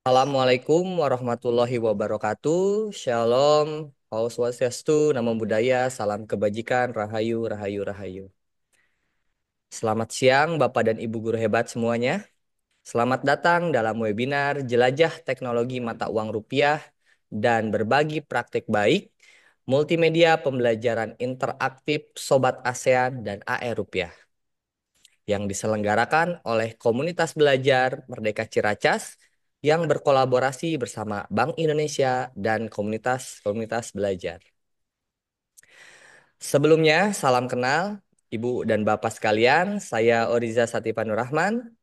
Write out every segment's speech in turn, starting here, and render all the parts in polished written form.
Assalamualaikum warahmatullahi wabarakatuh. Shalom, Om Swastiastu, Namo Buddhaya, salam kebajikan, rahayu, rahayu, rahayu. Selamat siang Bapak dan Ibu guru hebat semuanya. Selamat datang dalam webinar Jelajah Teknologi Mata Uang Rupiah dan Berbagi Praktik Baik Multimedia Pembelajaran Interaktif Sobat ASEAN dan AE Rupiah yang diselenggarakan oleh Komunitas Belajar Merdeka Ciracas yang berkolaborasi bersama Bank Indonesia dan komunitas-komunitas belajar. Sebelumnya, salam kenal Ibu dan Bapak sekalian. Saya Oriza Satipanur Rahman.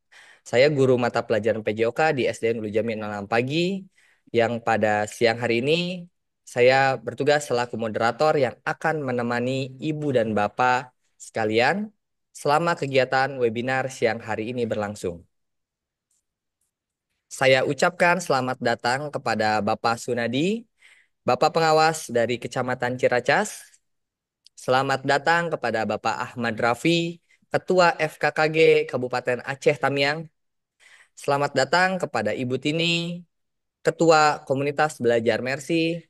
Saya guru mata pelajaran PJOK di SDN Ulu Jami 6 pagi yang pada siang hari ini saya bertugas selaku moderator yang akan menemani Ibu dan Bapak sekalian selama kegiatan webinar siang hari ini berlangsung. Saya ucapkan selamat datang kepada Bapak Sunadi, Bapak Pengawas dari Kecamatan Ciracas. Selamat datang kepada Bapak Ahmad Rafi, Ketua FKKG Kabupaten Aceh Tamiang. Selamat datang kepada Ibu Tini, Ketua Komunitas Belajar Mercy.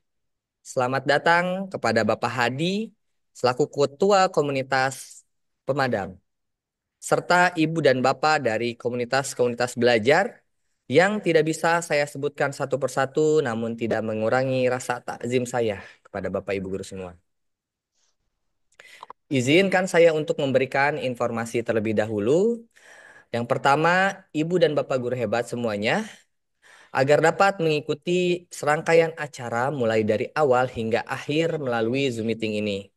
Selamat datang kepada Bapak Hadi, selaku Ketua Komunitas Pemadam. Serta Ibu dan Bapak dari komunitas-komunitas belajar yang tidak bisa saya sebutkan satu persatu, namun tidak mengurangi rasa takzim saya kepada Bapak Ibu guru semua. Izinkan saya untuk memberikan informasi terlebih dahulu. Yang pertama, Ibu dan Bapak guru hebat semuanya, agar dapat mengikuti serangkaian acara mulai dari awal hingga akhir melalui Zoom meeting ini.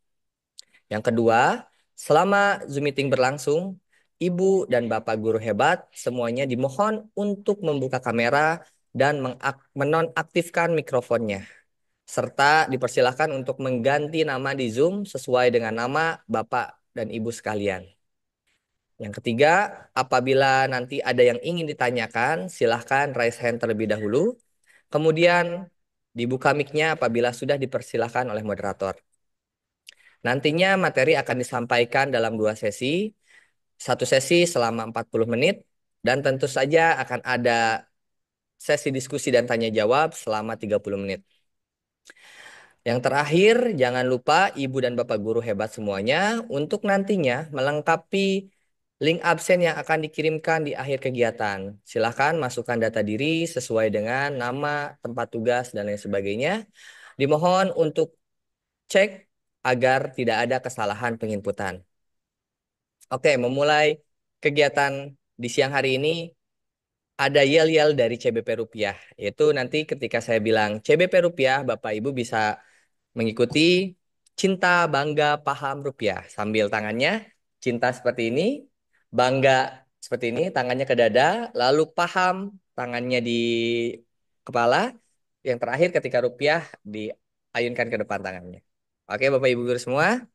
Yang kedua, selama Zoom meeting berlangsung, Ibu dan Bapak guru hebat semuanya dimohon untuk membuka kamera dan menonaktifkan mikrofonnya, serta dipersilahkan untuk mengganti nama di Zoom sesuai dengan nama Bapak dan Ibu sekalian. Yang ketiga, apabila nanti ada yang ingin ditanyakan, silahkan raise hand terlebih dahulu. Kemudian dibuka mic-nya apabila sudah dipersilahkan oleh moderator. Nantinya materi akan disampaikan dalam 2 sesi. Satu sesi selama 40 menit. Dan tentu saja akan ada sesi diskusi dan tanya jawab selama 30 menit. Yang terakhir, jangan lupa Ibu dan Bapak guru hebat semuanya untuk nantinya melengkapi link absen yang akan dikirimkan di akhir kegiatan. Silahkan masukkan data diri sesuai dengan nama, tempat tugas, dan lain sebagainya. Dimohon untuk cek agar tidak ada kesalahan penginputan. Oke, memulai kegiatan di siang hari ini ada yel-yel dari CBP Rupiah. Yaitu nanti ketika saya bilang CBP Rupiah, Bapak Ibu bisa mengikuti cinta, bangga, paham rupiah. Sambil tangannya cinta seperti ini, bangga seperti ini, tangannya ke dada, lalu paham, tangannya di kepala. Yang terakhir ketika rupiah diayunkan ke depan tangannya. Oke Bapak Ibu guru semua,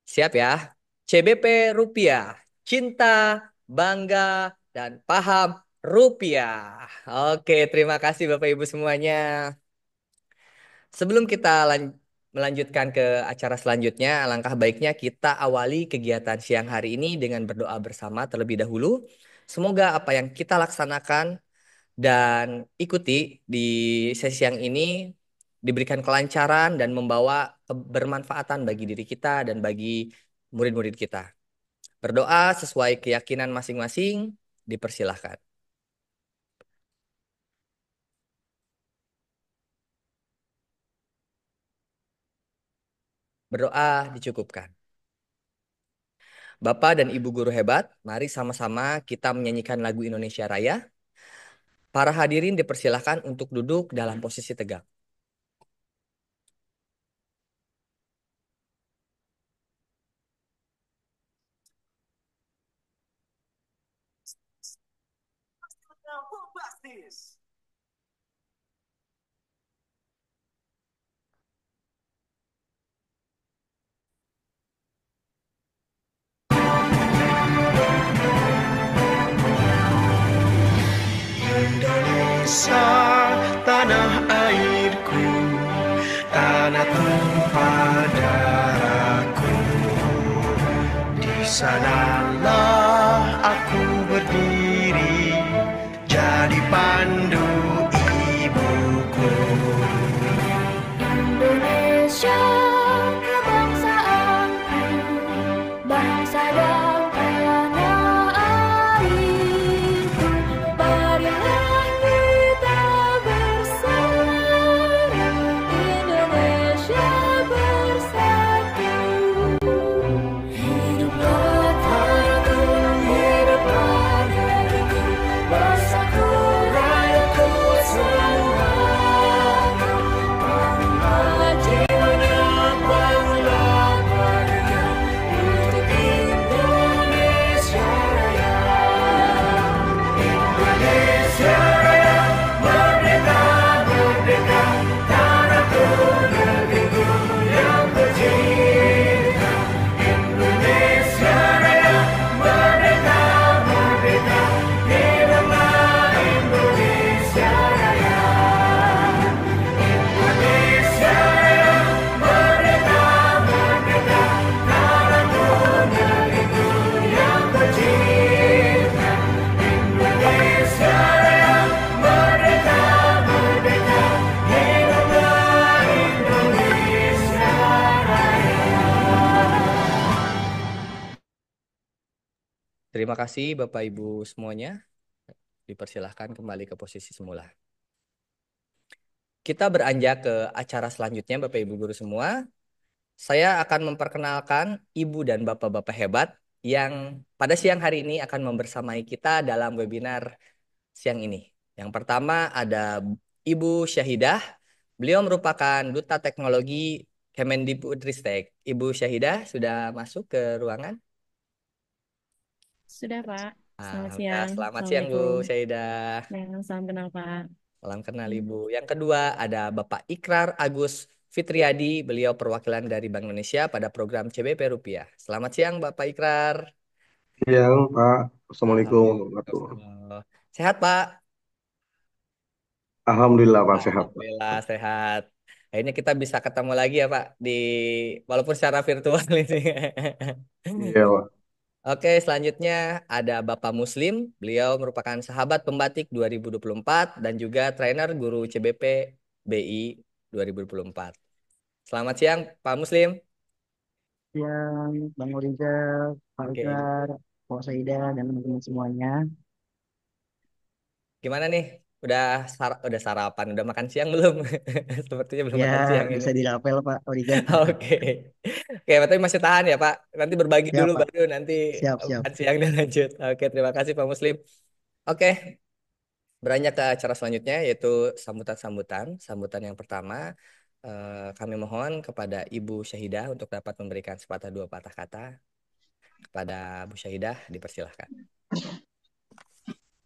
siap ya? CBP Rupiah, cinta, bangga, dan paham rupiah. Oke, terima kasih Bapak Ibu semuanya. Sebelum kita melanjutkan ke acara selanjutnya, alangkah baiknya kita awali kegiatan siang hari ini dengan berdoa bersama terlebih dahulu. Semoga apa yang kita laksanakan dan ikuti di sesi siang ini diberikan kelancaran dan membawa kebermanfaatan bagi diri kita dan bagi murid-murid kita. Berdoa sesuai keyakinan masing-masing, dipersilahkan. Berdoa dicukupkan. Bapak dan Ibu guru hebat, mari sama-sama kita menyanyikan lagu Indonesia Raya. Para hadirin dipersilahkan untuk duduk dalam posisi tegak. Indonesia, tanah airku, tanah tumpah darahku. Di sanalah aku berdiri, jadi pandu Terima kasih Bapak Ibu semuanya. Dipersilahkan kembali ke posisi semula. Kita beranjak ke acara selanjutnya Bapak Ibu guru semua. Saya akan memperkenalkan Ibu dan Bapak-Bapak hebat yang pada siang hari ini akan membersamai kita dalam webinar siang ini. Yang pertama ada Ibu Syahidah. Beliau merupakan Duta Teknologi Kemendikbudristek. Ibu Syahidah sudah masuk ke ruangan? Sudah, Pak. Selamat Alhamdulillah. siang. Selamat siang Bu Assalamualaikum. Syahidah. Salam kenal, Pak. Salam kenal Hmm. Ibu. Yang kedua ada Bapak Ikrar Agus Fitriadi. Beliau perwakilan dari Bank Indonesia pada program CBP Rupiah. Selamat siang Bapak Ikrar. Siang, Pak. Assalamualaikum warahmatullahi. Alhamdulillah. Sehat Pak? Alhamdulillah, Pak, sehat, Pak. Alhamdulillah sehat. Akhirnya kita bisa ketemu lagi ya Pak di walaupun secara virtual ini. Iya, Pak. Oke, selanjutnya ada Bapak Muslim. Beliau merupakan sahabat pembatik 2024 dan juga trainer guru CBP BI 2024. Selamat siang Pak Muslim. Siang, Bang Rizal, Pak Oke, Ikrar, Pak Saida, dan teman-teman semuanya. gimana nih? Udah sarapan, udah makan siang belum? Sepertinya belum Ya, makan siang ini. bisa dirapel, Pak Rizal. Oke. Oke, tapi masih tahan ya, Pak. Nanti berbagi Siap, dulu Pak. baru nanti Siap, siap. makan siang dan lanjut. Oke, terima kasih Pak Muslim. Oke, beranjak ke acara selanjutnya yaitu sambutan-sambutan. Sambutan yang pertama, kami mohon kepada Ibu Syahidah untuk dapat memberikan sepatah dua patah kata kepada Bu Syahidah, dipersilahkan.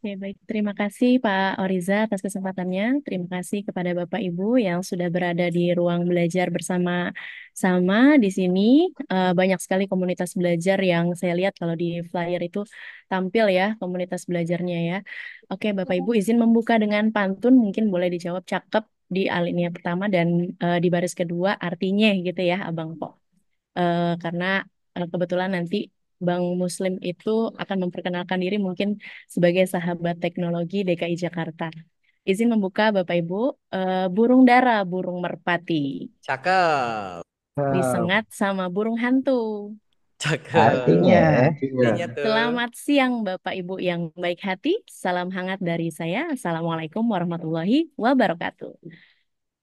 Oke, baik. Terima kasih Pak Oriza atas kesempatannya. Terima kasih kepada Bapak Ibu yang sudah berada di ruang belajar bersama-sama di sini. Banyak sekali komunitas belajar yang saya lihat kalau di flyer itu tampil ya komunitas belajarnya ya. Oke, Bapak Ibu izin membuka dengan pantun mungkin boleh dijawab cakep di alinea pertama dan di baris kedua artinya gitu ya, Abang Po. Karena kebetulan nanti Bank Muslim itu akan memperkenalkan diri mungkin sebagai sahabat teknologi DKI Jakarta. Izin membuka Bapak Ibu, burung dara, burung merpati, Cakep. disengat sama burung hantu. Cakep. Artinya, Artinya, Artinya tuh. Selamat siang Bapak Ibu yang baik hati. Salam hangat dari saya. Assalamualaikum warahmatullahi wabarakatuh.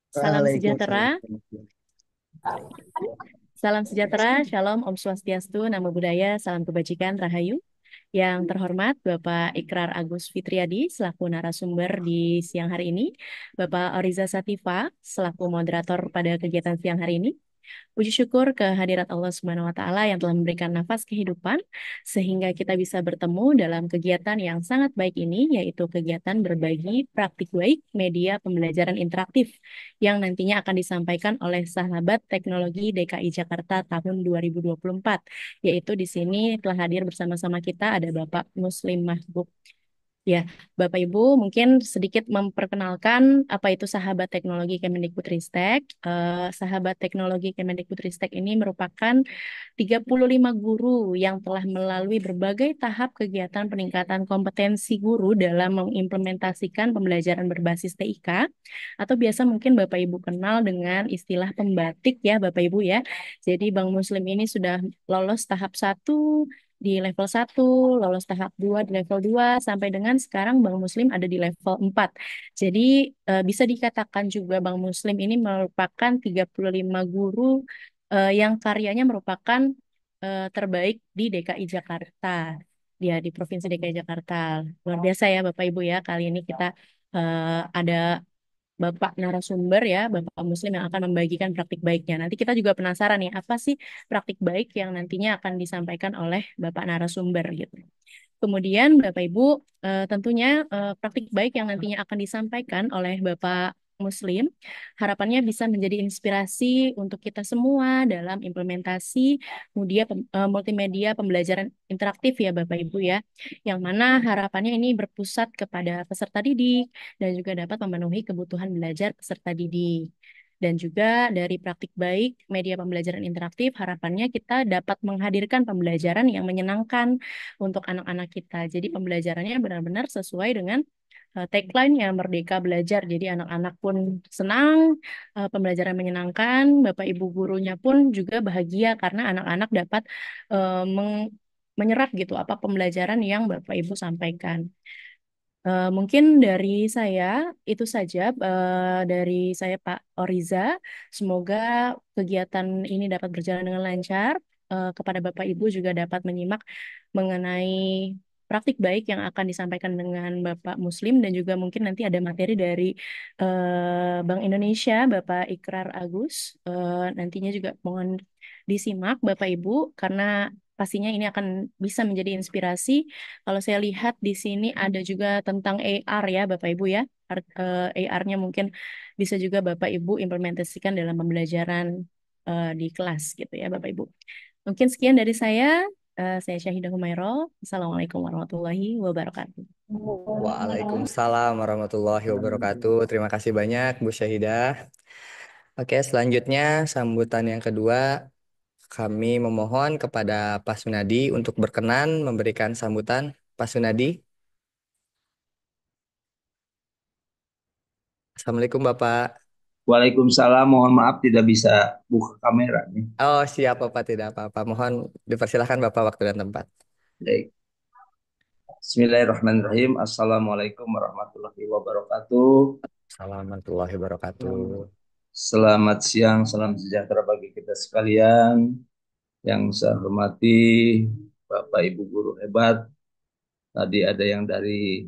Salam sejahtera. Waalaikumsalam. Salam sejahtera, Shalom, Om Swastiastu, Namo Buddhaya, Salam Kebajikan, Rahayu. Yang terhormat Bapak Ikrar Agus Fitriadi selaku narasumber di siang hari ini, Bapak Oriza Sativa selaku moderator pada kegiatan siang hari ini. Puji syukur kehadirat Allah Subhanahu wa Ta'ala yang telah memberikan nafas kehidupan sehingga kita bisa bertemu dalam kegiatan yang sangat baik ini, yaitu kegiatan berbagi praktik baik media pembelajaran interaktif yang nantinya akan disampaikan oleh sahabat teknologi DKI Jakarta tahun 2024. Yaitu di sini telah hadir bersama-sama kita ada Bapak Muslim Mahbub. Ya, Bapak Ibu mungkin sedikit memperkenalkan apa itu sahabat teknologi Kemendikbudristek. Sahabat teknologi Kemendikbudristek ini merupakan 35 guru yang telah melalui berbagai tahap kegiatan peningkatan kompetensi guru dalam mengimplementasikan pembelajaran berbasis TIK atau biasa mungkin Bapak Ibu kenal dengan istilah pembatik ya Bapak Ibu ya. Jadi Bank Muslim ini sudah lolos tahap 1 di level 1, lolos tahap 2 di level 2 sampai dengan sekarang Bank Muslim ada di level 4. Jadi bisa dikatakan juga Bank Muslim ini merupakan 35 guru yang karyanya merupakan terbaik di DKI Jakarta. Ya, di Provinsi DKI Jakarta. Luar biasa ya Bapak Ibu ya. Kali ini kita ada Bapak narasumber ya, Bapak Muslim yang akan membagikan praktik baiknya. Nanti kita juga penasaran ya, apa sih praktik baik yang nantinya akan disampaikan oleh Bapak narasumber gitu. Kemudian Bapak Ibu tentunya praktik baik yang nantinya akan disampaikan oleh Bapak Muslim harapannya bisa menjadi inspirasi untuk kita semua dalam implementasi multimedia pembelajaran interaktif ya Bapak Ibu ya. Yang mana harapannya ini berpusat kepada peserta didik dan juga dapat memenuhi kebutuhan belajar peserta didik. Dan juga dari praktik baik media pembelajaran interaktif, harapannya kita dapat menghadirkan pembelajaran yang menyenangkan untuk anak-anak kita. Jadi pembelajarannya benar-benar sesuai dengan tagline-nya Merdeka Belajar. Jadi anak-anak pun senang, pembelajaran menyenangkan, Bapak Ibu gurunya pun juga bahagia karena anak-anak dapat menyerap gitu apa pembelajaran yang Bapak Ibu sampaikan. Mungkin dari saya itu saja, dari saya Pak Oriza. Semoga kegiatan ini dapat berjalan dengan lancar. Kepada Bapak Ibu juga dapat menyimak mengenai praktik baik yang akan disampaikan dengan Bapak Muslim dan juga mungkin nanti ada materi dari Bank Indonesia, Bapak Ikrar Agus. Nantinya juga mohon disimak Bapak Ibu karena pastinya ini akan bisa menjadi inspirasi. Kalau saya lihat di sini ada juga tentang AR ya, Bapak Ibu ya. AR-nya mungkin bisa juga Bapak Ibu implementasikan dalam pembelajaran di kelas gitu ya, Bapak Ibu. Mungkin sekian dari saya. Saya Syahidah Humairah. Assalamualaikum warahmatullahi wabarakatuh. Waalaikumsalam warahmatullahi wabarakatuh. Terima kasih banyak Bu Syahidah. Oke, selanjutnya sambutan yang kedua kami memohon kepada Pak Sunadi untuk berkenan memberikan sambutan. Pak Sunadi. Assalamualaikum Bapak. Waalaikumsalam, mohon maaf tidak bisa buka kamera nih. Oh, siap Bapak, tidak apa-apa. Mohon dipersilahkan Bapak waktu dan tempat. Baik. Bismillahirrahmanirrahim. Assalamualaikum warahmatullahi wabarakatuh. Assalamualaikum warahmatullahi wabarakatuh. Selamat siang, salam sejahtera bagi kita sekalian. Yang saya hormati Bapak Ibu guru hebat. Tadi ada yang dari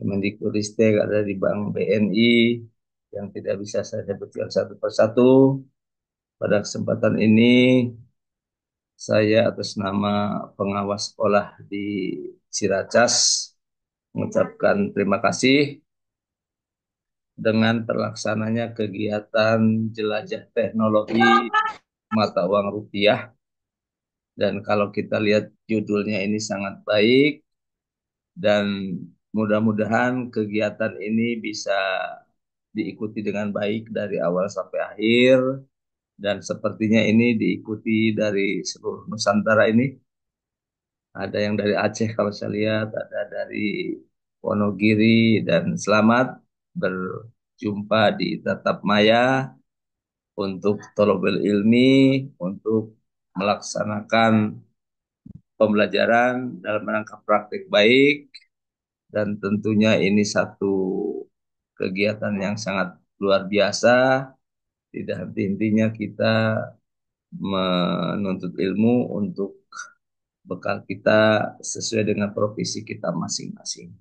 Kemendikbudristek, ada dari Bank BNI yang tidak bisa saya sebutkan satu persatu. Pada kesempatan ini saya atas nama pengawas sekolah di Ciracas mengucapkan terima kasih dengan terlaksananya kegiatan jelajah teknologi mata uang rupiah. Dan kalau kita lihat judulnya ini sangat baik dan mudah-mudahan kegiatan ini bisa diikuti dengan baik dari awal sampai akhir dan sepertinya ini diikuti dari seluruh Nusantara ini. Ada yang dari Aceh kalau saya lihat, ada dari Wonogiri, dan selamat berjumpa di Tatap Maya untuk Tholobel Ilmi, untuk melaksanakan pembelajaran dalam rangka praktik baik, dan tentunya ini satu kegiatan yang sangat luar biasa, tidak henti-hentinya kita menuntut ilmu untuk bekal kita sesuai dengan profesi kita masing-masing.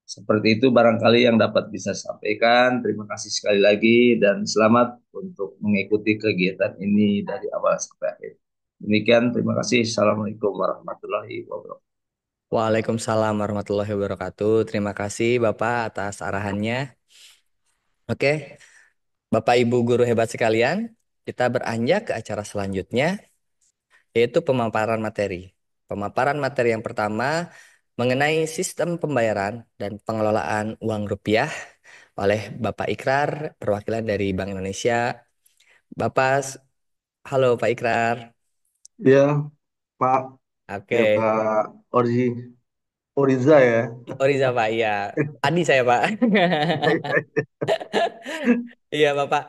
Seperti itu barangkali yang dapat bisa sampaikan. Terima kasih sekali lagi dan selamat untuk mengikuti kegiatan ini dari awal sampai akhir. Demikian, terima kasih. Assalamualaikum warahmatullahi wabarakatuh. Waalaikumsalam warahmatullahi wabarakatuh. Terima kasih Bapak atas arahannya. Oke, Bapak Ibu guru hebat sekalian, kita beranjak ke acara selanjutnya, yaitu pemaparan materi. Pemaparan materi yang pertama mengenai sistem pembayaran dan pengelolaan uang rupiah oleh Bapak Ikrar, perwakilan dari Bank Indonesia. Bapak, halo Pak Ikrar. Ya, Pak, Oke, ya Pak Orji, Oriza ya. oh Riza Pak, iya. Adi saya Pak. Iya Bapak.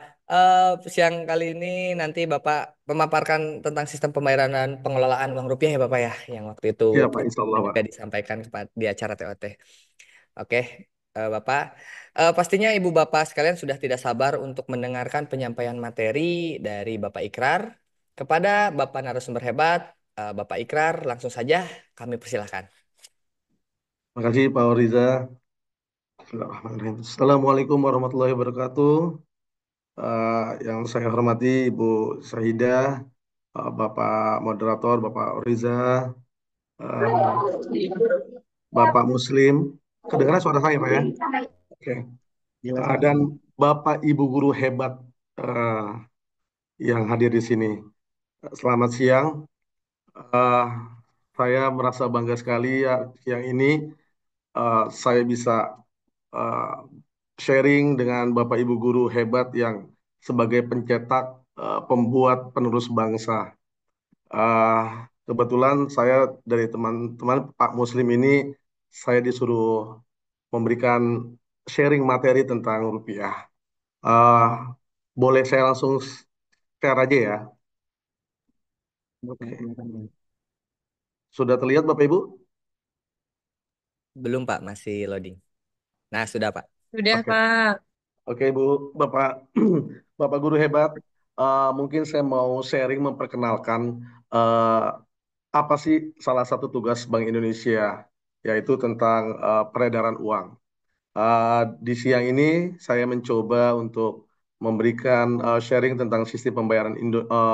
Siang kali ini nanti Bapak memaparkan tentang sistem pembayaran dan pengelolaan uang rupiah ya Bapak ya, yang waktu itu Ya Pak, Insya Allah Pak. juga disampaikan kepada di acara TOT. Oke, Bapak. Pastinya Ibu Bapak sekalian sudah tidak sabar untuk mendengarkan penyampaian materi dari Bapak Ikrar. Kepada Bapak narasumber hebat, Bapak Ikrar, langsung saja kami persilahkan. Terima kasih Pak Oriza. Bismillahirrahmanirrahim. Assalamualaikum warahmatullahi wabarakatuh. Yang saya hormati Ibu Syahidah, Bapak Moderator, Bapak Oriza, eh, Bapak Muslim. Kedengaran suara saya Pak ya? Oke. Jelas Pak. Dan Bapak Ibu guru hebat eh, yang hadir di sini. Selamat siang. Eh, saya merasa bangga sekali ya siang ini saya bisa eh, sharing dengan Bapak Ibu guru hebat yang sebagai pencetak, pembuat, penerus bangsa. Eh, Kebetulan saya dari teman-teman Pak Muslim ini saya disuruh memberikan sharing materi tentang rupiah. Eh, Boleh saya langsung share aja ya? Buat Oke. teman-teman. Sudah terlihat Bapak Ibu? Belum Pak, masih loading. Nah, sudah Pak. Sudah, Oke, Pak. oke Ibu, Bapak, Bapak Guru hebat. Mungkin saya mau sharing memperkenalkan eh, apa sih salah satu tugas Bank Indonesia, yaitu tentang peredaran uang. Di siang ini saya mencoba untuk memberikan sharing tentang sistem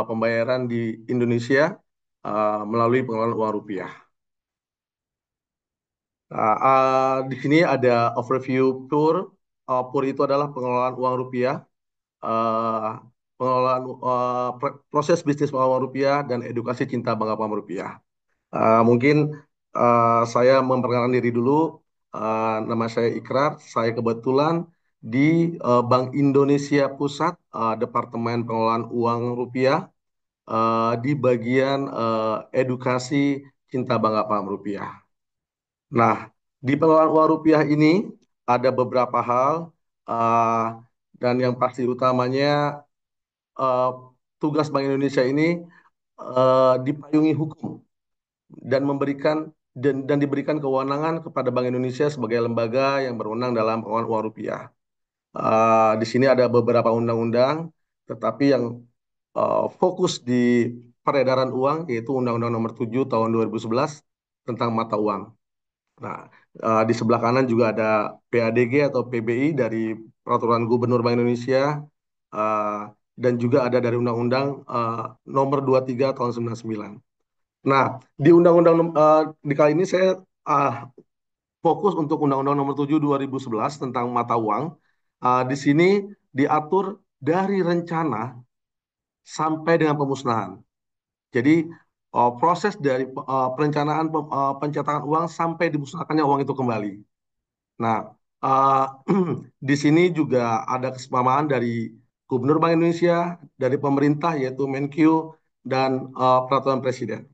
pembayaran di Indonesia melalui pengelolaan uang rupiah. Di sini ada overview PUR. PUR itu adalah pengelolaan uang rupiah, eh, pengelolaan proses bisnis pengelolaan uang rupiah dan edukasi cinta bangga uang rupiah. Mungkin saya memperkenalkan diri dulu. Nama saya Ikrar. Saya kebetulan di Bank Indonesia Pusat, Departemen Pengelolaan Uang Rupiah, di bagian edukasi cinta bangga paham rupiah. Nah, di pengelolaan uang rupiah ini ada beberapa hal, uh, dan yang pasti utamanya uh, tugas Bank Indonesia ini dipayungi hukum dan diberikan kewenangan kepada Bank Indonesia sebagai lembaga yang berwenang dalam pengelolaan uang rupiah. Di sini ada beberapa undang-undang, tetapi yang fokus di peredaran uang yaitu Undang-Undang Nomor 7 Tahun 2011 tentang mata uang. Nah, di sebelah kanan juga ada PADG atau PBI dari Peraturan Gubernur Bank Indonesia, uh, dan juga ada dari Undang-Undang Nomor 23 Tahun 99. Nah, di Undang-Undang di kali ini saya uh, fokus untuk Undang-Undang Nomor 7 2011 tentang mata uang. Di sini diatur dari rencana sampai dengan pemusnahan. Jadi proses dari perencanaan pencetakan uang sampai dimusnahkannya uang itu kembali. Nah, uh, di sini juga ada kesepahaman dari Gubernur Bank Indonesia, dari pemerintah yaitu Menkyu dan Peraturan Presiden.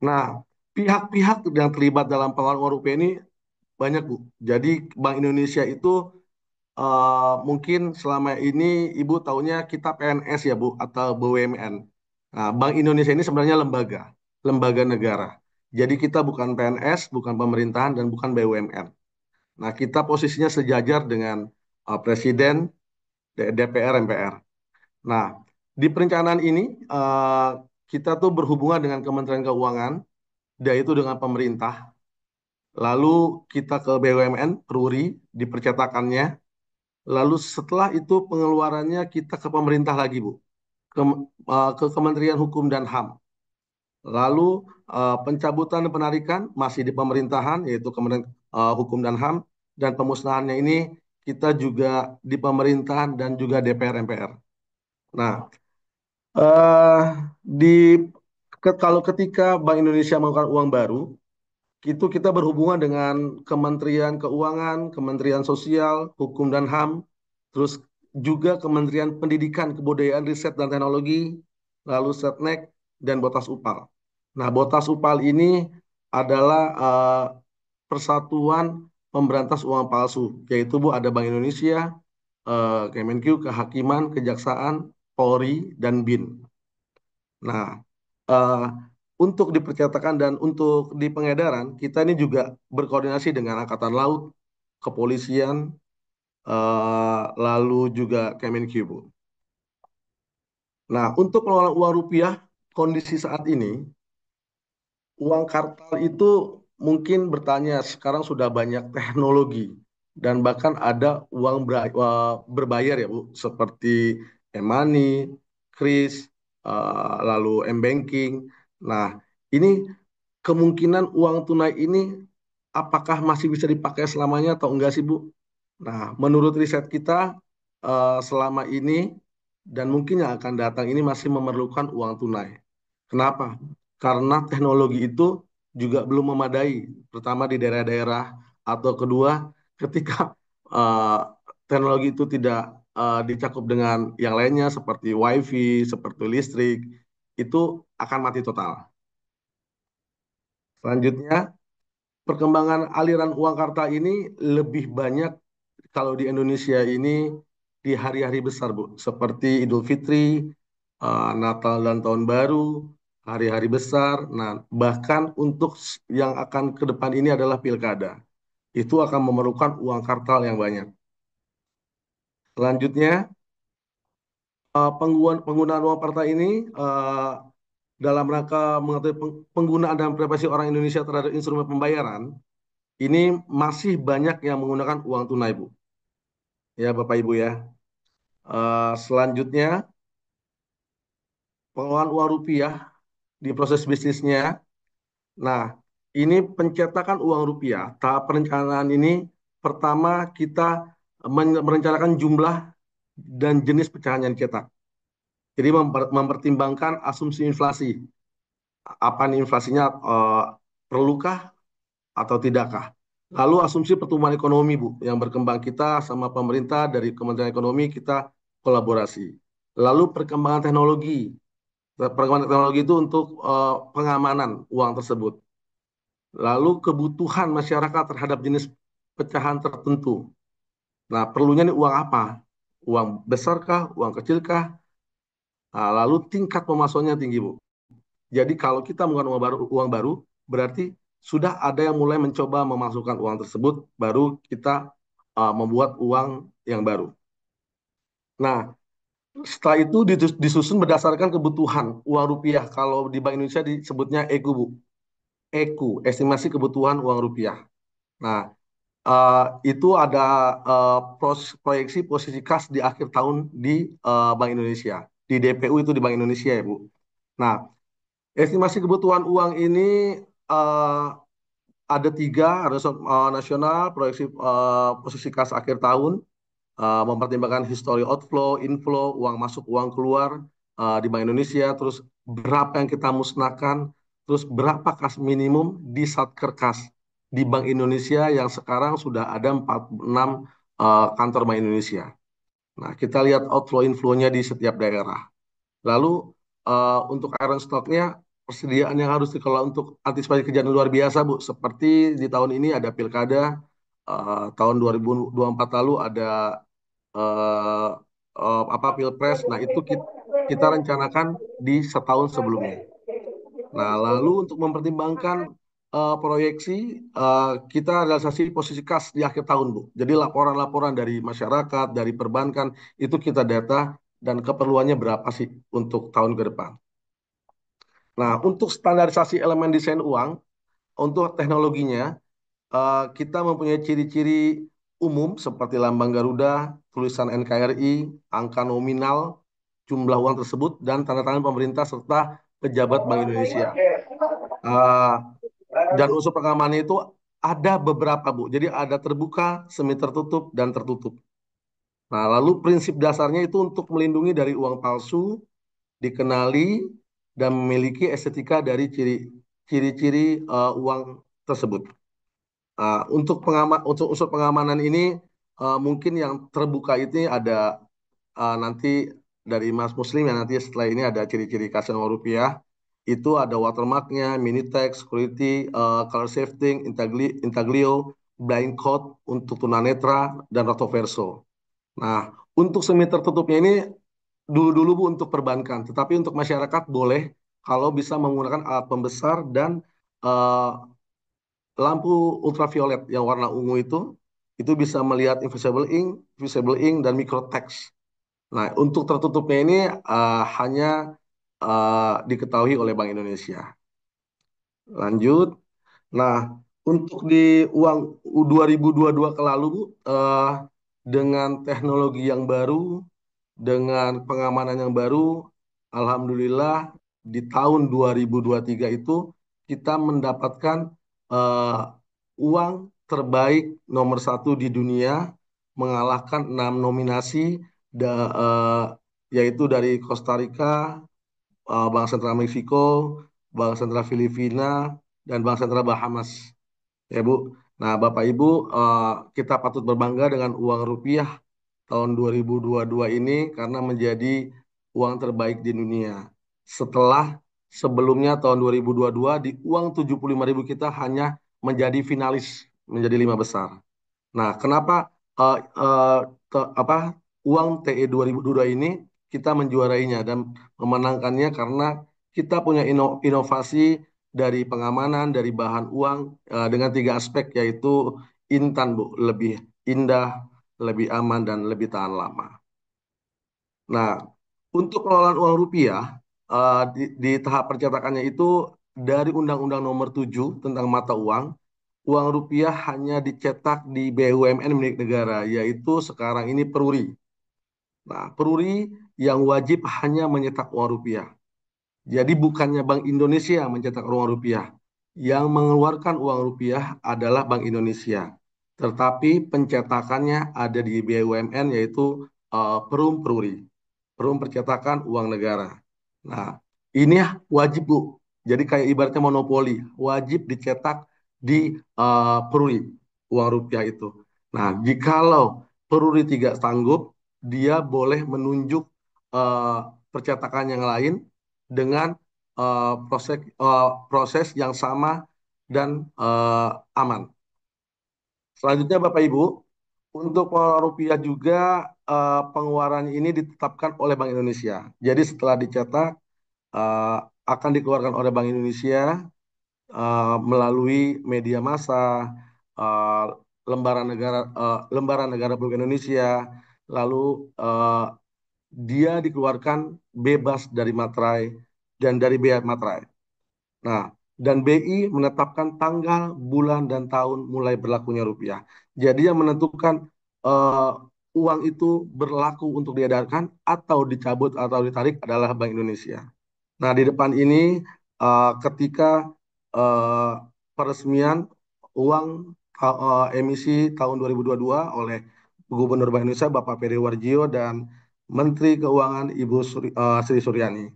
Nah, pihak-pihak yang terlibat dalam pengelolaan uang rupiah ini banyak, Bu. Jadi Bank Indonesia itu mungkin selama ini Ibu taunya kita PNS ya, Bu, atau BUMN. Nah, Bank Indonesia ini sebenarnya lembaga, lembaga negara. Jadi kita bukan PNS, bukan pemerintahan, dan bukan BUMN. Nah, kita posisinya sejajar dengan Presiden, DPR, MPR. Nah, di perencanaan ini kita tuh berhubungan dengan Kementerian Keuangan, yaitu dengan pemerintah. Lalu kita ke BUMN, RURI, di percetakannya. Lalu setelah itu pengeluarannya kita ke pemerintah lagi, Bu. Ke, ke Kementerian Hukum dan HAM. Lalu pencabutan dan penarikan masih di pemerintahan, yaitu Kementerian Hukum dan HAM. Dan pemusnahannya ini kita juga di pemerintahan dan juga DPR MPR. Nah, eh, di kalau ketika Bank Indonesia mengeluarkan uang baru, itu kita berhubungan dengan Kementerian Keuangan, Kementerian Sosial, Hukum dan HAM, terus juga Kementerian Pendidikan, Kebudayaan, Riset dan Teknologi, lalu Setnek dan Botas Upal. Nah, Botas Upal ini adalah Persatuan Pemberantas Uang Palsu, yaitu Bu ada Bank Indonesia, Kemenkyu, Kehakiman, Kejaksaan, Polri, dan BIN. Nah, eh, untuk di percetakan dan untuk di pengedaran, kita ini juga berkoordinasi dengan Angkatan Laut, Kepolisian, lalu juga Kemenkyu, Bu. Nah, untuk pengelolaan uang rupiah, kondisi saat ini, uang kartal itu mungkin bertanya, sekarang sudah banyak teknologi, dan bahkan ada uang berbayar ya, Bu, seperti e-money, kris, lalu m-banking. Nah, ini kemungkinan uang tunai ini apakah masih bisa dipakai selamanya atau enggak sih, Bu? Nah, menurut riset kita selama ini dan mungkin yang akan datang ini masih memerlukan uang tunai. Kenapa? Karena teknologi itu juga belum memadai, pertama di daerah-daerah, atau kedua ketika eh, teknologi itu tidak dicakup dengan yang lainnya seperti WiFi, seperti listrik, itu akan mati total. Selanjutnya, perkembangan aliran uang karta ini lebih banyak kalau di Indonesia ini di hari-hari besar, Bu, seperti Idul Fitri, Natal dan Tahun Baru, hari-hari besar. Nah, bahkan untuk yang akan ke depan ini adalah pilkada. Itu akan memerlukan uang kartal yang banyak. Selanjutnya, penggunaan uang partai ini dalam rangka mengetahui penggunaan dan preferensi orang Indonesia terhadap instrumen pembayaran, ini masih banyak yang menggunakan uang tunai, Bu. Ya, Bapak Ibu ya. Selanjutnya, pengelolaan uang rupiah di proses bisnisnya. Nah, ini pencetakan uang rupiah. Tahap perencanaan ini pertama kita merencanakan jumlah dan jenis pecahan yang dicetak. Jadi mempertimbangkan asumsi inflasi. Apa nih inflasinya, perlukah atau tidakkah? Lalu asumsi pertumbuhan ekonomi, Bu, yang berkembang kita sama pemerintah dari Kementerian Ekonomi kita kolaborasi. Lalu perkembangan teknologi. Perkembangan teknologi itu untuk pengamanan uang tersebut. Lalu kebutuhan masyarakat terhadap jenis pecahan tertentu. Nah, perlunya nih uang apa? Uang besarkah? Uang kecilkah? Nah, lalu tingkat pemasoknya tinggi, Bu. Jadi kalau kita menggunakan uang baru, berarti sudah ada yang mulai mencoba memasukkan uang tersebut, baru kita membuat uang yang baru. Nah, setelah itu disusun berdasarkan kebutuhan uang rupiah. Kalau di Bank Indonesia disebutnya EKU, Bu. EKU, estimasi kebutuhan uang rupiah. Nah, itu ada proyeksi posisi kas di akhir tahun di Bank Indonesia. Di DPU itu di Bank Indonesia ya, Bu. Nah, estimasi kebutuhan uang ini uh, ada tiga, ada nasional, proyeksi posisi kas akhir tahun, mempertimbangkan history outflow, inflow, uang masuk, uang keluar di Bank Indonesia, terus berapa yang kita musnahkan, terus berapa kas minimum di Satker Kas di Bank Indonesia yang sekarang sudah ada 46 kantor Bank Indonesia. Nah, kita lihat outflow inflow-nya di setiap daerah. Lalu untuk current stock-nya, persediaan yang harus dikelola untuk antisipasi kejadian luar biasa, Bu. Seperti di tahun ini ada pilkada, tahun 2024 lalu ada eh, apa pilpres. Nah, itu kita rencanakan di setahun sebelumnya. Nah, lalu untuk mempertimbangkan proyeksi, kita realisasi posisi kas di akhir tahun, Bu. Jadi laporan-laporan dari masyarakat, dari perbankan, itu kita data dan keperluannya berapa sih untuk tahun ke depan. Nah, untuk standarisasi elemen desain uang, untuk teknologinya, kita mempunyai ciri-ciri umum seperti lambang Garuda, tulisan NKRI, angka nominal, jumlah uang tersebut, dan tanda tangan pemerintah serta pejabat Bank Indonesia. Uh, dan unsur pengamannya itu ada beberapa, Bu. Jadi ada terbuka, semi tertutup, dan tertutup. Nah, lalu prinsip dasarnya itu untuk melindungi dari uang palsu, dikenali, dan memiliki estetika dari ciri-ciri uang tersebut. Untuk unsur pengamanan ini mungkin yang terbuka ini ada nanti dari Mas Muslim yang nanti setelah ini ada ciri-ciri khas uang rupiah. Itu ada watermarknya, mini text, security, color shifting, intaglio, blind code untuk tunanetra dan recto verso. Nah, untuk semi tertutupnya ini dulu-dulu Bu untuk perbankan, tetapi untuk masyarakat boleh kalau bisa menggunakan alat pembesar dan eh, lampu ultraviolet yang warna ungu itu bisa melihat invisible ink, visible ink, dan microtext. Nah, untuk tertutupnya ini hanya diketahui oleh Bank Indonesia. Lanjut. Nah, untuk di uang 2022 ke lalu, Bu, dengan teknologi yang baru, dengan pengamanan yang baru, Alhamdulillah di tahun 2023 itu kita mendapatkan eh, uang terbaik nomor satu di dunia, mengalahkan 6 nominasi, yaitu dari Costa Rica, Bank Sentral Meksiko, Bank Sentral Filipina, dan Bank Sentral Bahamas. Ya, Bu. Nah, Bapak Ibu, kita patut berbangga dengan uang rupiah tahun 2022 ini karena menjadi uang terbaik di dunia. Setelah sebelumnya tahun 2022 di uang 75.000 kita hanya menjadi finalis, menjadi 5 besar. Nah, kenapa eh, eh, apa uang TE 2022 ini kita menjuarainya dan memenangkannya karena kita punya inovasi dari pengamanan, dari bahan uang dengan tiga aspek yaitu intan, Bu, lebih indah, lebih aman, dan lebih tahan lama. Nah, untuk pengelolaan uang rupiah di tahap percetakannya itu dari Undang-Undang Nomor 7 tentang mata uang rupiah hanya dicetak di BUMN milik negara, yaitu sekarang ini Peruri. Nah, Peruri yang wajib hanya mencetak uang rupiah. Jadi bukannya Bank Indonesia yang mencetak uang rupiah. Yang mengeluarkan uang rupiah adalah Bank Indonesia. Tetapi pencetakannya ada di BUMN yaitu Perum Peruri. Perum Percetakan Uang Negara. Nah, ini wajib, Bu. Jadi kayak ibaratnya monopoli, wajib dicetak di Peruri uang rupiah itu. Nah, jikalau Peruri tidak sanggup, dia boleh menunjuk eh, percetakan yang lain dengan proses yang sama dan aman. Selanjutnya Bapak Ibu, untuk pengeluaran rupiah juga pengeluarannya ini ditetapkan oleh Bank Indonesia. Jadi setelah dicetak eh, akan dikeluarkan oleh Bank Indonesia melalui media massa, eh, lembaran negara Republik Indonesia, lalu eh, dia dikeluarkan bebas dari materai dan dari biaya materai. Nah, dan BI menetapkan tanggal, bulan, dan tahun mulai berlakunya rupiah. Jadi yang menentukan eh, uang itu berlaku untuk diedarkan atau dicabut atau ditarik adalah Bank Indonesia. Nah, di depan ini ketika eh, peresmian uang emisi tahun 2022 oleh Gubernur Bank Indonesia Bapak Peri Warjio dan Menteri Keuangan Ibu Sri Suryani.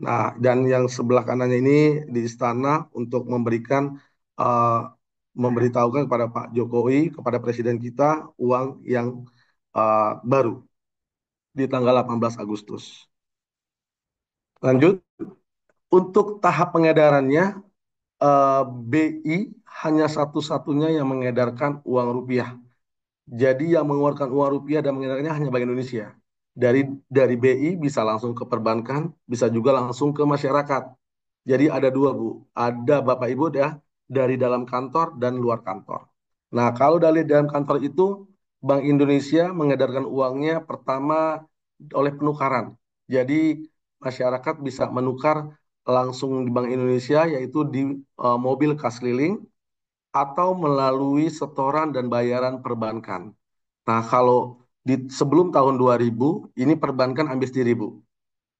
Nah, dan yang sebelah kanannya ini di istana untuk memberikan uh, memberitahukan kepada Pak Jokowi, kepada Presiden kita uang yang baru di tanggal 18 Agustus. Lanjut, untuk tahap pengedarannya BI hanya satu-satunya yang mengedarkan uang rupiah. Jadi yang mengeluarkan uang rupiah dan mengedarkannya hanya Bank Indonesia. Dari BI bisa langsung ke perbankan, bisa juga langsung ke masyarakat. Jadi ada dua, Bu. Ada Bapak Ibu ya, dari dalam kantor dan luar kantor. Nah, kalau dari dalam kantor itu, Bank Indonesia mengedarkan uangnya pertama oleh penukaran. Jadi masyarakat bisa menukar langsung di Bank Indonesia, yaitu di mobil kas keliling atau melalui setoran dan bayaran perbankan. Nah, kalau sebelum tahun 2000, ini perbankan ambil sendiri, Bu.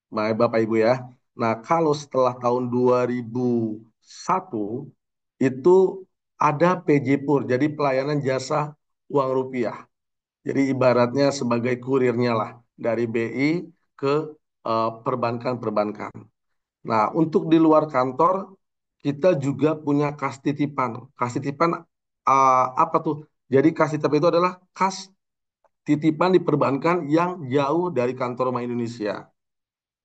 Baik, Bapak Ibu ya. Nah, kalau setelah tahun 2001 itu ada PJ Pur, jadi pelayanan jasa uang rupiah. Jadi ibaratnya sebagai kurirnya lah dari BI ke perbankan-perbankan. Nah, untuk di luar kantor kita juga punya kas titipan. Kas titipan apa tuh? Jadi kas titipan itu adalah kas titipan di perbankan yang jauh dari kantor Bank Indonesia.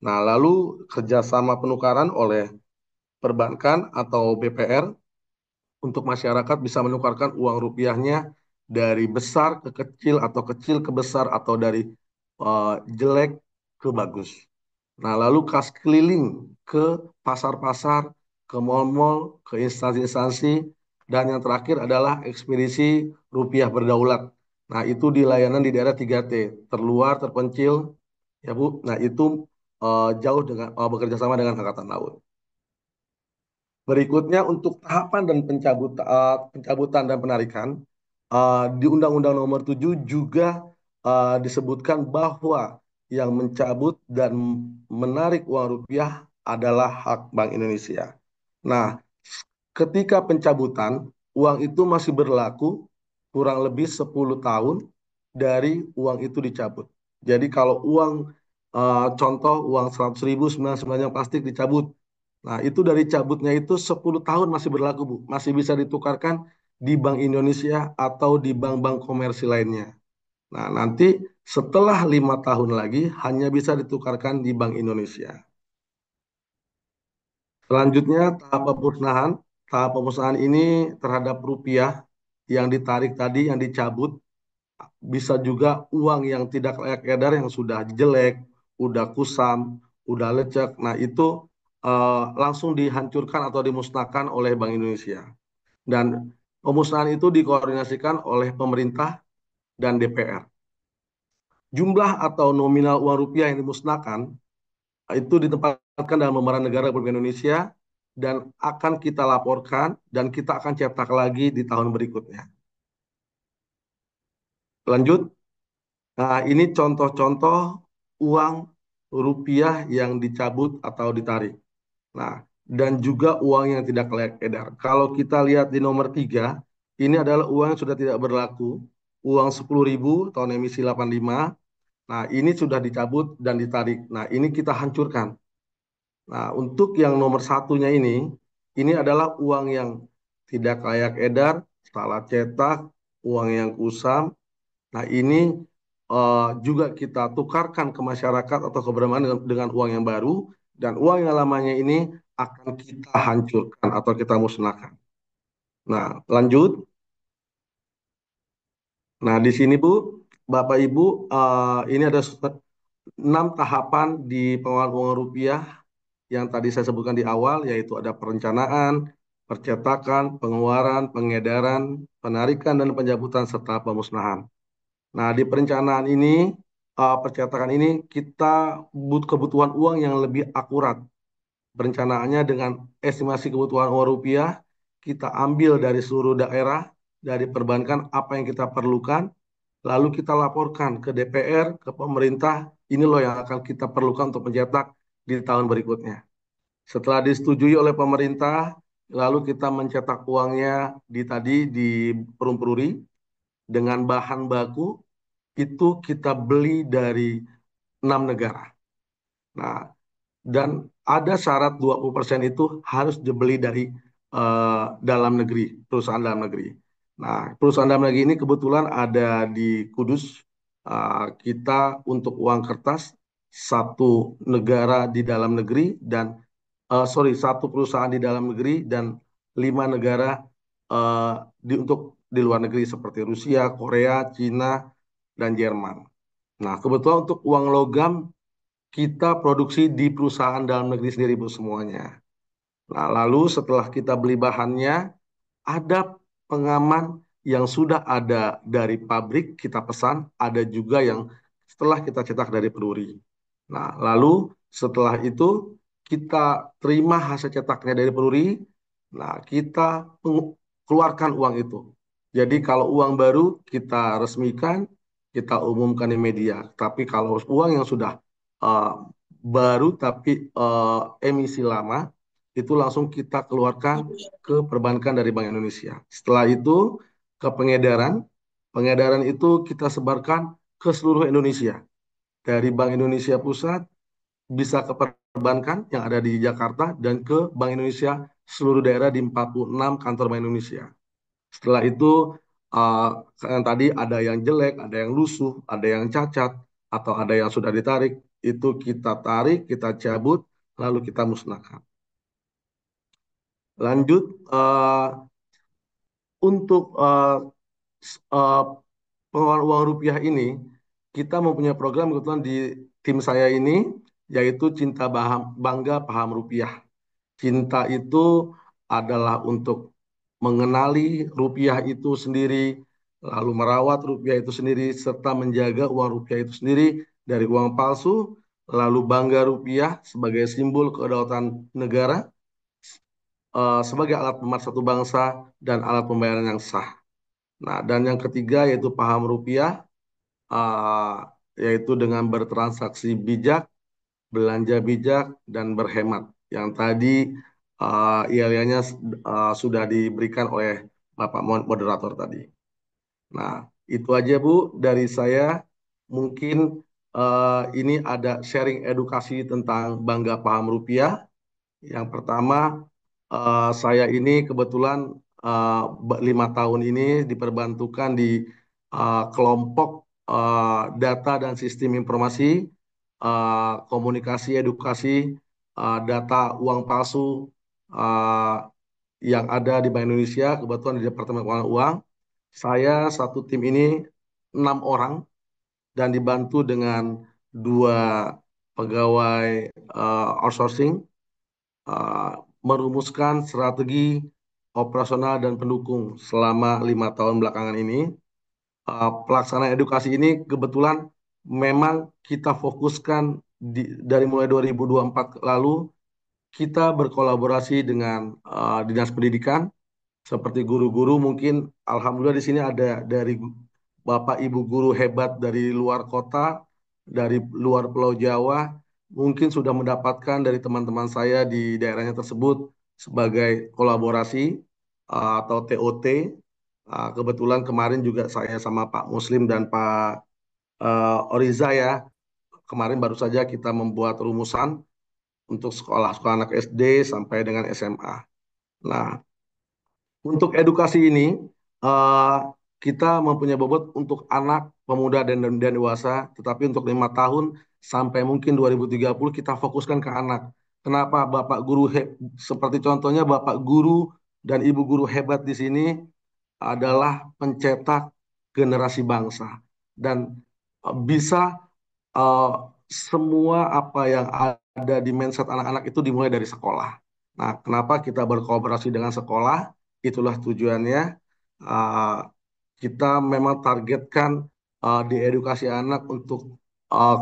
Nah, lalu kerjasama penukaran oleh perbankan atau BPR untuk masyarakat bisa menukarkan uang rupiahnya dari besar ke kecil atau kecil ke besar atau dari jelek ke bagus. Nah, lalu kas keliling ke pasar-pasar, ke mal-mal, ke instansi-instansi, dan yang terakhir adalah ekspedisi rupiah berdaulat. Nah, itu di layanan di daerah 3T, terluar, terpencil, ya Bu. Nah, itu jauh dengan bekerja sama dengan Angkatan Laut. Berikutnya untuk tahapan dan pencabutan dan penarikan di Undang-Undang Nomor 7 juga disebutkan bahwa yang mencabut dan menarik uang rupiah adalah hak Bank Indonesia. Nah, ketika pencabutan, uang itu masih berlaku kurang lebih 10 tahun dari uang itu dicabut. Jadi kalau uang contoh uang 100.000 yang plastik dicabut. Nah, itu dari cabutnya itu 10 tahun masih berlaku, Bu. Masih bisa ditukarkan di Bank Indonesia atau di bank-bank komersil lainnya. Nah, nanti setelah 5 tahun lagi hanya bisa ditukarkan di Bank Indonesia. Selanjutnya tahap pemusnahan. Tahap pemusnahan ini terhadap rupiah yang ditarik tadi, yang dicabut, bisa juga uang yang tidak layak edar yang sudah jelek, udah kusam, udah lecek. Nah, itu langsung dihancurkan atau dimusnahkan oleh Bank Indonesia. Dan pemusnahan itu dikoordinasikan oleh pemerintah dan DPR. Jumlah atau nominal uang rupiah yang dimusnahkan itu ditempatkan dalam lembaran negara Republik Indonesia dan akan kita laporkan dan kita akan cetak lagi di tahun berikutnya. Lanjut. Nah, ini contoh-contoh uang rupiah yang dicabut atau ditarik. Nah, dan juga uang yang tidak layak edar. Kalau kita lihat di nomor 3, ini adalah uang yang sudah tidak berlaku. Uang 10.000 tahun emisi 85. Nah, ini sudah dicabut dan ditarik. Nah, ini kita hancurkan. Nah, untuk yang nomor satunya ini adalah uang yang tidak layak edar, salah cetak, uang yang kusam. Nah, ini juga kita tukarkan ke masyarakat atau ke dengan uang yang baru, dan uang yang lamanya ini akan kita hancurkan atau kita musnahkan. Nah, lanjut. Nah, di sini Bu, Bapak Ibu, ini ada 6 tahapan di pengelolaan uang rupiah yang tadi saya sebutkan di awal, yaitu ada perencanaan, percetakan, pengeluaran, pengedaran, penarikan, dan pencabutan, serta pemusnahan. Nah, di perencanaan ini, percetakan ini, kita butuh kebutuhan uang yang lebih akurat. Perencanaannya dengan estimasi kebutuhan uang rupiah, kita ambil dari seluruh daerah, dari perbankan apa yang kita perlukan, lalu kita laporkan ke DPR, ke pemerintah, ini loh yang akan kita perlukan untuk mencetak di tahun berikutnya. Setelah disetujui oleh pemerintah, lalu kita mencetak uangnya di perum-peruri dengan bahan baku itu kita beli dari 6 negara. Nah, dan ada syarat 20% itu harus dibeli dari dalam negeri, perusahaan dalam negeri. Nah, perusahaan dalam negeri ini kebetulan ada di Kudus. Kita untuk uang kertas, satu negara di dalam negeri dan satu perusahaan di dalam negeri dan 5 negara uh, untuk di luar negeri seperti Rusia, Korea, Cina, dan Jerman. Nah, kebetulan untuk uang logam kita produksi di perusahaan dalam negeri sendiri Bu semuanya. Nah, lalu setelah kita beli bahannya, ada pengaman yang sudah ada dari pabrik kita pesan, ada juga yang setelah kita cetak dari peruri. Nah, lalu setelah itu kita terima hasil cetaknya dari peruri, nah kita keluarkan uang itu. Jadi kalau uang baru kita resmikan, kita umumkan di media. Tapi kalau uang yang sudah uh, baru tapi emisi lama, itu langsung kita keluarkan ke perbankan dari Bank Indonesia. Setelah itu ke pengedaran, pengedaran itu kita sebarkan ke seluruh Indonesia. Dari Bank Indonesia Pusat bisa ke perbankan yang ada di Jakarta dan ke Bank Indonesia seluruh daerah di 46 kantor Bank Indonesia. Setelah itu uh, yang tadi ada yang jelek, ada yang lusuh, ada yang cacat, atau ada yang sudah ditarik, itu kita tarik, kita cabut, lalu kita musnahkan. Lanjut, untuk uh, pengelolaan uang rupiah ini, kita mempunyai program kebetulan di tim saya ini, yaitu Cinta Bangga Paham Rupiah. Cinta itu adalah untuk mengenali rupiah itu sendiri, lalu merawat rupiah itu sendiri, serta menjaga uang rupiah itu sendiri dari uang palsu, lalu bangga rupiah sebagai simbol kedaulatan negara, sebagai alat pemersatu bangsa dan alat pembayaran yang sah. Nah, dan yang ketiga yaitu paham rupiah, yaitu dengan bertransaksi bijak, belanja bijak, dan berhemat. Yang tadi ILA-nya sudah diberikan oleh Bapak moderator tadi. Nah, itu aja Bu dari saya. Mungkin ini ada sharing edukasi tentang Bangga Paham Rupiah. Yang pertama, saya ini kebetulan 5 tahun ini diperbantukan di kelompok data dan sistem informasi, komunikasi, edukasi, data uang palsu uh, yang ada di Bank Indonesia, kebetulan di Departemen Keuangan Uang. Saya satu tim ini 6 orang dan dibantu dengan 2 pegawai outsourcing uh, merumuskan strategi operasional dan pendukung selama 5 tahun belakangan ini. Pelaksanaan edukasi ini kebetulan memang kita fokuskan dari mulai 2024 lalu kita berkolaborasi dengan Dinas Pendidikan seperti guru-guru mungkin alhamdulillah di sini ada dari Bapak Ibu guru hebat dari luar kota, dari luar Pulau Jawa, mungkin sudah mendapatkan dari teman-teman saya di daerahnya tersebut sebagai kolaborasi atau TOT. Kebetulan kemarin juga saya sama Pak Muslim dan Pak Oriza ya, kemarin baru saja kita membuat rumusan untuk sekolah-sekolah anak SD sampai dengan SMA. Nah, untuk edukasi ini, eh, kita mempunyai bobot untuk anak, pemuda, dan dewasa, tetapi untuk 5 tahun sampai mungkin 2030 kita fokuskan ke anak. Kenapa Bapak Guru, seperti contohnya Bapak Guru dan Ibu Guru hebat di sini adalah pencetak generasi bangsa. Dan bisa eh, semua apa yang ada di mindset anak-anak itu dimulai dari sekolah. Nah, kenapa kita berkooperasi dengan sekolah? Itulah tujuannya. Eh, kita memang targetkan di edukasi anak untuk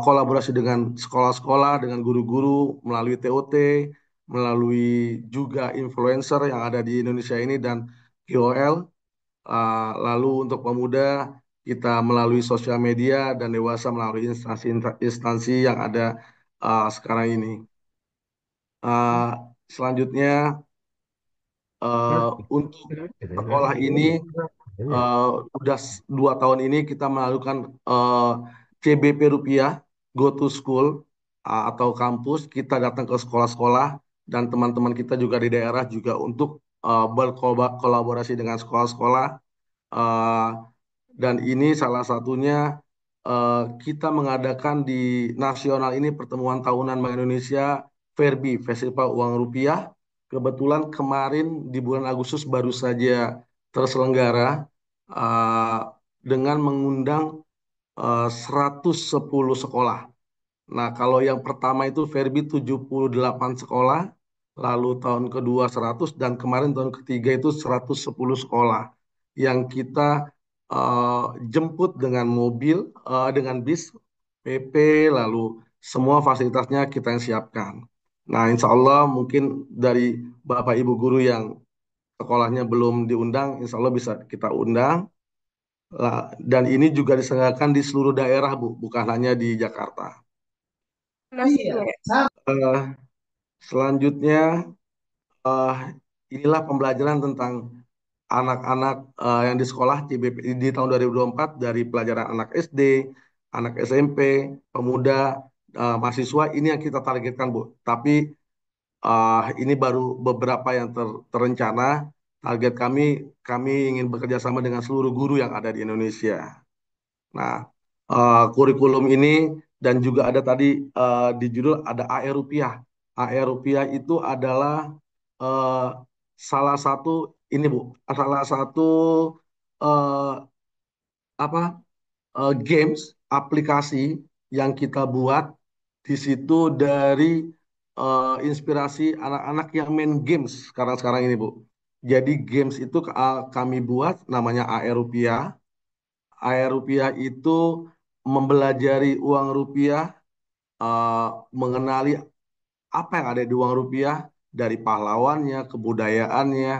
kolaborasi dengan sekolah-sekolah, dengan guru-guru melalui TOT, melalui juga influencer yang ada di Indonesia ini dan KOL. Lalu untuk pemuda kita melalui sosial media dan dewasa melalui instansi yang ada sekarang ini. Selanjutnya untuk sekolah ini udah 2 tahun ini kita melakukan CBP rupiah, Go to School atau kampus. Kita datang ke sekolah-sekolah dan teman-teman kita juga di daerah juga untuk berkolaborasi dengan sekolah-sekolah. Eh, dan ini salah satunya kita mengadakan di nasional ini pertemuan tahunan Bank Indonesia Verbi, Festival Uang Rupiah. Kebetulan kemarin di bulan Agustus baru saja terselenggara eh, dengan mengundang 110 sekolah. Nah, kalau yang pertama itu Verbi 78 sekolah, lalu tahun kedua 100, dan kemarin tahun ketiga itu 110 sekolah yang kita eh, jemput dengan mobil, dengan bis, PP, lalu semua fasilitasnya kita yang siapkan. Nah, insya Allah mungkin dari Bapak Ibu guru yang sekolahnya belum diundang, insya Allah bisa kita undang. Dan ini juga diselenggarakan di seluruh daerah, Bu, bukan hanya di Jakarta. Eh, Selanjutnya, eh, inilah pembelajaran tentang anak-anak yang di sekolah CBP di tahun 2024 dari pelajaran anak SD, anak SMP, pemuda, mahasiswa ini yang kita targetkan, Bu. Tapi ini baru beberapa yang terencana. Target kami ingin bekerja sama dengan seluruh guru yang ada di Indonesia. Nah, kurikulum ini dan juga ada tadi di judul ada AR Rupiah. AR Rupiah itu adalah eh, salah satu ini Bu, salah satu eh, apa games aplikasi yang kita buat di situ dari inspirasi anak-anak yang main games sekarang-sekarang ini Bu. Jadi games itu kami buat namanya AR Rupiah. AR Rupiah itu mempelajari uang rupiah, eh, mengenali apa yang ada di uang rupiah dari pahlawannya, kebudayaannya,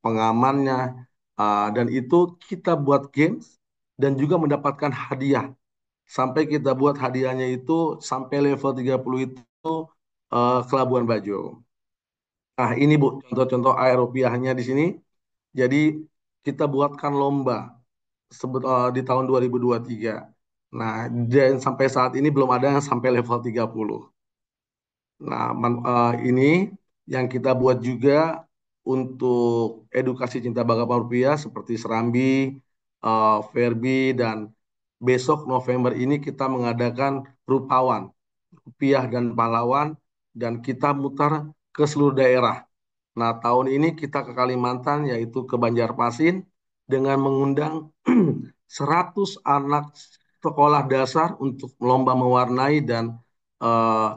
pengamannya, dan itu kita buat games dan juga mendapatkan hadiah. Sampai kita buat hadiahnya itu sampai level 30 itu ke Labuan Bajo. Nah, ini Bu, contoh-contoh air rupiahnya di sini. Jadi kita buatkan lomba di tahun 2023. Nah, dan sampai saat ini belum ada yang sampai level 30. Nah, ini yang kita buat juga untuk edukasi cinta bangga rupiah seperti Serambi, Verbi, dan besok November ini kita mengadakan Rupawan, Rupiah dan Pahlawan, dan kita mutar ke seluruh daerah. Nah, tahun ini kita ke Kalimantan, yaitu ke Banjarmasin, dengan mengundang 100 anak sekolah dasar untuk lomba mewarnai dan eh,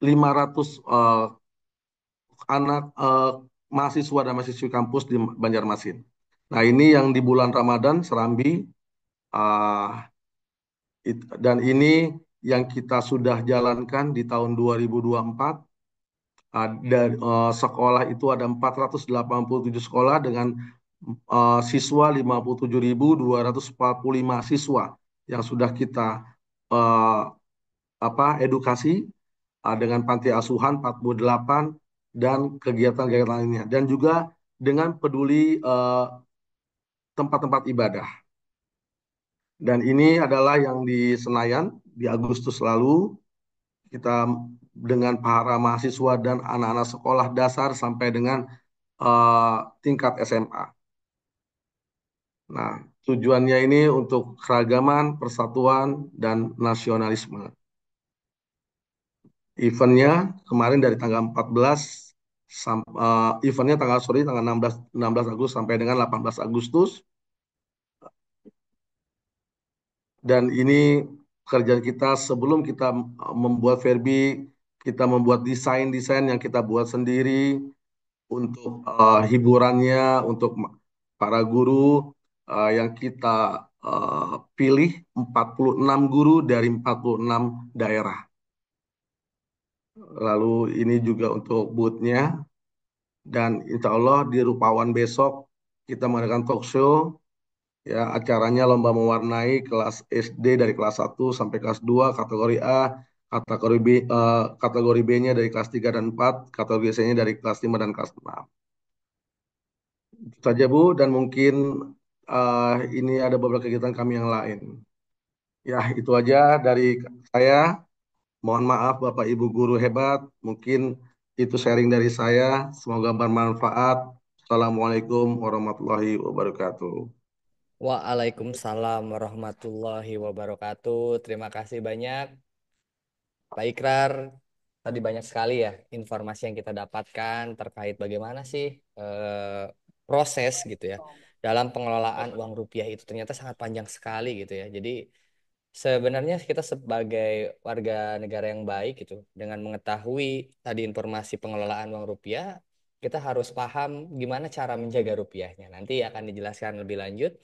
500 anak mahasiswa dan mahasiswi kampus di Banjarmasin. Nah, ini yang di bulan Ramadan Serambi, uh, dan ini yang kita sudah jalankan di tahun 2024. Ada sekolah itu ada 487 sekolah dengan siswa 57.245 siswa yang sudah kita uh, edukasi, dengan panti asuhan 48 dan kegiatan-kegiatan lainnya, dan juga dengan peduli tempat-tempat ibadah. Dan ini adalah yang di Senayan di Agustus lalu, kita dengan para mahasiswa dan anak-anak sekolah dasar sampai dengan tingkat SMA. Nah, tujuannya ini untuk keragaman, persatuan, dan nasionalisme. Eventnya kemarin dari tanggal 14, eventnya tanggal 16 Agustus sampai dengan 18 Agustus. Dan ini kerjaan kita sebelum kita membuat Verbi, kita membuat desain-desain yang kita buat sendiri untuk hiburannya, untuk para guru yang kita pilih 46 guru dari 46 daerah. Lalu ini juga untuk booth-nya, dan insya Allah di Rupawan besok kita mengadakan talk show. Ya, acaranya lomba mewarnai kelas SD dari kelas 1 sampai kelas 2, kategori A, kategori B-nya dari kelas 3 dan 4, kategori C-nya dari kelas 5 dan kelas 6. Itu saja Bu, dan mungkin ini ada beberapa kegiatan kami yang lain. Ya, itu aja dari saya. Mohon maaf Bapak Ibu guru hebat, mungkin itu sharing dari saya. Semoga bermanfaat. Assalamualaikum warahmatullahi wabarakatuh. Waalaikumsalam warahmatullahi wabarakatuh. Terima kasih banyak, Pak Ikrar. Tadi banyak sekali ya informasi yang kita dapatkan terkait bagaimana sih proses gitu ya dalam pengelolaan uang rupiah itu ternyata sangat panjang sekali gitu ya. Jadi sebenarnya kita sebagai warga negara yang baik gitu, dengan mengetahui tadi informasi pengelolaan uang rupiah, kita harus paham gimana cara menjaga rupiahnya. Nanti akan dijelaskan lebih lanjut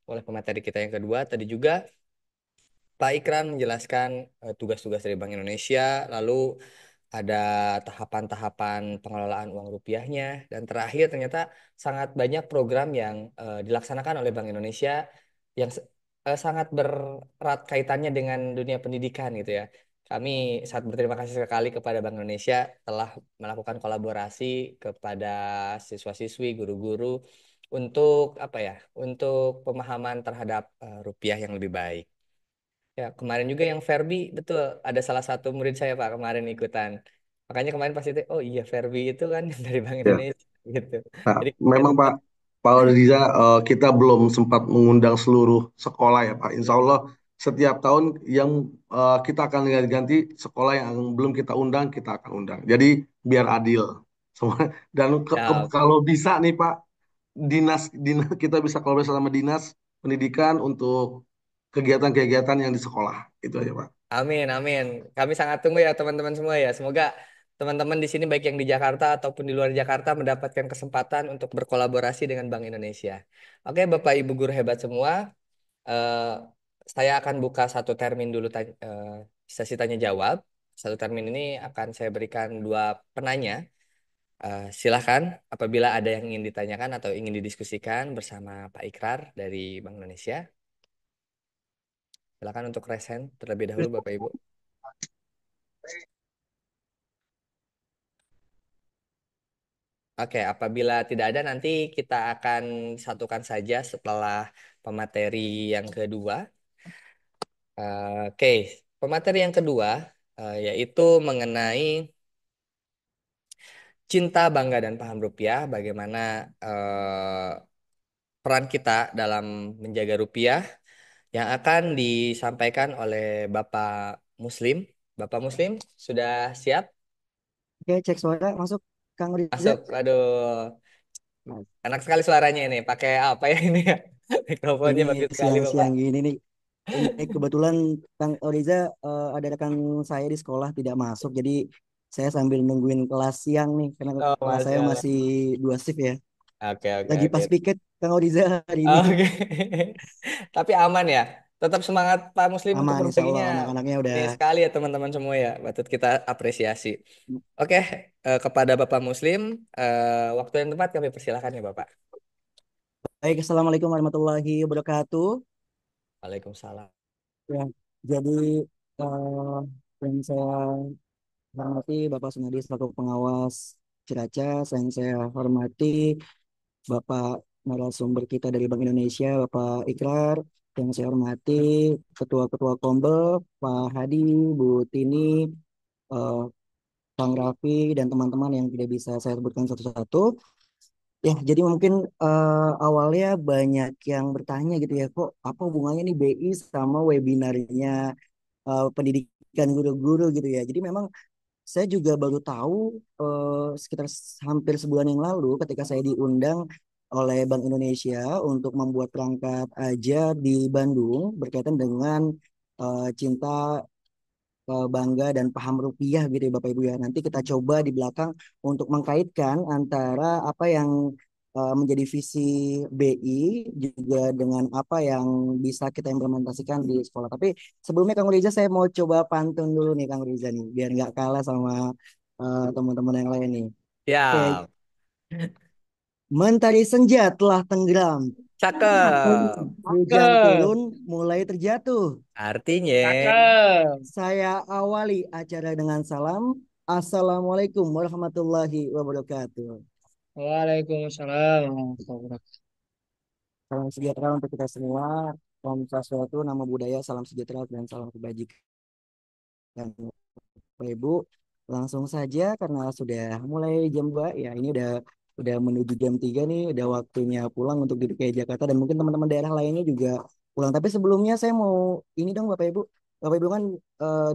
oleh pemateri kita yang kedua. Tadi juga Pak Ikran menjelaskan tugas-tugas dari Bank Indonesia, lalu ada tahapan-tahapan pengelolaan uang rupiahnya, dan terakhir ternyata sangat banyak program yang dilaksanakan oleh Bank Indonesia yang sangat berat kaitannya dengan dunia pendidikan gitu ya. Kami sangat berterima kasih sekali kepada Bank Indonesia telah melakukan kolaborasi kepada siswa-siswi, guru-guru untuk apa ya? Untuk pemahaman terhadap rupiah yang lebih baik. Ya, kemarin juga yang Verbi, betul. Ada salah satu murid saya, Pak, kemarin ikutan. Makanya kemarin pas itu, oh iya Verbi itu kan dari Bank Ya. Indonesia, gitu. Nah, Jadi memang Pak Riza, kita belum sempat mengundang seluruh sekolah ya Pak. Insya Allah setiap tahun yang kita akan ganti sekolah yang belum kita undang, kita akan undang. Jadi biar adil semua. Dan siap. kalau bisa nih Pak, dinas kita bisa kolaborasi sama dinas pendidikan untuk kegiatan-kegiatan yang di sekolah. Itu aja Pak. Amin, amin. Kami sangat tunggu ya teman-teman semua ya. Semoga teman-teman di sini baik yang di Jakarta ataupun di luar Jakarta mendapatkan kesempatan untuk berkolaborasi dengan Bank Indonesia. Oke, Bapak Ibu guru hebat semua, eh, saya akan buka satu termin dulu sesi tanya jawab. Satu termin ini akan saya berikan dua penanya. Silahkan apabila ada yang ingin ditanyakan atau ingin didiskusikan bersama Pak Ikrar dari Bank Indonesia. Silakan untuk resen terlebih dahulu Bapak Ibu. Oke, apabila tidak ada nanti kita akan satukan saja setelah pemateri yang kedua. Oke, pemateri yang kedua yaitu mengenai cinta, bangga, dan paham rupiah. Bagaimana peran kita dalam menjaga rupiah yang akan disampaikan oleh Bapak Muslim. Bapak Muslim, sudah siap? Oke, cek suara masuk Kang Riza. Masuk. Waduh, Nah, enak sekali suaranya ini. Pakai apa ya ini ya? Mikrofonnya ini bagus sekali, Bapak. siang-siang gini nih. Ini kebetulan Kang Riza, ada rekan saya di sekolah tidak masuk, jadi Saya sambil nungguin kelas siang nih, karena Oh, kelas saya Masya Allah. masih 2 shift ya. Oke, oke, Lagi oke. pas piket Kang Oriza hari ini. Oke. Tapi aman ya. Tetap semangat Pak Muslim untuk Aman, insya Allah berbaginya. anak-anaknya udah. Ini sekali ya teman-teman semua ya. Patut kita apresiasi. Oke, kepada Bapak Muslim, waktu yang tepat kami persilakan ya Bapak. Baik, Assalamualaikum warahmatullahi wabarakatuh. Waalaikumsalam. Ya, jadi eh, yang saya hormati Bapak Sunadi selaku pengawas Ciracas, yang saya hormati Bapak narasumber kita dari Bank Indonesia, Bapak Ikrar, yang saya hormati Ketua-Ketua Kombel, Pak Hadi, Bu Tini, eh, Kang Raffi, dan teman-teman yang tidak bisa saya sebutkan satu-satu. Ya, jadi mungkin awalnya banyak yang bertanya gitu ya, kok apa hubungannya nih BI sama webinarnya pendidikan guru-guru gitu ya. Jadi memang saya juga baru tahu sekitar hampir sebulan yang lalu ketika saya diundang oleh Bank Indonesia untuk membuat perangkat ajar di Bandung berkaitan dengan cinta, bangga dan paham rupiah gitu ya Bapak Ibu ya. Nanti kita coba di belakang untuk mengkaitkan antara apa yang menjadi visi BI juga dengan apa yang bisa kita implementasikan di sekolah. Tapi sebelumnya Kang Riza saya mau coba pantun dulu nih Kang Riza nih biar nggak kalah sama teman-teman yang lain nih. Oke, Ya, mentari senja telah tenggelam, cakep. hujan Cakep, turun mulai terjatuh. Artinya, cakep. Saya awali acara dengan salam. Assalamualaikum warahmatullahi wabarakatuh. Waalaikumsalam warahmatullahi wabarakatuh. Salam sejahtera untuk kita semua. Om Swastiastu, nama budaya, salam sejahtera dan salam kebajikan. Bapak Ibu, langsung saja karena sudah mulai jam 2 ya. Ini udah menuju jam 3 nih, udah waktunya pulang untuk di DKI Jakarta dan mungkin teman-teman daerah lainnya juga pulang. Tapi sebelumnya saya mau ini dong Bapak Ibu. Bapak Ibu kan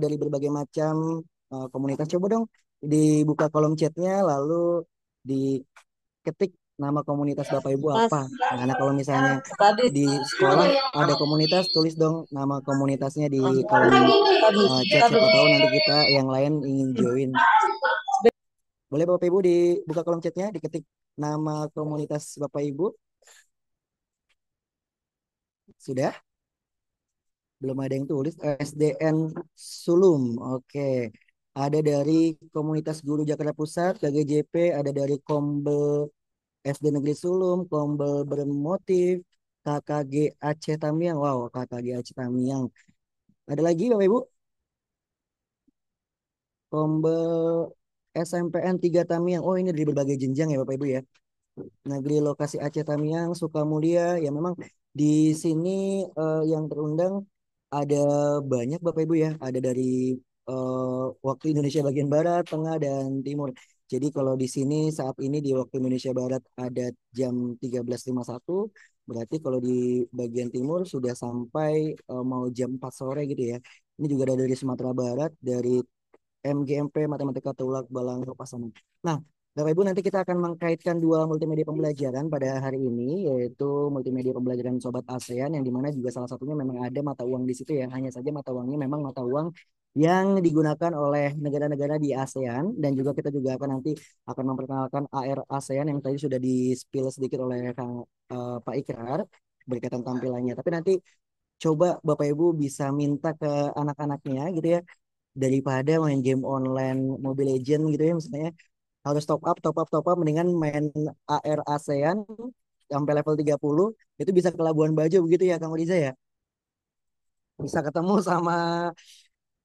dari berbagai macam komunitas, coba dong dibuka kolom chatnya lalu diketik nama komunitas Bapak Ibu apa. Nah, kalau misalnya di sekolah ada komunitas, tulis dong nama komunitasnya di kolom chat, siapa tahu nanti kita yang lain ingin join. Boleh Bapak Ibu dibuka kolom chatnya, diketik nama komunitas Bapak Ibu. Sudah? Belum ada yang tulis. SDN Sulum. Oke. Ada dari Komunitas Guru Jakarta Pusat, KGJP, ada dari Kombel SD Negeri Sulum, Kombel Bermotif, KKG Aceh Tamiang. Wow, KKG Aceh Tamiang. Ada lagi Bapak Ibu? Kombel SMPN 3 Tamiang. Oh, ini dari berbagai jenjang ya Bapak Ibu ya. Negeri Lokasi Aceh Tamiang, Sukamulia. Ya memang di sini yang terundang ada banyak Bapak Ibu ya. Ada dari waktu Indonesia bagian Barat, Tengah, dan Timur. Jadi kalau di sini saat ini di waktu Indonesia Barat ada jam 13.51, berarti kalau di bagian timur sudah sampai mau jam 4 sore gitu ya. Ini juga ada dari Sumatera Barat, dari MGMP Matematika Tulak Balang Pasaman. Nah, Bapak Ibu nanti kita akan mengkaitkan dua multimedia pembelajaran pada hari ini, yaitu multimedia pembelajaran Sobat ASEAN yang dimana juga salah satunya memang ada mata uang di situ ya. Hanya saja mata uangnya memang mata uang yang digunakan oleh negara-negara di ASEAN dan juga kita juga akan nanti akan memperkenalkan AR ASEAN yang tadi sudah di-spill sedikit oleh Pak Ikrar berkaitan tampilannya. Tapi nanti coba Bapak Ibu bisa minta ke anak-anaknya gitu ya daripada main game online Mobile Legend gitu ya misalnya harus top up mendingan main AR ASEAN sampai level 30 itu bisa ke Labuan Bajo begitu ya Kang Riza ya, bisa ketemu sama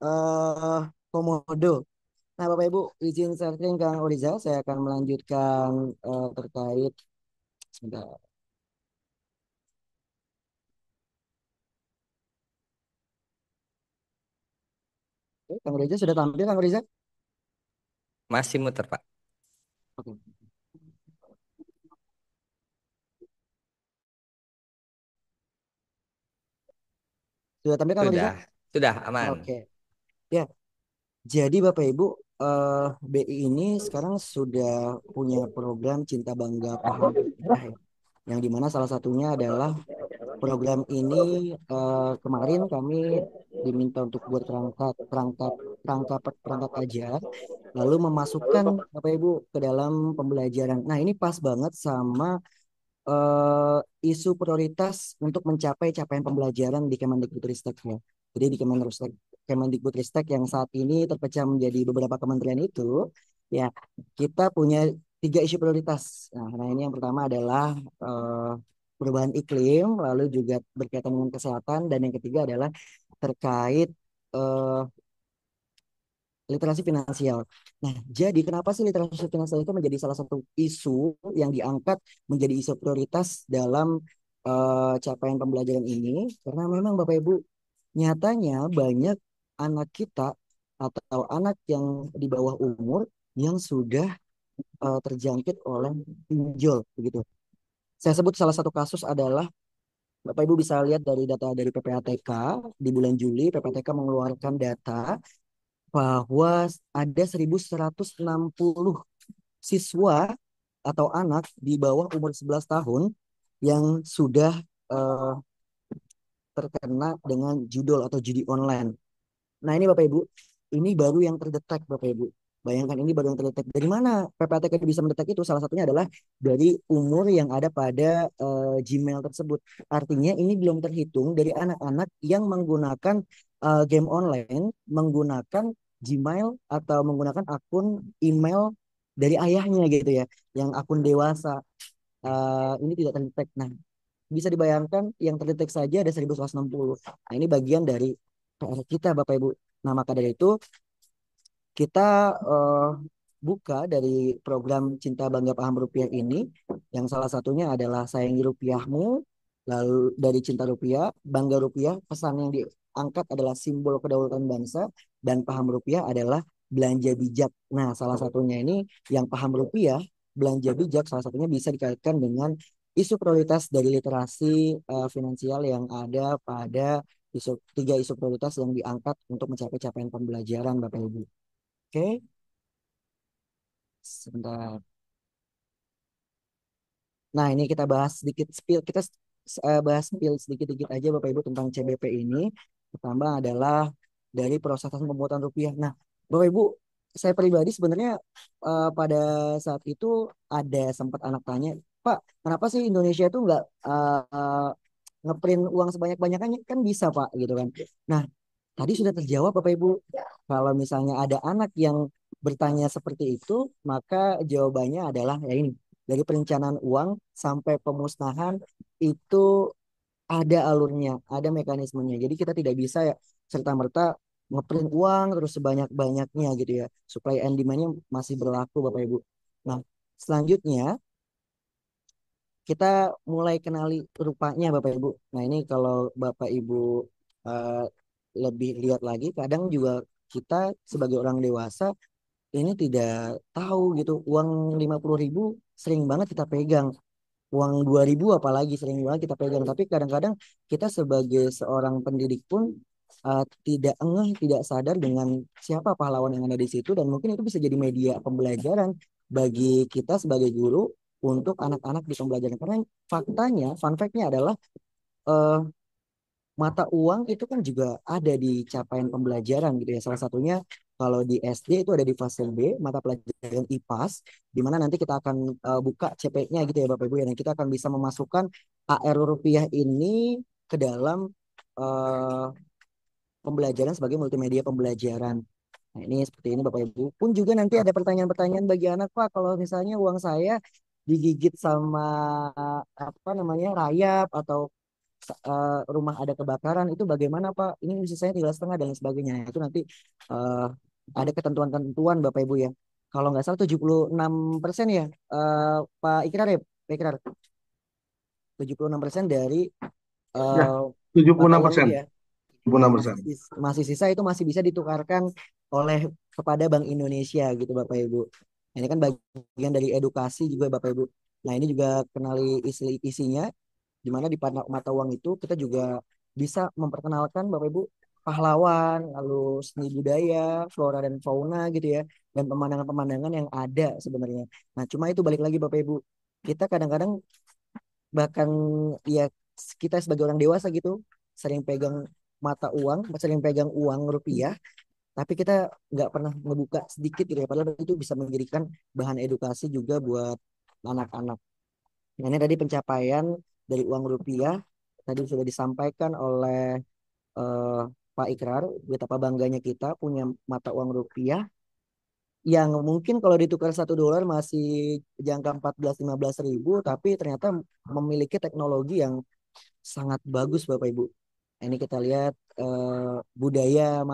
eh Komodo. Nah Bapak Ibu izin sharing Kang Riza, saya akan melanjutkan terkait sebentar. Oke, Kang Riza sudah tampil Kang Riza. masih muter Pak. Oke. Sudah tampil Kang Riza. Sudah, sudah aman. Oke ya, jadi Bapak Ibu, BI ini sekarang sudah punya program Cinta Bangga Paham Rupiah ya. Yang dimana salah satunya adalah program ini kemarin kami diminta untuk buat perangkat perangkat perangkat perangkat ajar, lalu memasukkan Bapak Ibu ke dalam pembelajaran. Nah, ini pas banget sama isu prioritas untuk mencapai capaian pembelajaran di Kemendikbudristek ya. Jadi di Kemendikbudristek yang saat ini terpecah menjadi beberapa kementerian itu, ya kita punya tiga isu prioritas. Nah, ini yang pertama adalah eh, perubahan iklim, lalu juga berkaitan dengan kesehatan, dan yang ketiga adalah terkait eh, literasi finansial. Nah, jadi kenapa sih literasi finansial itu menjadi salah satu isu yang diangkat menjadi isu prioritas dalam capaian pembelajaran ini? Karena memang Bapak Ibu, nyatanya banyak anak kita atau anak yang di bawah umur yang sudah terjangkit oleh pinjol begitu. Saya sebut salah satu kasus adalah Bapak Ibu bisa lihat dari data dari PPATK di bulan Juli, PPATK mengeluarkan data bahwa ada 1.160 siswa atau anak di bawah umur 11 tahun yang sudah eh, terkena dengan judul atau judi online. Nah, ini Bapak Ibu, ini baru yang terdetek Bapak Ibu. Bayangkan, ini baru yang terdetek. Dari mana PPATK bisa mendetek itu? Salah satunya adalah dari umur yang ada pada Gmail tersebut. Artinya ini belum terhitung dari anak-anak yang menggunakan game online, menggunakan Gmail atau menggunakan akun email dari ayahnya gitu ya, yang akun dewasa. Ini tidak terdetek. Nah, bisa dibayangkan yang terdetek saja ada 1.160. Nah, ini bagian dari PR kita Bapak Ibu. Nah, maka dari itu kita buka dari program Cinta Bangga Paham Rupiah ini, yang salah satunya adalah Sayangi Rupiahmu, lalu dari Cinta Rupiah, Bangga Rupiah, pesan yang diangkat adalah simbol kedaulatan bangsa, dan Paham Rupiah adalah belanja bijak. Nah, salah satunya ini yang Paham Rupiah, belanja bijak, salah satunya bisa dikaitkan dengan isu prioritas dari literasi finansial yang ada pada tiga isu prioritas yang diangkat untuk mencapai capaian pembelajaran Bapak Ibu. Oke, sebentar. Nah, ini kita bahas sedikit spill, kita bahas spill sedikit-sedikit aja Bapak Ibu tentang CBP ini. Pertama adalah dari proses pembuatan rupiah. Nah, Bapak Ibu, saya pribadi sebenarnya pada saat itu ada sempat anak tanya, Pak, kenapa sih Indonesia itu nggak ngeprint uang sebanyak-banyakannya? Kan bisa Pak, gitu kan. Nah, tadi sudah terjawab Bapak Ibu. Kalau misalnya ada anak yang bertanya seperti itu, maka jawabannya adalah ya ini. Dari perencanaan uang sampai pemusnahan itu ada alurnya, ada mekanismenya. Jadi kita tidak bisa ya serta-merta ngeprint uang terus sebanyak-banyaknya gitu ya. Supply and demand-nya masih berlaku Bapak Ibu. Nah, selanjutnya kita mulai kenali rupanya Bapak Ibu. Nah, ini kalau Bapak Ibu eh, lebih lihat lagi, kadang juga kita sebagai orang dewasa ini tidak tahu gitu. Uang 50.000 sering banget kita pegang. Uang 2.000 apalagi sering banget kita pegang. Tapi kadang-kadang kita sebagai seorang pendidik pun tidak engeh, tidak sadar dengan siapa pahlawan yang ada di situ. Dan mungkin itu bisa jadi media pembelajaran bagi kita sebagai guru untuk anak-anak di pembelajaran. Karena faktanya, fun fact-nya adalah eh, mata uang itu kan juga ada di capaian pembelajaran gitu ya. Salah satunya kalau di SD itu ada di fase B, mata pelajaran IPAS, di mana nanti kita akan buka CP-nya gitu ya Bapak Ibu ya. Dan kita akan bisa memasukkan AR rupiah ini ke dalam eh, pembelajaran sebagai multimedia pembelajaran. Nah, ini seperti ini Bapak Ibu. Pun juga nanti ada pertanyaan-pertanyaan bagi anak, Pak, kalau misalnya uang saya digigit sama apa namanya rayap atau rumah ada kebakaran itu bagaimana Pak? Ini saya 3,5 dan lain sebagainya. Itu nanti eh, ada ketentuan-ketentuan Bapak Ibu ya. Kalau nggak salah 76% ya Pak Ikrar ya, Pak Ikrar. 76% dari Ya, eh, mata uang 76%. itu ya. Nah, 76%. masih sisa itu masih bisa ditukarkan oleh kepada Bank Indonesia gitu Bapak Ibu. Nah, ini kan bagian dari edukasi juga Bapak Ibu. Nah, ini juga kenali isinya di mana di mata uang itu kita juga bisa memperkenalkan Bapak Ibu pahlawan, lalu seni budaya, flora dan fauna gitu ya, dan pemandangan-pemandangan yang ada sebenarnya. Nah, cuma itu balik lagi Bapak Ibu, kita kadang-kadang bahkan ya kita sebagai orang dewasa gitu sering pegang sering pegang uang rupiah, tapi kita nggak pernah ngebuka sedikit gitu ya, padahal itu bisa menjadikan bahan edukasi juga buat anak-anak. Nah, ini tadi pencapaian dari uang rupiah tadi sudah disampaikan oleh eh, Pak Ikrar, betapa bangganya kita punya mata uang rupiah yang mungkin kalau ditukar $1 masih jangka 14-15 ribu, tapi ternyata memiliki teknologi yang sangat bagus Bapak Ibu. Nah, ini kita lihat budaya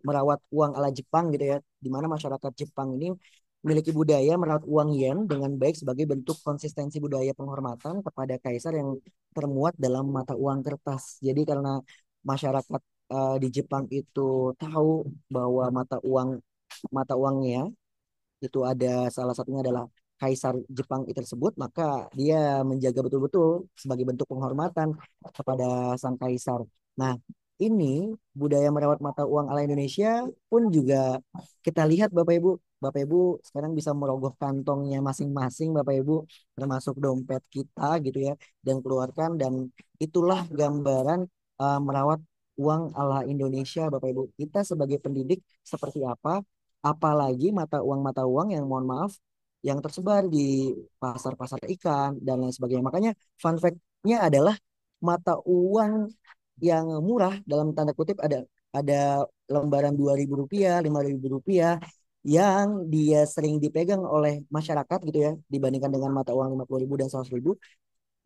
merawat uang ala Jepang gitu ya, di mana masyarakat Jepang ini memiliki budaya merawat uang yen dengan baik sebagai bentuk konsistensi budaya penghormatan kepada kaisar yang termuat dalam mata uang kertas. Jadi karena masyarakat di Jepang itu tahu bahwa mata uangnya itu ada salah satunya adalah Kaisar Jepang itu tersebut, maka dia menjaga betul-betul sebagai bentuk penghormatan kepada sang kaisar. Nah, ini budaya merawat mata uang ala Indonesia pun juga kita lihat Bapak Ibu. Bapak Ibu sekarang bisa merogoh kantongnya masing-masing Bapak Ibu, termasuk dompet kita gitu ya, dan keluarkan, dan itulah gambaran merawat uang ala Indonesia Bapak Ibu. Kita sebagai pendidik seperti apa? Apalagi mata uang yang mohon maaf yang tersebar di pasar-pasar ikan dan lain sebagainya. Makanya fun fact-nya adalah mata uang yang murah dalam tanda kutip ada lembaran Rp2.000, Rp5.000 yang dia sering dipegang oleh masyarakat gitu ya, dibandingkan dengan mata uang 50.000 dan 100.000.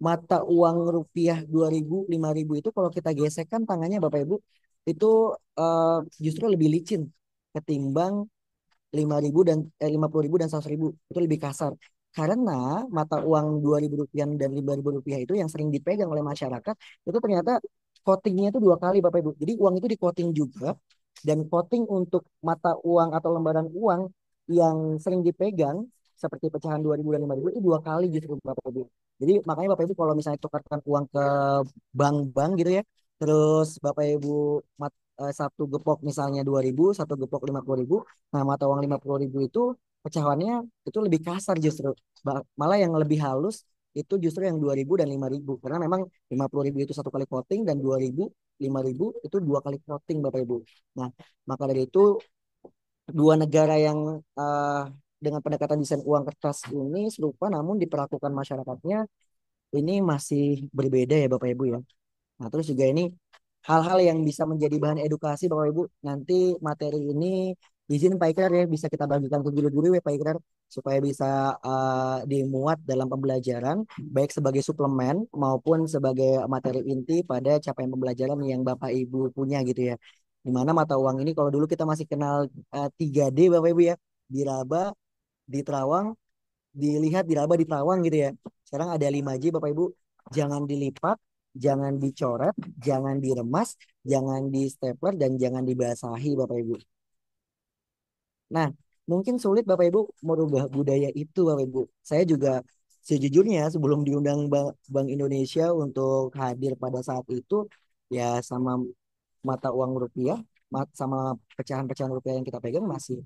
Mata uang rupiah 2.000, 5.000 itu kalau kita gesekkan tangannya Bapak Ibu itu justru lebih licin ketimbang 50.000 dan 100.000, itu lebih kasar karena mata uang 2.000 rupiah dan Rp5.000 itu yang sering dipegang oleh masyarakat itu ternyata coatingnya itu 2 kali Bapak Ibu. Jadi uang itu di coating juga, dan coating untuk mata uang atau lembaran uang yang sering dipegang seperti pecahan 2.000 dan 5.000 itu 2 kali justru Bapak Ibu. Jadi makanya Bapak Ibu kalau misalnya tukarkan uang ke bank-bank gitu ya, terus Bapak Ibu satu gepok misalnya 2.000, satu gepok 50.000. Nah, mata uang 50.000 itu pecahannya itu lebih kasar justru. Malah yang lebih halus itu justru yang 2.000 dan 5.000. Karena memang 50.000 itu satu kali coating dan 2.000, 5.000 itu 2 kali coating Bapak Ibu. Nah, maka dari itu dua negara yang dengan pendekatan desain uang kertas ini serupa namun diperlakukan masyarakatnya ini masih berbeda ya Bapak Ibu ya. Nah, terus juga ini hal-hal yang bisa menjadi bahan edukasi Bapak Ibu. Nanti materi ini izin Pak Ikrar ya bisa kita bagikan ke guru-guru ya Pak Ikrar supaya bisa dimuat dalam pembelajaran baik sebagai suplemen maupun sebagai materi inti pada capaian pembelajaran yang Bapak Ibu punya gitu ya. Di mana mata uang ini kalau dulu kita masih kenal 3D Bapak Ibu ya. Diraba, diterawang, dilihat, diraba, diterawang gitu ya. Sekarang ada 5J Bapak Ibu. Jangan dilipat, jangan dicoret, jangan diremas, jangan di stapler, dan jangan dibasahi Bapak Ibu. Nah, mungkin sulit Bapak Ibu merubah budaya itu Bapak Ibu. Saya juga sejujurnya sebelum diundang Bank Indonesia untuk hadir pada saat itu, ya sama mata uang rupiah, sama pecahan-pecahan rupiah yang kita pegang masih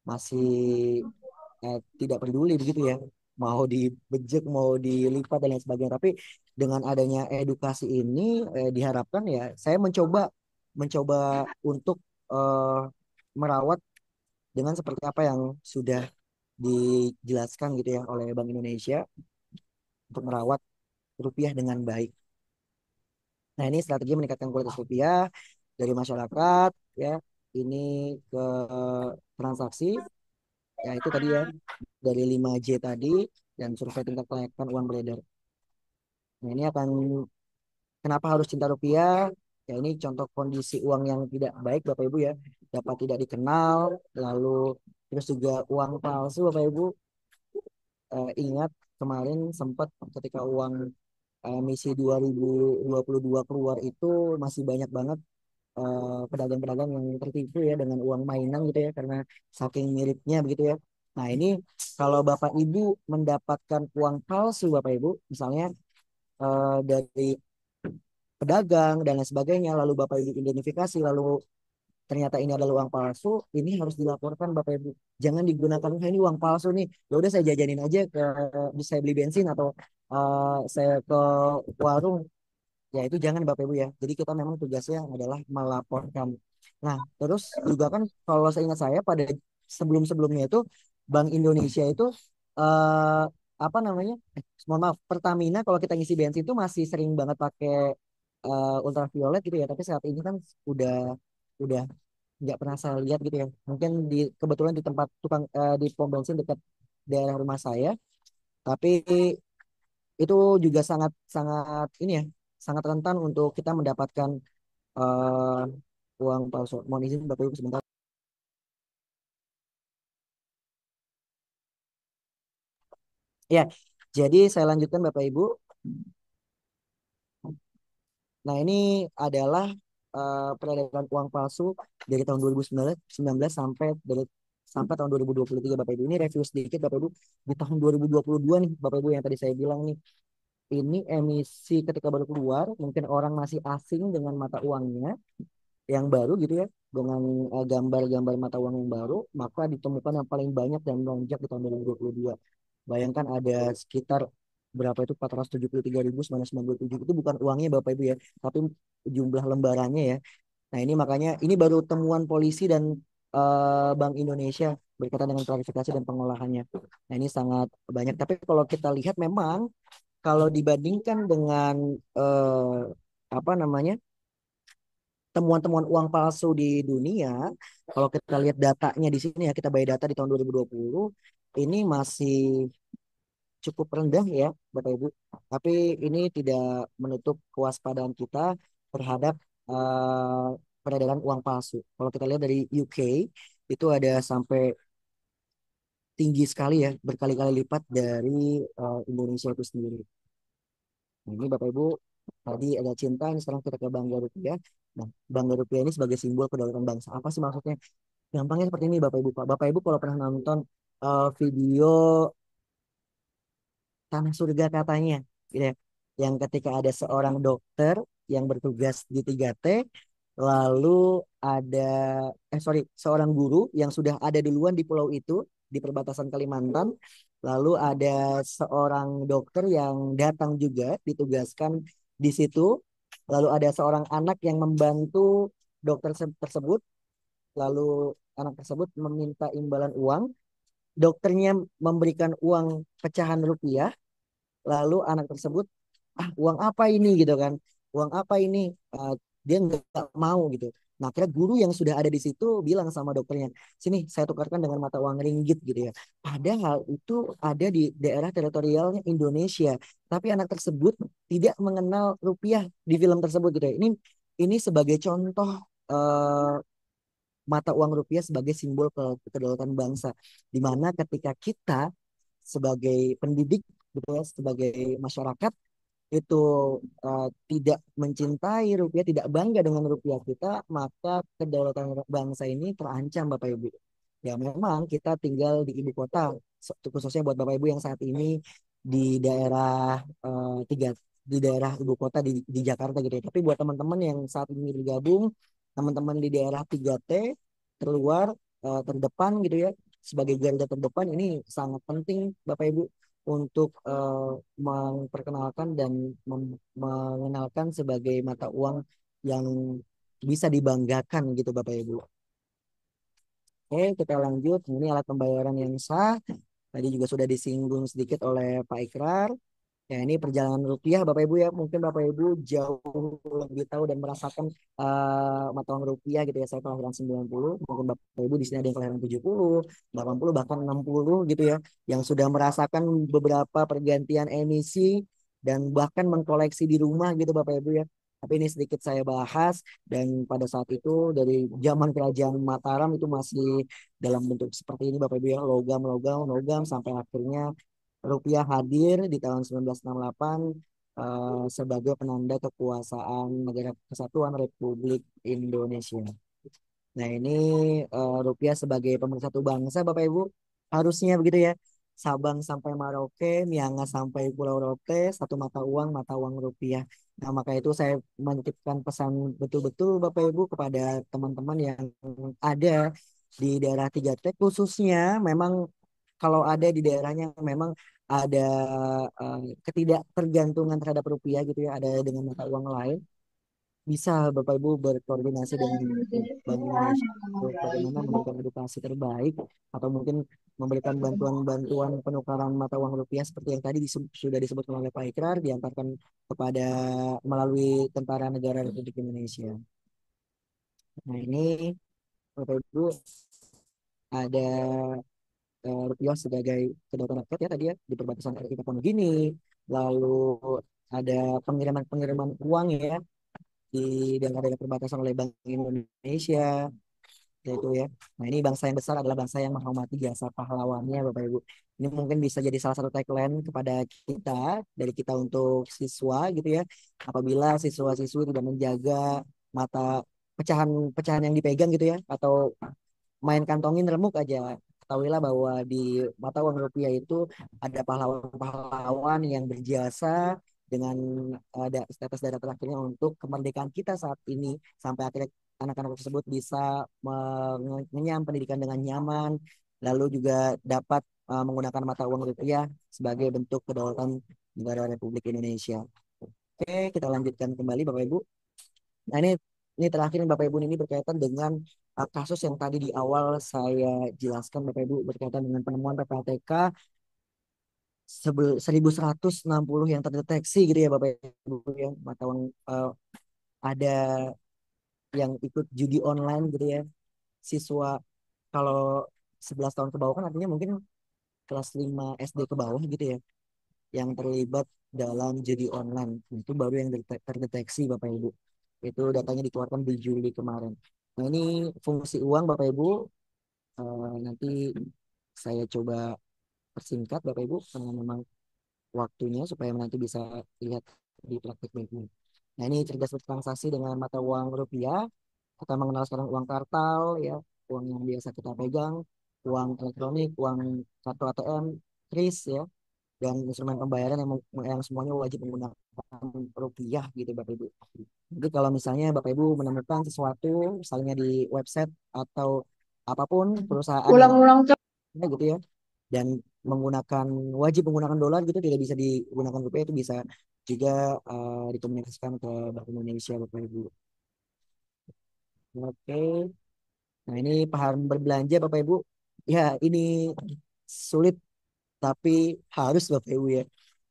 masih tidak peduli begitu ya, mau dibejek mau dilipat dan lain sebagainya, tapi dengan adanya edukasi ini diharapkan ya saya mencoba mencoba untuk eh, merawat dengan seperti apa yang sudah dijelaskan gitu ya oleh Bank Indonesia untuk merawat rupiah dengan baik. Nah, ini strategi meningkatkan kualitas rupiah dari masyarakat ya, ini ke transaksi ya itu tadi ya dari 5J tadi dan survei tingkat kelayakan uang beredar. Nah, ini akan kenapa harus cinta rupiah? Ya ini contoh kondisi uang yang tidak baik Bapak Ibu ya, dapat tidak dikenal, lalu terus juga uang palsu Bapak Ibu. Ingat kemarin sempat ketika uang emisi 2022 keluar itu masih banyak banget pedagang-pedagang yang tertipu ya dengan uang mainan gitu ya karena saking miripnya begitu ya. Nah, ini kalau Bapak Ibu mendapatkan uang palsu Bapak Ibu misalnya dari pedagang dan lain sebagainya lalu Bapak Ibu identifikasi lalu ternyata ini adalah uang palsu, ini harus dilaporkan Bapak Ibu. Jangan digunakan ini uang palsu nih. Ya udah saya jajanin aja ke saya beli bensin atau saya ke warung ya itu jangan Bapak Ibu ya. Jadi kita memang tugasnya adalah melaporkan. Nah, terus juga kan kalau seingat saya pada sebelum-sebelumnya itu Bank Indonesia itu eh apa namanya? Mohon maaf, Pertamina kalau kita ngisi bensin itu masih sering banget pakai ultraviolet gitu ya. Tapi saat ini kan udah nggak pernah saya lihat gitu ya. Mungkin kebetulan di tempat di pom bensin dekat daerah rumah saya. Tapi itu juga sangat sangat ini ya, sangat rentan untuk kita mendapatkan uang palsu. Mohon izin Bapak Ibu sebentar. Ya, jadi saya lanjutkan Bapak Ibu. Nah, ini adalah peredaran uang palsu dari tahun 2019 sampai tahun 2023 Bapak Ibu. Ini review sedikit Bapak Ibu. Di tahun 2022 nih Bapak Ibu yang tadi saya bilang nih, ini emisi ketika baru keluar, mungkin orang masih asing dengan mata uangnya yang baru gitu ya, dengan gambar-gambar mata uang yang baru, maka ditemukan yang paling banyak dan melonjak di tahun 2022. Bayangkan ada sekitar berapa itu 473.997 itu bukan uangnya Bapak Ibu ya, tapi jumlah lembarannya ya. Nah ini makanya ini baru temuan polisi dan Bank Indonesia berkaitan dengan klarifikasi dan pengolahannya. Nah ini sangat banyak. Tapi kalau kita lihat memang kalau dibandingkan dengan eh, apa namanya temuan-temuan uang palsu di dunia, kalau kita lihat datanya di sini ya, kita bayar data di tahun 2020, ini masih cukup rendah ya, Bapak Ibu. Tapi ini tidak menutup kewaspadaan kita terhadap eh, peredaran uang palsu. Kalau kita lihat dari UK, itu ada sampai tinggi sekali ya, berkali-kali lipat dari Indonesia itu sendiri. Nah, ini Bapak Ibu, tadi ada cinta, ini sekarang kita ke Bangga Rupiah. Nah, Bangga Rupiah ini sebagai simbol kedaulatan bangsa. Apa sih maksudnya? Gampangnya seperti ini Bapak Ibu. Bapak Ibu kalau pernah nonton video Tanah Surga katanya, gitu ya, yang ketika ada seorang dokter yang bertugas di 3T, lalu ada, seorang guru yang sudah ada duluan di pulau itu, di perbatasan Kalimantan, lalu ada seorang dokter yang datang juga ditugaskan di situ, lalu ada seorang anak yang membantu dokter tersebut, lalu anak tersebut meminta imbalan uang, dokternya memberikan uang pecahan rupiah, lalu anak tersebut, ah uang apa ini gitu kan, uang apa ini. Eh, dia nggak mau gitu. Nah akhirnya guru yang sudah ada di situ bilang sama dokternya, sini saya tukarkan dengan mata uang ringgit gitu ya, padahal itu ada di daerah teritorialnya Indonesia, tapi anak tersebut tidak mengenal rupiah di film tersebut gitu ya. Ini sebagai contoh eh, mata uang rupiah sebagai simbol kedaulatan bangsa, di mana ketika kita sebagai pendidik gitu ya, sebagai masyarakat itu tidak mencintai rupiah, tidak bangga dengan rupiah kita, maka kedaulatan bangsa ini terancam Bapak Ibu. Ya memang kita tinggal di ibu kota, khususnya buat Bapak Ibu yang saat ini di daerah tiga di daerah ibu kota di Jakarta gitu ya. Tapi buat teman-teman yang saat ini bergabung, teman-teman di daerah 3T terluar, terdepan gitu ya, sebagai garda terdepan, ini sangat penting Bapak Ibu untuk memperkenalkan dan mengenalkan sebagai mata uang yang bisa dibanggakan gitu Bapak Ibu. Oke, kita lanjut. Ini alat pembayaran yang sah. Tadi juga sudah disinggung sedikit oleh Pak Ikrar. Ya, ini perjalanan rupiah Bapak Ibu ya. Mungkin Bapak Ibu jauh lebih tahu dan merasakan mata uang rupiah gitu ya. Saya kelahiran 90. Mungkin Bapak Ibu di sini ada yang kelahiran 70, 80, bahkan 60 gitu ya. Yang sudah merasakan beberapa pergantian emisi dan bahkan mengkoleksi di rumah gitu Bapak Ibu ya. Tapi ini sedikit saya bahas, dan pada saat itu dari zaman kerajaan Mataram itu masih dalam bentuk seperti ini Bapak Ibu ya, logam logam logam, sampai akhirnya rupiah hadir di tahun 1968 sebagai penanda kekuasaan Negara Kesatuan Republik Indonesia. Nah, ini rupiah sebagai pemersatu bangsa, Bapak Ibu. Harusnya begitu ya. Sabang sampai Merauke, Miangas sampai Pulau Rote, satu mata uang rupiah. Nah, maka itu saya menitipkan pesan betul-betul Bapak Ibu kepada teman-teman yang ada di daerah 3T, khususnya memang kalau ada di daerahnya memang ada ketidaktergantungan terhadap rupiah gitu ya, ada dengan mata uang lain, bisa Bapak Ibu berkoordinasi dengan Bank Indonesia untuk bagaimana memberikan edukasi terbaik atau mungkin memberikan bantuan-bantuan penukaran mata uang rupiah seperti yang tadi sudah disebutkan oleh Pak Ikrar, diantarkan kepada melalui Tentara Negara Republik Indonesia. Nah ini Bapak Ibu ada rupiah sebagai kedaulatan rakyat ya tadi ya di perbatasan RI Papua Nugini, lalu ada pengiriman uang ya di daerah-daerah perbatasan oleh Bank Indonesia yaitu ya. Nah ini bangsa yang besar adalah bangsa yang menghormati jasa pahlawannya Bapak Ibu. Ini mungkin bisa jadi salah satu tagline kepada kita dari kita untuk siswa gitu ya. Apabila siswa-siswi tidak menjaga mata pecahan-pecahan yang dipegang gitu ya atau main kantongin remuk aja. Ketahuilah bahwa di mata uang rupiah itu ada pahlawan-pahlawan yang berjasa dengan ada status darah terakhirnya untuk kemerdekaan kita saat ini sampai akhirnya anak-anak tersebut bisa mengenyam pendidikan dengan nyaman, lalu juga dapat menggunakan mata uang rupiah sebagai bentuk kedaulatan negara Republik Indonesia. Oke, kita lanjutkan kembali Bapak Ibu. Nah ini terakhir Bapak Ibu ini berkaitan dengan kasus yang tadi di awal saya jelaskan Bapak Ibu berkaitan dengan penemuan PPATK 1160 yang terdeteksi gitu ya Bapak Ibu ya mata uang ada yang ikut judi online gitu ya siswa kalau 11 tahun ke bawah kan artinya mungkin kelas 5 SD ke bawah gitu ya yang terlibat dalam judi online itu baru yang terdeteksi Bapak Ibu itu datanya dikeluarkan di Juli kemarin. Nah ini fungsi uang Bapak Ibu nanti saya coba persingkat Bapak Ibu karena memang waktunya supaya nanti bisa lihat di praktik baiknya. Nah ini cerdas bertransaksi dengan mata uang rupiah. Kita mengenal sekarang uang kartal ya, uang yang biasa kita pegang, uang elektronik, uang kartu ATM, kris ya, dan instrumen pembayaran yang semuanya wajib menggunakan rupiah gitu Bapak Ibu. Jadi kalau misalnya Bapak Ibu menemukan sesuatu misalnya di website atau apapun perusahaan yang gitu ya dan menggunakan wajib menggunakan dolar gitu tidak bisa digunakan rupiah itu bisa juga dikomunikasikan ke Bank Indonesia Bapak Ibu. Oke. Nah, ini paham berbelanja Bapak Ibu. Ya, ini sulit tapi harus Bapak Ibu ya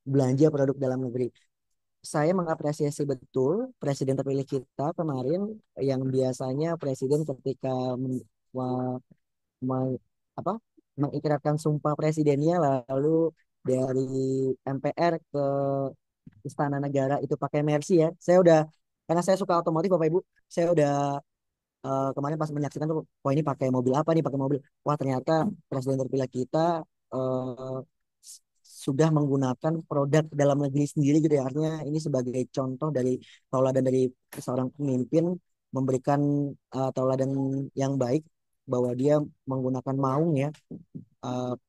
belanja produk dalam negeri. Saya mengapresiasi betul presiden terpilih kita kemarin yang biasanya presiden ketika me- apa mengikrarkan sumpah presidennya lalu dari MPR ke Istana Negara itu pakai Mercy ya. Saya udah karena saya suka otomotif Bapak Ibu, saya udah kemarin pas menyaksikan tuh, wah ini pakai mobil apa nih, pakai mobil. Wah ternyata presiden terpilih kita eh, sudah menggunakan produk dalam negeri sendiri gitu ya. Artinya ini sebagai contoh dari tauladan dari seorang pemimpin memberikan tauladan yang baik bahwa dia menggunakan maung ya,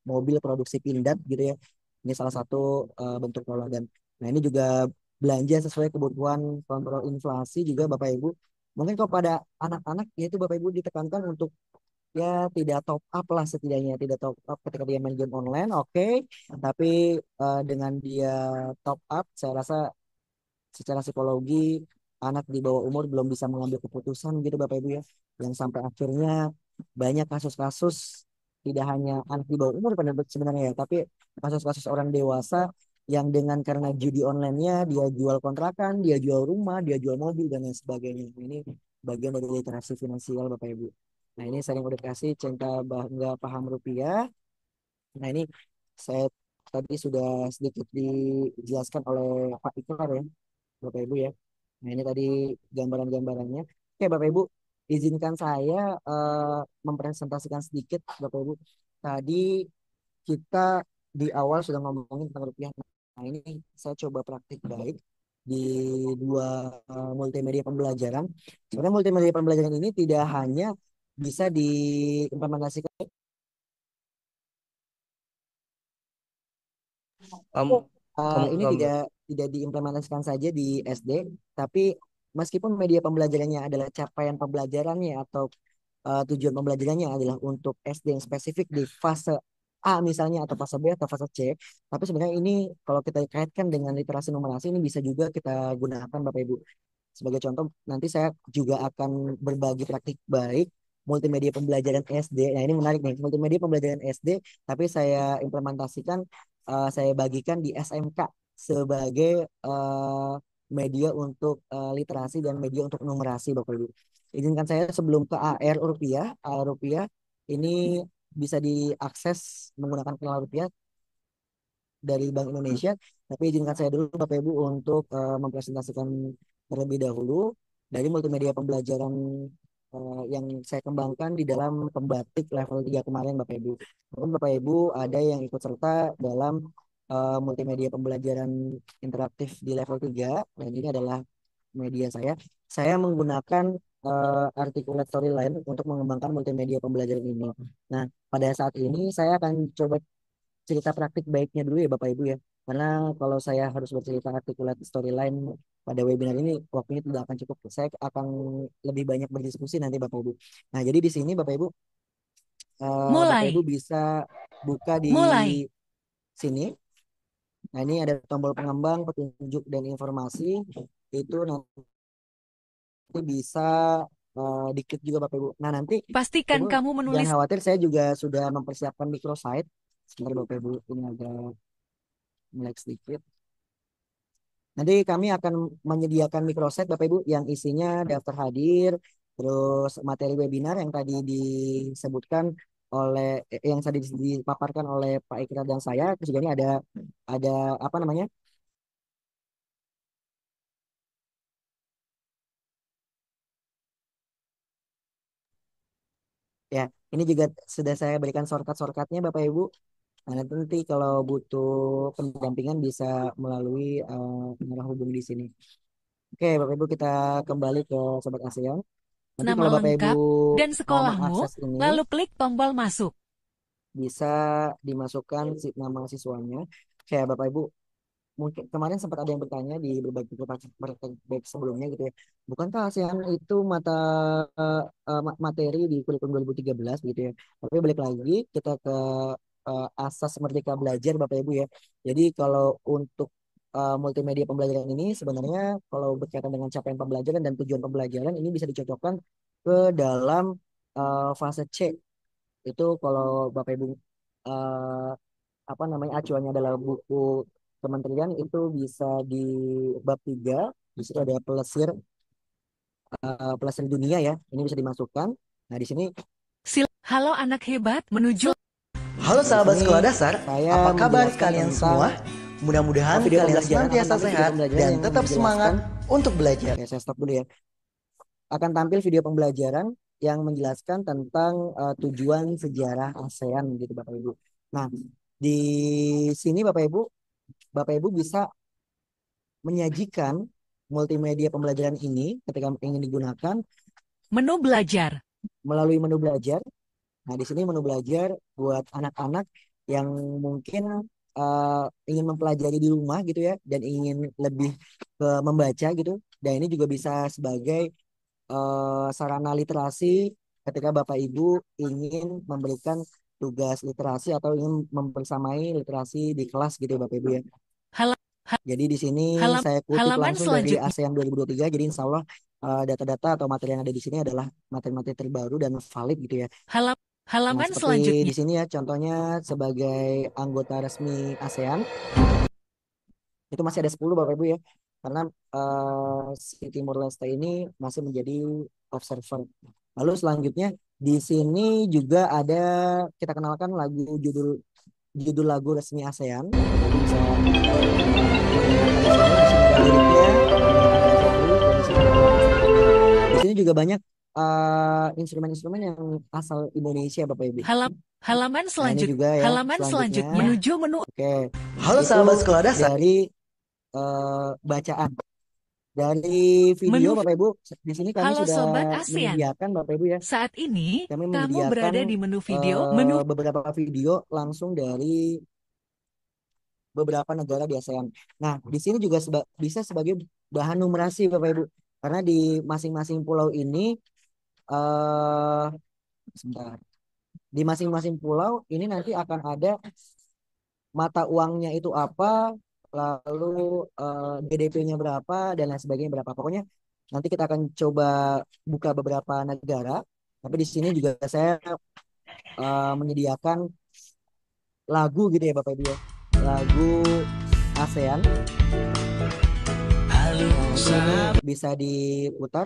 mobil produksi Pindad gitu ya. Ini salah satu bentuk tauladan. Nah ini juga belanja sesuai kebutuhan kontrol inflasi juga Bapak Ibu. Mungkin kalau pada anak-anak yaitu Bapak Ibu ditekankan untuk ya tidak top up lah setidaknya tidak top up ketika dia main game online oke. Tapi dengan dia top up saya rasa secara psikologi anak di bawah umur belum bisa mengambil keputusan gitu Bapak Ibu ya yang sampai akhirnya banyak kasus-kasus tidak hanya anak di bawah umur sebenarnya ya tapi kasus-kasus orang dewasa yang dengan karena judi online-nya dia jual kontrakan, dia jual rumah, dia jual mobil dan lain sebagainya. Ini bagian dari literasi finansial Bapak Ibu. Nah ini sering udah kasih cinta bangga paham rupiah. Nah ini saya tadi sudah sedikit dijelaskan oleh Pak Ikrar ya Bapak Ibu ya. Nah ini tadi gambaran-gambarannya. Oke Bapak Ibu, izinkan saya mempresentasikan sedikit Bapak Ibu. Tadi kita di awal sudah ngomongin tentang rupiah. Nah ini saya coba praktik baik di dua multimedia pembelajaran. Sebenarnya multimedia pembelajaran ini tidak hanya bisa diimplementasikan Om, ini om, tidak diimplementasikan saja di SD, tapi meskipun media pembelajarannya adalah capaian pembelajarannya atau tujuan pembelajarannya adalah untuk SD yang spesifik di fase A misalnya atau fase B atau fase C. Tapi sebenarnya ini kalau kita kaitkan dengan literasi numerasi ini bisa juga kita gunakan Bapak Ibu. Sebagai contoh, nanti saya juga akan berbagi praktik baik multimedia pembelajaran SD. Nah, ini menarik nih, multimedia pembelajaran SD, tapi saya implementasikan, saya bagikan di SMK sebagai media untuk literasi dan media untuk numerasi, Bapak Ibu. Izinkan saya sebelum ke AR rupiah ini bisa diakses menggunakan kenal rupiah dari Bank Indonesia. Tapi izinkan saya dulu Bapak Ibu untuk mempresentasikan terlebih dahulu dari multimedia pembelajaran yang saya kembangkan di dalam pembatik level 3 kemarin Bapak Ibu. Mungkin Bapak Ibu ada yang ikut serta dalam multimedia pembelajaran interaktif di level 3 dan ini adalah media saya. Saya menggunakan articulate storyline untuk mengembangkan multimedia pembelajaran ini. Nah, pada saat ini saya akan coba cerita praktik baiknya dulu ya Bapak Ibu ya. Karena kalau saya harus bercerita articulate storyline pada webinar ini waktunya tidak akan cukup. Saya akan lebih banyak berdiskusi nanti Bapak Ibu. Nah, jadi di sini Bapak Ibu Bapak Ibu Mulai. bisa buka di Mulai. sini. Nah, ini ada tombol pengembang, petunjuk dan informasi. Itu nanti bisa diklik juga Bapak Ibu. Nah, nanti Bapak Pastikan Ibu kamu jangan menulis khawatir, saya juga sudah mempersiapkan microsite. Sebentar Bapak Ibu, ini agak melek sedikit. Nanti kami akan menyediakan microsite Bapak Ibu yang isinya daftar hadir, terus materi webinar yang tadi disebutkan oleh yang tadi dipaparkan oleh Pak Ikrar dan saya. Terus juga ini ada apa namanya? Ya, ini juga sudah saya berikan shortcut-shortcutnya Bapak Ibu. Nah, nanti kalau butuh pendampingan bisa melalui nomor hubung di sini. Oke, Bapak Ibu kita kembali ke Sobat ASEAN. Nanti nama kalau Bapak Ibu lengkap dan mau sekolahmu, mengakses ini, lalu klik tombol masuk. bisa dimasukkan nama siswanya. Kayak Bapak Ibu, mungkin kemarin sempat ada yang bertanya di berbagai baik sebelumnya gitu ya. Bukankah ASEAN itu materi di kurikulum 2013 gitu ya. Tapi balik lagi kita ke asas Merdeka Belajar Bapak Ibu ya. Jadi kalau untuk multimedia pembelajaran ini sebenarnya kalau berkaitan dengan capaian pembelajaran dan tujuan pembelajaran ini bisa dicocokkan ke dalam fase C. Itu kalau Bapak Ibu eh, apa namanya acuannya adalah buku kementerian itu bisa di bab 3 di situ ada pelesir dunia ya ini bisa dimasukkan. Nah di sini Halo anak hebat, menuju. Halo di sahabat sini sekolah dasar, saya apa kabar menjelaskan kalian tentang semua? Mudah-mudahan video kalian pembelajaran akan senantiasa tampil video sehat pembelajaran dan yang tetap semangat menjelaskan. untuk belajar. Oke, saya stop dulu ya. Akan tampil video pembelajaran yang menjelaskan tentang tujuan sejarah ASEAN gitu Bapak Ibu. Nah, di sini Bapak Ibu bisa menyajikan multimedia pembelajaran ini ketika ingin digunakan Menu belajar. melalui menu belajar. Nah, di sini menu belajar buat anak-anak yang mungkin ingin mempelajari di rumah gitu ya dan ingin lebih ke membaca gitu. Dan ini juga bisa sebagai sarana literasi ketika Bapak Ibu ingin memberikan tugas literasi atau ingin mempersamai literasi di kelas gitu ya, Bapak Ibu ya. Hala- Jadi di sini halam- saya kutip halaman langsung dari selanjutnya. ASEAN 2023. Jadi insya Allah data-data atau materi yang ada di sini adalah materi-materi terbaru dan valid gitu ya. Halam- Nah, halaman seperti selanjutnya. di sini ya contohnya sebagai anggota resmi ASEAN itu masih ada 10 Bapak Ibu ya. Karena si Timor Leste ini masih menjadi observer. Lalu selanjutnya di sini juga ada kita kenalkan judul lagu resmi ASEAN. Jadi bisa di sini juga banyak instrumen-instrumen yang asal Indonesia Bapak Ibu. Halaman Nah, ini juga ya halaman selanjutnya. Menuju menu. Oke. Halo Itu sahabat sekolah dasar. dari bacaan. Dari video Menu. Bapak Ibu, di sini kami Halo sudah Sobat ASEAN. menyediakan Bapak Ibu ya. Saat ini, Kami kamu menyediakan berada di menu video. Menu. beberapa video langsung dari beberapa negara di ASEAN. Nah, di sini juga bisa sebagai bahan numerasi Bapak Ibu. Karena di masing-masing pulau ini sebentar. Di masing-masing pulau ini nanti akan ada mata uangnya itu apa, lalu GDP-nya berapa dan lain sebagainya berapa. Pokoknya nanti kita akan coba buka beberapa negara. Tapi di sini juga saya menyediakan lagu gitu ya Bapak Ibu ya. Lagu ASEAN yang nanti ini bisa diputar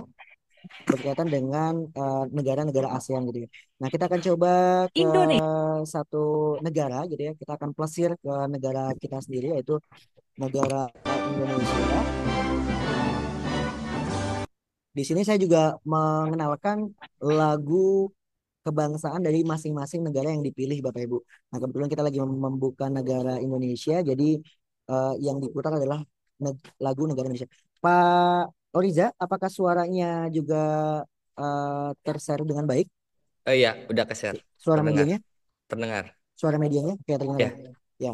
berkaitan dengan negara-negara ASEAN gitu ya. Nah, kita akan coba ke Indonesia. satu negara gitu ya. Kita akan plesir ke negara kita sendiri yaitu negara Indonesia. Di sini saya juga mengenalkan lagu kebangsaan dari masing-masing negara yang dipilih Bapak Ibu. Nah, kebetulan kita lagi membuka negara Indonesia, jadi yang diputar adalah lagu negara Indonesia. Pak Oriza, apakah suaranya juga tershare dengan baik? Oh iya, udah ke-share. Suara Terdengar. medianya? Terdengar. Suara medianya kayak terdengar Ya. baik. Ya.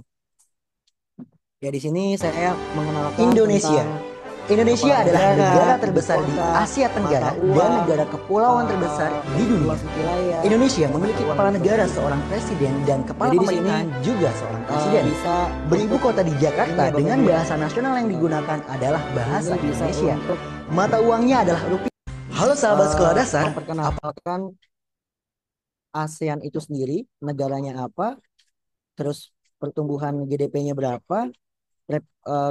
Ya, di sini saya mengenalkan Indonesia. tentang Indonesia kepala adalah negara, negara terbesar ibu di kota, Asia Tenggara mata dan uang, negara kepulauan terbesar di dunia. luas wilayah, Indonesia memiliki uang kepala dan negara, sebagainya. seorang presiden, dan kepala Jadi di sini pemerintahan juga seorang presiden. bisa Beribu untuk kota di Jakarta ini ya Bapak dengan Ibu ya. bahasa nasional yang digunakan adalah bahasa Ini bisa Indonesia. untuk Mata uangnya adalah rupiah. Halo sahabat sekolah dasar, memperkenalkan ASEAN itu sendiri, negaranya apa, terus pertumbuhan GDP-nya berapa,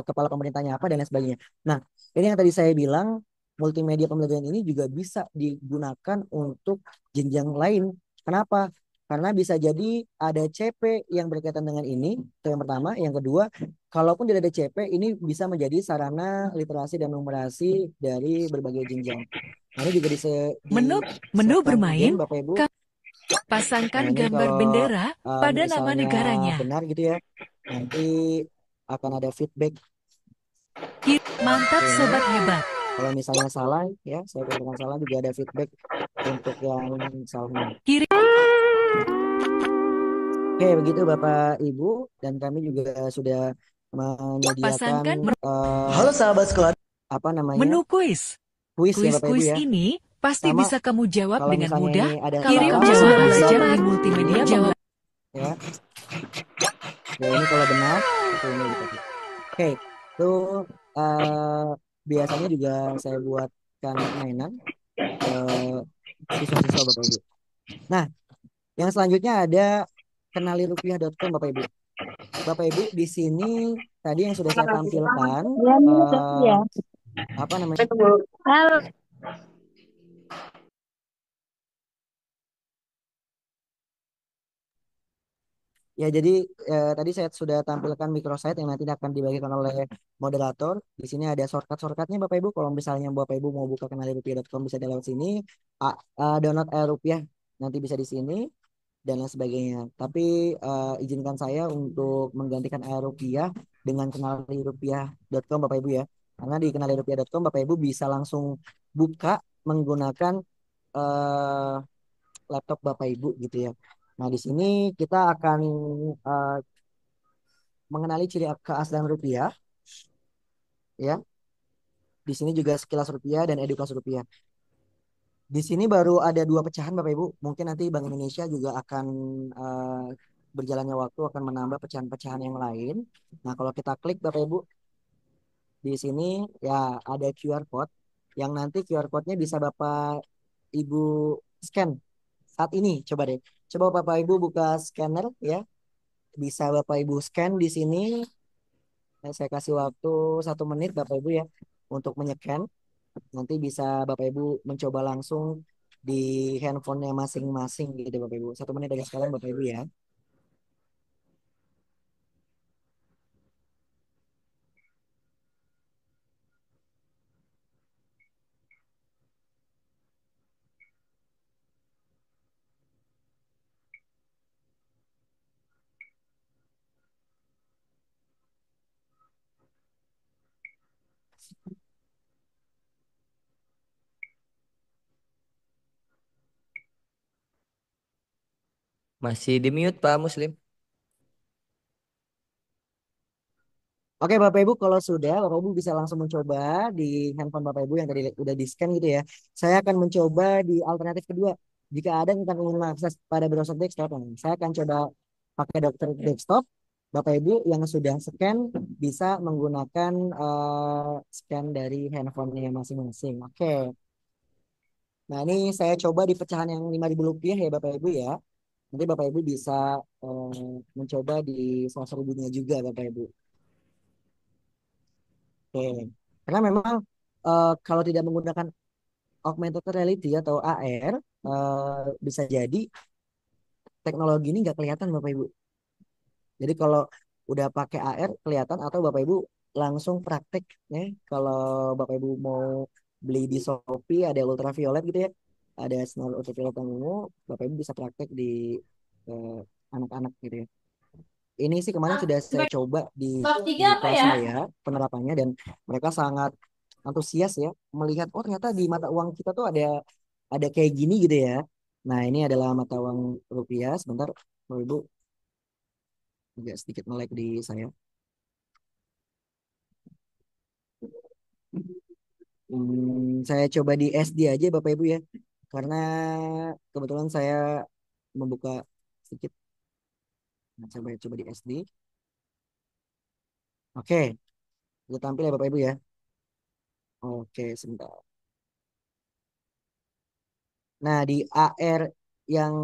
kepala pemerintahnya apa, dan lain sebagainya. Nah, ini yang tadi saya bilang, multimedia pembelajaran ini juga bisa digunakan untuk jenjang lain. Kenapa? Karena bisa jadi ada CP yang berkaitan dengan ini, itu yang pertama. Yang kedua, kalaupun tidak ada CP, ini bisa menjadi sarana literasi dan numerasi dari berbagai jenjang. Nah, ini juga Menu disiapkan bermain. game Bapak Ibu. Nah, Pasangkan ini gambar kalau bendera pada nama misalnya negaranya. benar gitu ya, nanti akan ada feedback. Mantap Ini sobat hebat. kalau misalnya salah ya, saya katakan salah juga ada feedback untuk yang salahnya. Kiri. Oke, begitu Bapak Ibu, dan kami juga sudah menyediakan Pasangkan halo sahabat sekolah. apa namanya, menu kuis. kuis ya Bapak Ibu Kuis ya. ini pasti Sama bisa kamu jawab kalau dengan misalnya mudah. ini ada Kirim salah, jawaban nanti belajar di di multimedia ini jawab. ya. Ya, ini kalau benar itu ini gitu. Oke, itu biasanya juga saya buatkan mainan siswa-siswa Bapak Ibu. Nah, yang selanjutnya ada kenalirupiah.com Bapak Ibu. Bapak Ibu di sini tadi yang sudah saya tampilkan apa namanya? Ya, jadi tadi saya sudah tampilkan microsite yang nanti akan dibagikan oleh moderator. Di sini ada shortcut-shortcutnya Bapak Ibu. Kalau misalnya Bapak Ibu mau buka kenalirupiah.com bisa di lewat sini. Download rupiah nanti bisa di sini dan lain sebagainya. Tapi izinkan saya untuk menggantikan rupiah dengan kenalirupiah.com Bapak Ibu ya. Karena di kenalirupiah.com Bapak Ibu bisa langsung buka menggunakan eh, laptop Bapak Ibu gitu ya. Nah, di sini kita akan eh, mengenali ciri keaslian rupiah ya. Di sini juga sekilas rupiah dan edukasi rupiah. Di sini baru ada 2 pecahan Bapak Ibu. Mungkin nanti Bank Indonesia juga akan berjalannya waktu akan menambah pecahan-pecahan yang lain. Nah, kalau kita klik Bapak Ibu di sini ya ada QR code yang nanti QR code-nya bisa Bapak Ibu scan saat ini. Coba deh. Coba Bapak Ibu buka scanner ya. Bisa Bapak Ibu scan di sini. Nah, saya kasih waktu 1 menit Bapak Ibu ya untuk menyekan. Nanti bisa Bapak Ibu mencoba langsung di handphonenya masing-masing gitu Bapak Ibu. 1 menit dari sekarang Bapak Ibu ya. Masih di mute Pak Muslim. Oke Bapak Ibu, kalau sudah Bapak Ibu bisa langsung mencoba di handphone Bapak Ibu yang tadi udah di scan gitu ya. Saya akan mencoba di alternatif kedua. Jika ada tentang ingin mengakses pada browser desktop, saya akan coba pakai dokter desktop. Bapak Ibu yang sudah scan bisa menggunakan scan dari handphonenya masing-masing. Oke. Nah, ini saya coba di pecahan yang Rp5.000 ya Bapak Ibu ya. Nanti Bapak Ibu bisa mencoba di Rp100.000-nya juga Bapak Ibu. Oke. Karena memang kalau tidak menggunakan augmented reality atau AR, bisa jadi teknologi ini nggak kelihatan Bapak Ibu. Jadi kalau udah pakai AR kelihatan atau Bapak Ibu langsung praktek ya. Kalau Bapak Ibu mau beli di Shopee ada ultraviolet gitu ya. Ada sinar ultraviolet yang ungu, Bapak Ibu bisa praktek di eh, anak-anak gitu ya. Ini sih kemarin sudah saya coba di kelas saya penerapannya dan mereka sangat antusias ya melihat oh ternyata di mata uang kita tuh ada kayak gini gitu ya. Nah, ini adalah mata uang rupiah. Sebentar, Bapak Ibu agak sedikit melek di saya. Saya coba di SD aja Bapak Ibu ya. Karena kebetulan saya membuka sedikit. Nah, coba di SD. Oke, kita tampil ya Bapak Ibu ya. Oke, sebentar. Nah, di AR yang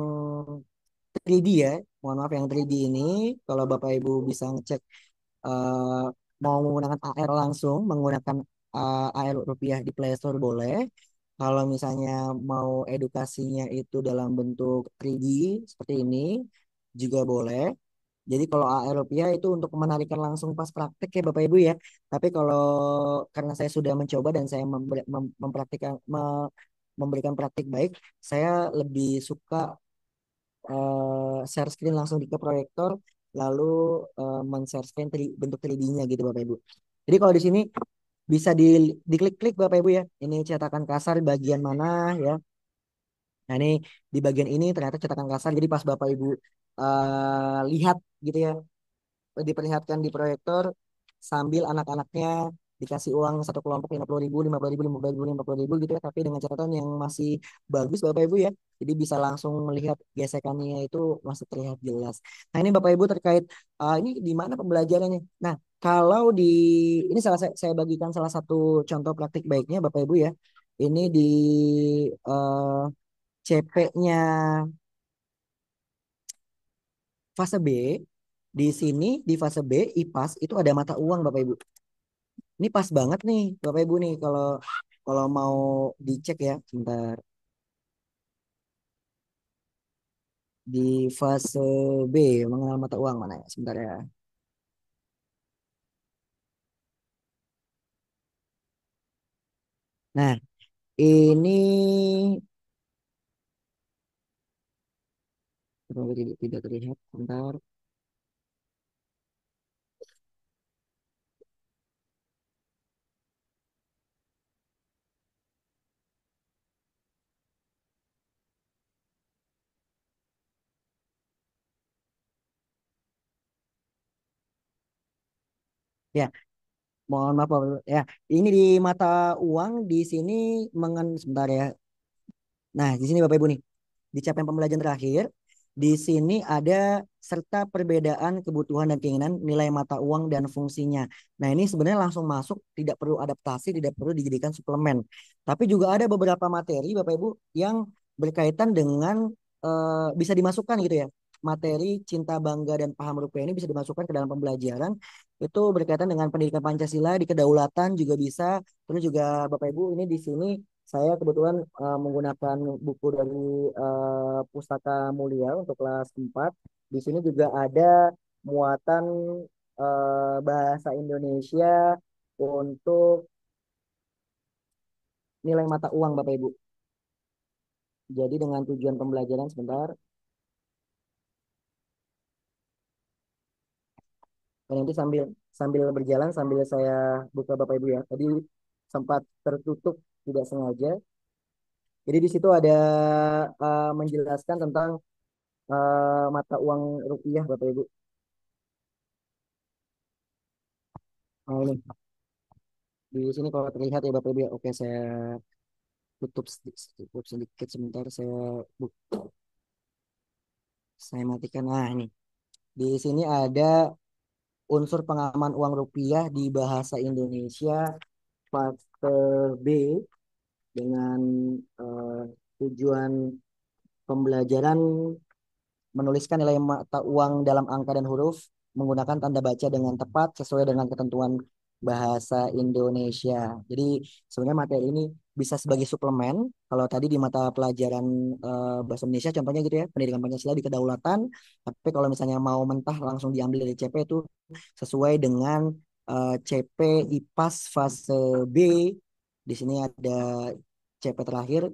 3D ya, mohon maaf yang 3D ini, kalau Bapak Ibu bisa ngecek eh, mau menggunakan AR langsung, menggunakan AR rupiah di Play Store boleh. Kalau misalnya mau edukasinya itu dalam bentuk 3D seperti ini juga boleh. Jadi kalau AR rupiah itu untuk menarikan langsung pas praktek ya Bapak Ibu ya. Tapi kalau karena saya sudah mencoba dan saya mempraktikkan memberikan praktik baik, saya lebih suka share screen langsung di ke proyektor lalu men-share screen bentuk 3D-nya gitu Bapak Ibu. Jadi kalau di sini bisa diklik-klik Bapak Ibu ya. Ini cetakan kasar bagian mana ya. Nah, ini di bagian ini ternyata cetakan kasar. Jadi pas Bapak Ibu lihat gitu ya, diperlihatkan di proyektor sambil anak-anaknya dikasih uang satu kelompok 50.000, 50.000, 50.000, 50.000 gitu ya, tapi dengan catatan yang masih bagus Bapak Ibu ya, jadi bisa langsung melihat gesekannya itu masih terlihat jelas. Nah, ini Bapak Ibu terkait ini di mana pembelajarannya. Nah, kalau di ini saya bagikan salah satu contoh praktik baiknya Bapak Ibu ya. Ini di CP-nya fase B. Di sini di fase B IPAS itu ada mata uang Bapak Ibu. Ini pas banget nih Bapak Ibu nih kalau kalau mau dicek ya sebentar. Di fase B mengenal mata uang mana ya sebentar ya. Nah, ini tidak terlihat sebentar. Ya, mohon maaf Bapak Ibu. Ya, ini di mata uang di sini sebentar ya. Nah, di sini Bapak Ibu nih, di capaian pembelajaran terakhir, di sini ada serta perbedaan kebutuhan dan keinginan nilai mata uang dan fungsinya. Nah, ini sebenarnya langsung masuk, tidak perlu adaptasi, tidak perlu dijadikan suplemen. Tapi juga ada beberapa materi Bapak Ibu yang berkaitan dengan bisa dimasukkan gitu ya. Materi cinta bangga dan paham rupiah ini bisa dimasukkan ke dalam pembelajaran. Itu berkaitan dengan pendidikan Pancasila di kedaulatan juga bisa. Terus juga Bapak Ibu ini di sini saya kebetulan menggunakan buku dari Pustaka Mulia untuk kelas 4. Di sini juga ada muatan bahasa Indonesia untuk nilai mata uang Bapak Ibu. Jadi dengan tujuan pembelajaran sebentar. Dan nanti sambil sambil berjalan sambil saya buka Bapak Ibu ya. Tadi sempat tertutup tidak sengaja. Jadi di situ ada menjelaskan tentang mata uang rupiah Bapak Ibu. Nah, ini di sini kalau terlihat ya Bapak Ibu ya. Oke, saya tutup sedikit sebentar saya matikan. Nah, ini di sini ada unsur pengaman uang rupiah di bahasa Indonesia fase B dengan eh, tujuan pembelajaran menuliskan nilai mata uang dalam angka dan huruf menggunakan tanda baca dengan tepat sesuai dengan ketentuan bahasa Indonesia. Jadi sebenarnya materi ini bisa sebagai suplemen. Kalau tadi di mata pelajaran bahasa Indonesia contohnya gitu ya, pendidikan Pancasila di kedaulatan. Tapi kalau misalnya mau mentah langsung diambil dari CP itu sesuai dengan CP IPAS fase B. Di sini ada CP terakhir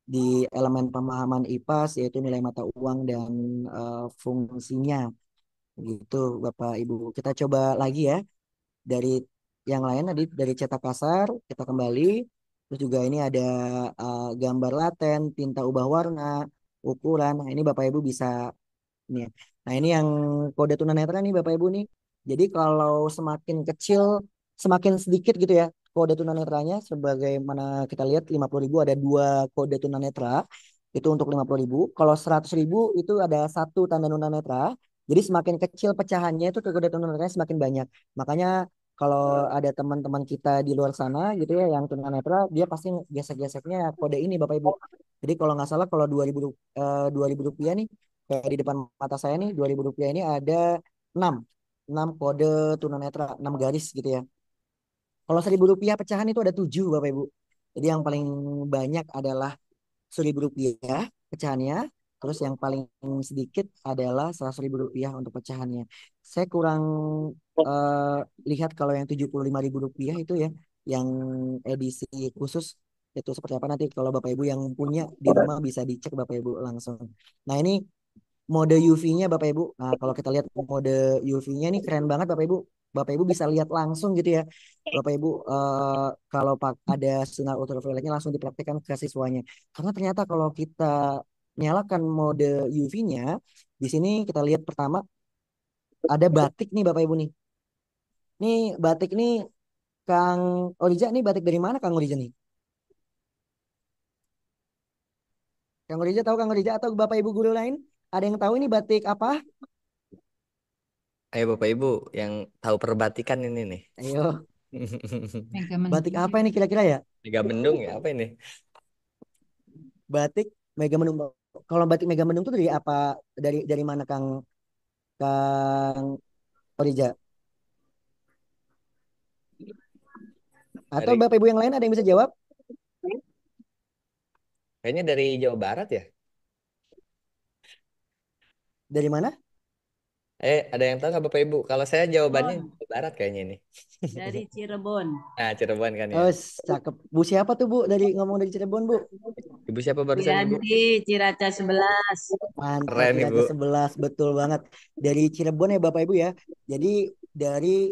di elemen pemahaman IPAS yaitu nilai mata uang dan fungsinya gitu Bapak Ibu. Kita coba lagi ya dari yang lain tadi dari cetak kasar kita kembali terus juga ini ada gambar laten, tinta ubah warna, ukuran. Nah, ini Bapak Ibu bisa ini ya. Nah, ini yang kode tunanetra nih Bapak Ibu nih. Jadi kalau semakin kecil, semakin sedikit gitu ya kode tunanetranya. Sebagaimana kita lihat 50.000 ada dua kode tunanetra. Itu untuk 50.000. Kalau 100.000 itu ada satu tanda tunanetra. Jadi semakin kecil pecahannya itu kode tunanetranya semakin banyak. Makanya kalau ada teman-teman kita di luar sana gitu ya yang tunanetra, dia pasti gesek-geseknya kode ini Bapak Ibu. Jadi kalau nggak salah kalau 2.000 rupiah nih kayak di depan mata saya nih 2.000 rupiah ini ada 6 6 kode tunanetra 6 garis gitu ya. Kalau 1.000 rupiah pecahan itu ada 7 Bapak Ibu. Jadi yang paling banyak adalah 1.000 rupiah pecahannya. Terus yang paling sedikit adalah 100.000 rupiah untuk pecahannya. Saya kurang eh, lihat kalau yang 75.000 rupiah itu ya, yang edisi khusus itu seperti apa nanti kalau Bapak Ibu yang punya di rumah bisa dicek Bapak Ibu langsung. Nah ini mode UV-nya Bapak Ibu. Nah, kalau kita lihat mode UV-nya ini keren banget Bapak Ibu. Bapak Ibu bisa lihat langsung gitu ya. Bapak Ibu kalau ada sinar ultravioletnya langsung dipraktikkan ke siswanya. Karena ternyata kalau kita nyalakan mode UV-nya, di sini kita lihat pertama ada batik nih Bapak Ibu nih. Nih batik nih Kang Orija nih batik dari mana Kang Orija nih? Kang Orija tahu Kang Orija atau Bapak Ibu guru lain? Ada yang tahu ini batik apa? Ayo Bapak Ibu yang tahu perbatikan ini nih. Ayo, batik Megamendung apa ini kira-kira ya? Mega Mendung ya apa ini? Batik Mega Mendung. Kalau batik Mega Mendung itu dari apa? Dari mana Kang Orija? Atau Dari Bapak Ibu yang lain ada yang bisa jawab? kayaknya dari Jawa Barat ya. Dari mana? Ada yang tahu nggak Bapak Ibu? Kalau saya jawabannya Cirebon. Jawa Barat kayaknya ini. Dari Cirebon. Nah, Cirebon kan ya. Oh, cakep. Bu siapa tuh Bu dari ngomong dari Cirebon Bu? Ibu siapa barusan Ibu? Wianti Ciracas 11. Mantap, Keren Ibu. Ciracas 11 betul banget. Dari Cirebon ya Bapak Ibu ya. Jadi dari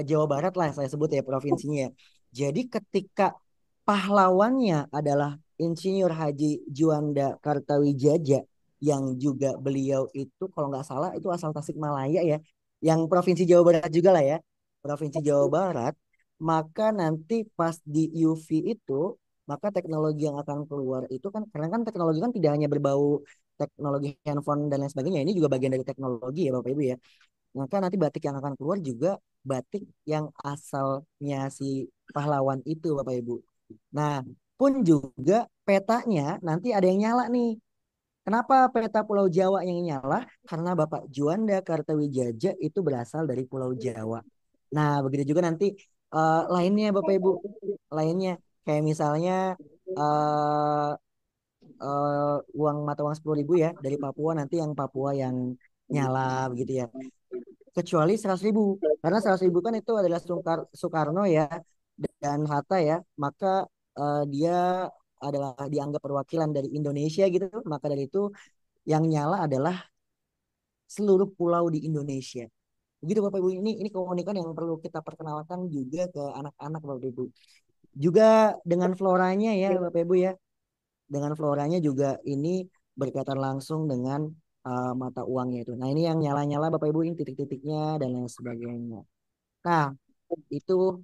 Jawa Barat lah saya sebut ya provinsinya ya. Jadi ketika pahlawannya adalah Insinyur Haji Juanda Kartawijaya yang juga beliau itu kalau nggak salah itu asal Tasikmalaya ya, yang provinsi Jawa Barat juga lah ya, provinsi Jawa Barat. Maka nanti pas di UV itu, maka teknologi yang akan keluar itu kan karena kan teknologi kan tidak hanya berbau teknologi handphone dan lain sebagainya, ini juga bagian dari teknologi ya Bapak Ibu ya. Maka nanti batik yang akan keluar juga batik yang asalnya si pahlawan itu Bapak Ibu. Nah, pun juga petanya nanti ada yang nyala nih. Kenapa peta Pulau Jawa yang nyala? Karena Bapak Juanda Kartawijaya itu berasal dari Pulau Jawa. Nah, begitu juga nanti lainnya Bapak Ibu. Lainnya kayak misalnya eh uang mata uang 10.000 ya dari Papua nanti yang Papua yang nyala begitu ya. Kecuali 100.000 karena 100.000 kan itu adalah Soekarno ya dan Hatta ya, maka dia adalah dianggap perwakilan dari Indonesia gitu, maka dari itu yang nyala adalah seluruh pulau di Indonesia. Begitu Bapak Ibu, ini keunikan yang perlu kita perkenalkan juga ke anak-anak Bapak Ibu. Juga dengan floranya ya Bapak Ibu ya, dengan floranya juga ini berkaitan langsung dengan mata uangnya itu. Nah ini yang nyala-nyala Bapak Ibu ini titik-titiknya dan lain sebagainya. Nah itu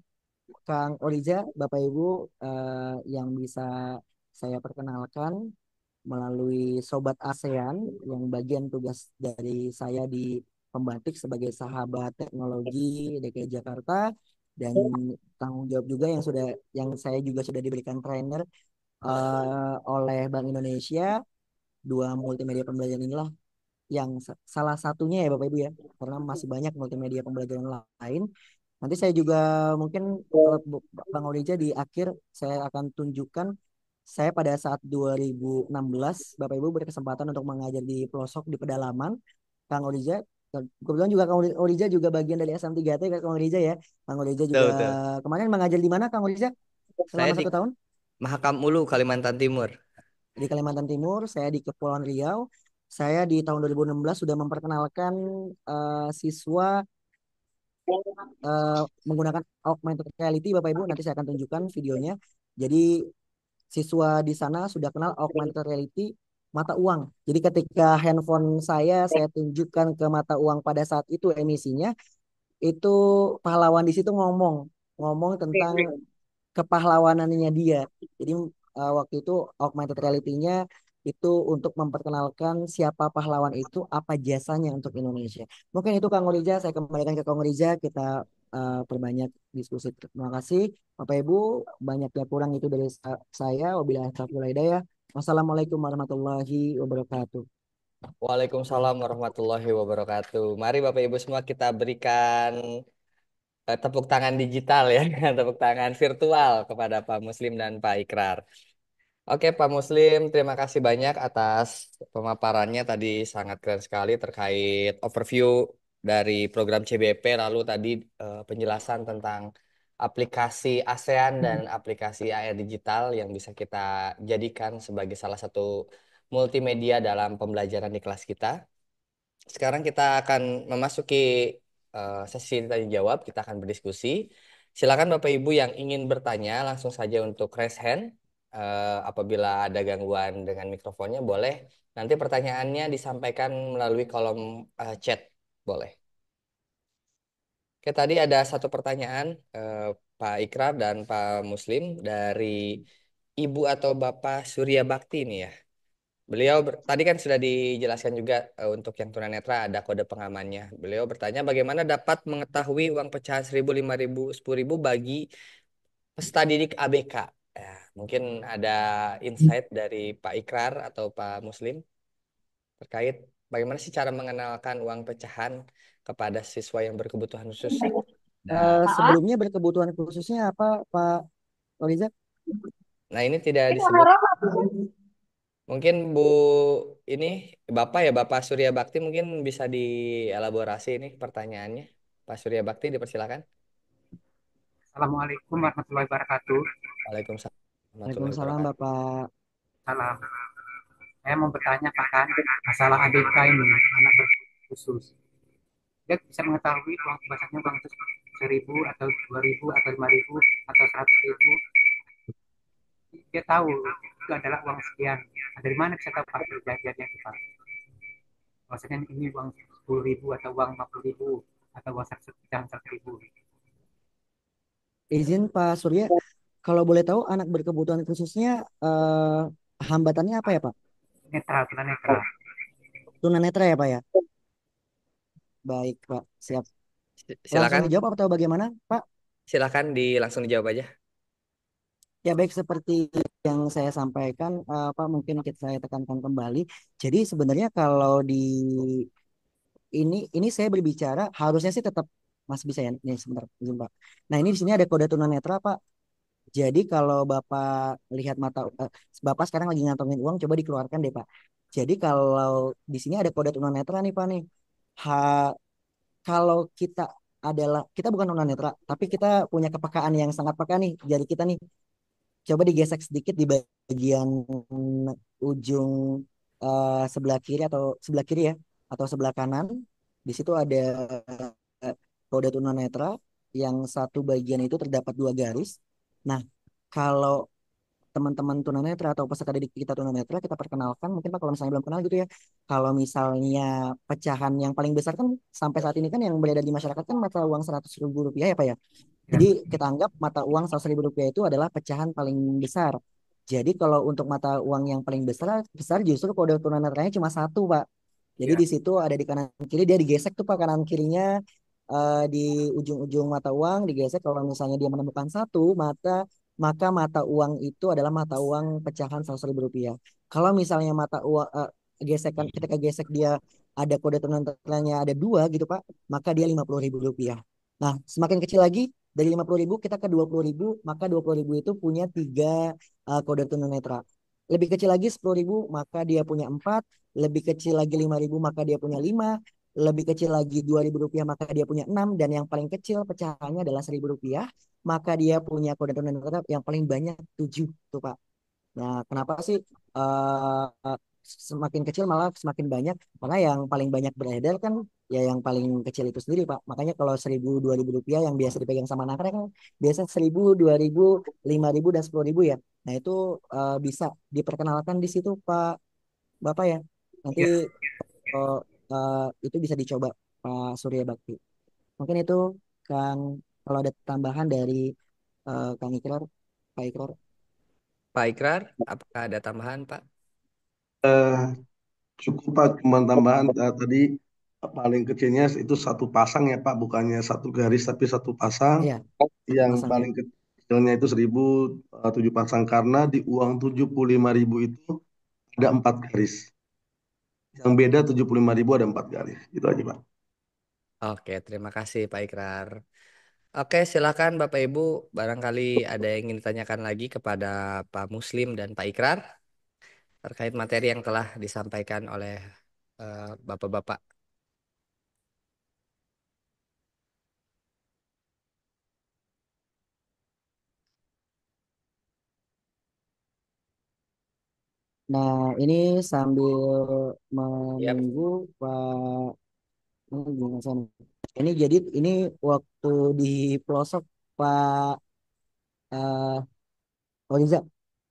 Kang Oriza, Bapak Ibu yang bisa saya perkenalkan melalui Sobat ASEAN yang bagian tugas dari saya di Pembatik sebagai sahabat teknologi DKI Jakarta dan tanggung jawab juga yang saya juga sudah diberikan trainer oleh Bank Indonesia. Dua multimedia pembelajaran inilah yang salah satunya ya Bapak Ibu ya, karena masih banyak multimedia pembelajaran lain. Nanti saya juga mungkin Bang Orija di akhir saya akan tunjukkan saya pada saat 2016 Bapak Ibu berkesempatan untuk mengajar di pelosok di pedalaman. Kang Orija kebetulan juga Kang Orija juga bagian dari SM3T Kang Orija ya. Kang Orija juga Betul, betul. kemarin mengajar di mana Kang Orija Saya selama di 1 tahun? Mahakam Ulu, Kalimantan Timur. Di Kalimantan Timur, saya di Kepulauan Riau. Saya di tahun 2016 sudah memperkenalkan siswa menggunakan augmented reality Bapak Ibu. Nanti saya akan tunjukkan videonya. Jadi siswa di sana sudah kenal augmented reality mata uang. Jadi ketika handphone saya tunjukkan ke mata uang pada saat itu emisinya, itu pahlawan di situ ngomong tentang kepahlawanannya dia. Jadi waktu itu augmented reality-nya itu untuk memperkenalkan siapa pahlawan itu, apa jasanya untuk Indonesia. Mungkin itu Kang Riza, saya kembalikan ke Kang Riza, kita perbanyak diskusi. Terima kasih Bapak Ibu, banyak yang kurang itu dari saya. Wabillahi taufiq wal hidayah. Wassalamualaikum warahmatullahi wabarakatuh. Waalaikumsalam warahmatullahi wabarakatuh. Mari Bapak Ibu semua kita berikan tepuk tangan digital ya, tepuk tangan virtual kepada Pak Muslim dan Pak Ikrar. Oke Pak Muslim, terima kasih banyak atas pemaparannya tadi sangat keren sekali terkait overview dari program CBP, lalu tadi penjelasan tentang aplikasi ASEAN dan aplikasi AR Digital yang bisa kita jadikan sebagai salah satu multimedia dalam pembelajaran di kelas kita. Sekarang kita akan memasuki sesi tanya jawab, kita akan berdiskusi. Silakan Bapak Ibu yang ingin bertanya langsung saja untuk raise hand. Apabila ada gangguan dengan mikrofonnya boleh. Nanti pertanyaannya disampaikan melalui kolom chat, boleh. Oke, tadi ada satu pertanyaan Pak Ikrar dan Pak Muslim dari Ibu atau Bapak Surya Bakti ini ya. Beliau tadi kan sudah dijelaskan juga untuk yang tunanetra ada kode pengamannya. Beliau bertanya bagaimana dapat mengetahui uang pecahan 1.000, 5.000, 10.000 bagi peserta didik ABK. Ya, mungkin ada insight dari Pak Ikrar atau Pak Muslim terkait bagaimana sih cara mengenalkan uang pecahan kepada siswa yang berkebutuhan khusus. Sebelumnya berkebutuhan khususnya apa Pak Oriza? Nah ini tidak disebut. Mungkin Bu ini Bapak ya Bapak Surya Bakti mungkin bisa dielaborasi ini pertanyaannya. Pak Surya Bakti dipersilakan. Assalamualaikum warahmatullahi wabarakatuh. Waalaikumsalam warahmatullahi Waalaikumsalam wabarakatuh. Bapak. Salam. Saya mau bertanya Pak Kan masalah ABK ini anak khusus. Dia bisa mengetahui uang bahasanya uang itu 1.000 atau 2.000 atau 5.000 atau 100.000. Dia tahu itu adalah uang sekian. Nah, dari mana bisa tahu Pak perjanjiannya itu Pak? Maksudnya ini uang 10.000 atau uang 50.000 atau uang 100.000. Izin Pak Surya, kalau boleh tahu anak berkebutuhan khususnya hambatannya apa ya Pak? Tunanetra. Tunanetra ya Pak ya? Baik Pak, siap. Langsung Silakan. dijawab atau bagaimana Pak? Silakan langsung dijawab aja. Ya baik, seperti yang saya sampaikan Pak, mungkin saya tekankan kembali. Jadi sebenarnya kalau di ini saya berbicara harusnya sih tetap Mas bisa ya. Nih sebentar, izin Pak. Nah ini di sini ada kode tunanetra Pak. Jadi kalau Bapak lihat Bapak sekarang lagi ngantongin uang, coba dikeluarkan deh Pak. Jadi kalau di sini ada kode tunanetra nih Pak nih. Kalau kita bukan tunanetra, tapi kita punya kepekaan yang sangat peka nih jari kita nih. Coba digesek sedikit di bagian ujung sebelah kiri ya atau sebelah kanan. Di situ ada kode tunanetra yang satu bagian itu terdapat 2 garis. Nah, kalau teman-teman tunanetra atau peserta didik kita tunanetra, kita perkenalkan mungkin Pak kalau misalnya belum kenal gitu ya. Kalau misalnya pecahan yang paling besar kan sampai saat ini kan yang beredar di masyarakat kan mata uang 100.000 rupiah ya Pak ya. Jadi kita anggap mata uang 100.000 rupiah itu adalah pecahan paling besar. Jadi kalau untuk mata uang yang paling besar besar justru kode tunanetranya cuma satu, Pak. Jadi Ya. di situ ada di kanan kiri dia digesek tuh Pak, kanan kirinya di ujung-ujung mata uang digesek. Kalau misalnya dia menemukan satu maka mata uang itu adalah mata uang pecahan 100.000 rupiah. Kalau misalnya mata uang gesekan ketika gesek dia ada kode tunanetranya ada dua gitu Pak, maka dia 50.000 rupiah. Nah, semakin kecil lagi dari 50.000 kita ke 20.000, maka 20.000 itu punya tiga kode tunanetra. Lebih kecil lagi 10.000 maka dia punya empat, lebih kecil lagi 5.000 maka dia punya lima, lebih kecil lagi 2.000 rupiah maka dia punya enam, dan yang paling kecil pecahannya adalah 1.000 rupiah maka dia punya kode tunanetra yang paling banyak tujuh tuh Pak. Nah, kenapa sih semakin kecil malah semakin banyak? Karena yang paling banyak beredar kan ya yang paling kecil itu sendiri, Pak. Makanya kalau 1.000, 2.000 rupiah yang biasa dipegang sama anak kan biasa 1.000, 2.000, 5.000 dan 10.000 ya. Nah, itu bisa diperkenalkan di situ, Pak, Bapak ya. Nanti Ya. kalau itu bisa dicoba, Pak Surya Bakti. Mungkin itu, Kang, kalau ada tambahan dari Kang Ikrar, Pak Ikrar. Pak Ikrar, apakah ada tambahan, Pak? Eh, Cukup Pak, cuma tambahan tadi paling kecilnya itu satu pasang ya Pak, bukannya satu garis tapi satu pasang. Iya, satu Yang pasang ya. paling kecilnya itu 1.000 tujuh pasang karena di uang 75.000 itu ada empat garis. Yang beda 75.000 ada empat garis. Gitu aja Pak. Oke, terima kasih Pak Ikrar. Oke, silakan Bapak Ibu, barangkali ada yang ingin ditanyakan lagi kepada Pak Muslim dan Pak Ikrar terkait materi yang telah disampaikan oleh Bapak-Bapak. Nah, ini sambil Yap. menunggu Pak gimana Sam? Ini jadi ini waktu di pelosok Pak eh Oliza.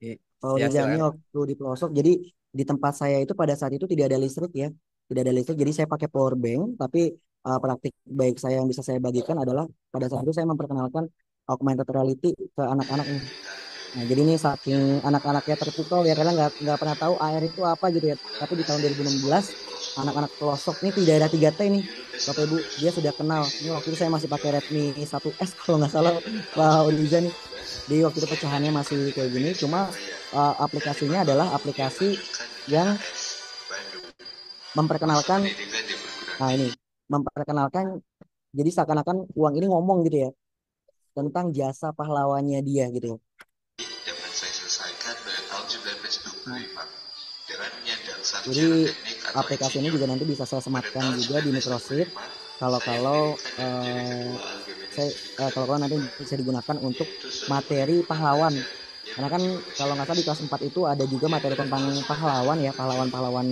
I- Pak Ya, Oliza ini silakan. waktu di pelosok. Jadi di tempat saya itu pada saat itu tidak ada listrik ya. Tidak ada listrik. Jadi saya pakai power bank. Tapi praktik baik saya yang bisa saya bagikan adalah pada saat itu saya memperkenalkan augmented reality ke anak-anak nih. Nah, jadi ini saking anak-anaknya terpukau ya karena nggak pernah tahu AR itu apa gitu ya. Tapi di tahun 2016 anak-anak pelosok nih di daerah 3T nih, Bapak Ibu, dia sudah kenal. Ini waktu itu saya masih pakai Redmi 1S kalau nggak salah Pak Oliza nih. Di waktu itu pecahannya masih kayak gini, cuma aplikasinya adalah aplikasi yang memperkenalkan, nah ini memperkenalkan, jadi seakan-akan uang ini ngomong gitu ya tentang jasa pahlawannya dia gitu ya. Jadi aplikasi ini juga nanti bisa saya sematkan juga di Microsoft kalau-kalau saya kalau nanti bisa digunakan untuk materi pahlawan. Karena kan kalau nggak salah di kelas 4 itu ada juga materi tentang pahlawan ya, pahlawan-pahlawan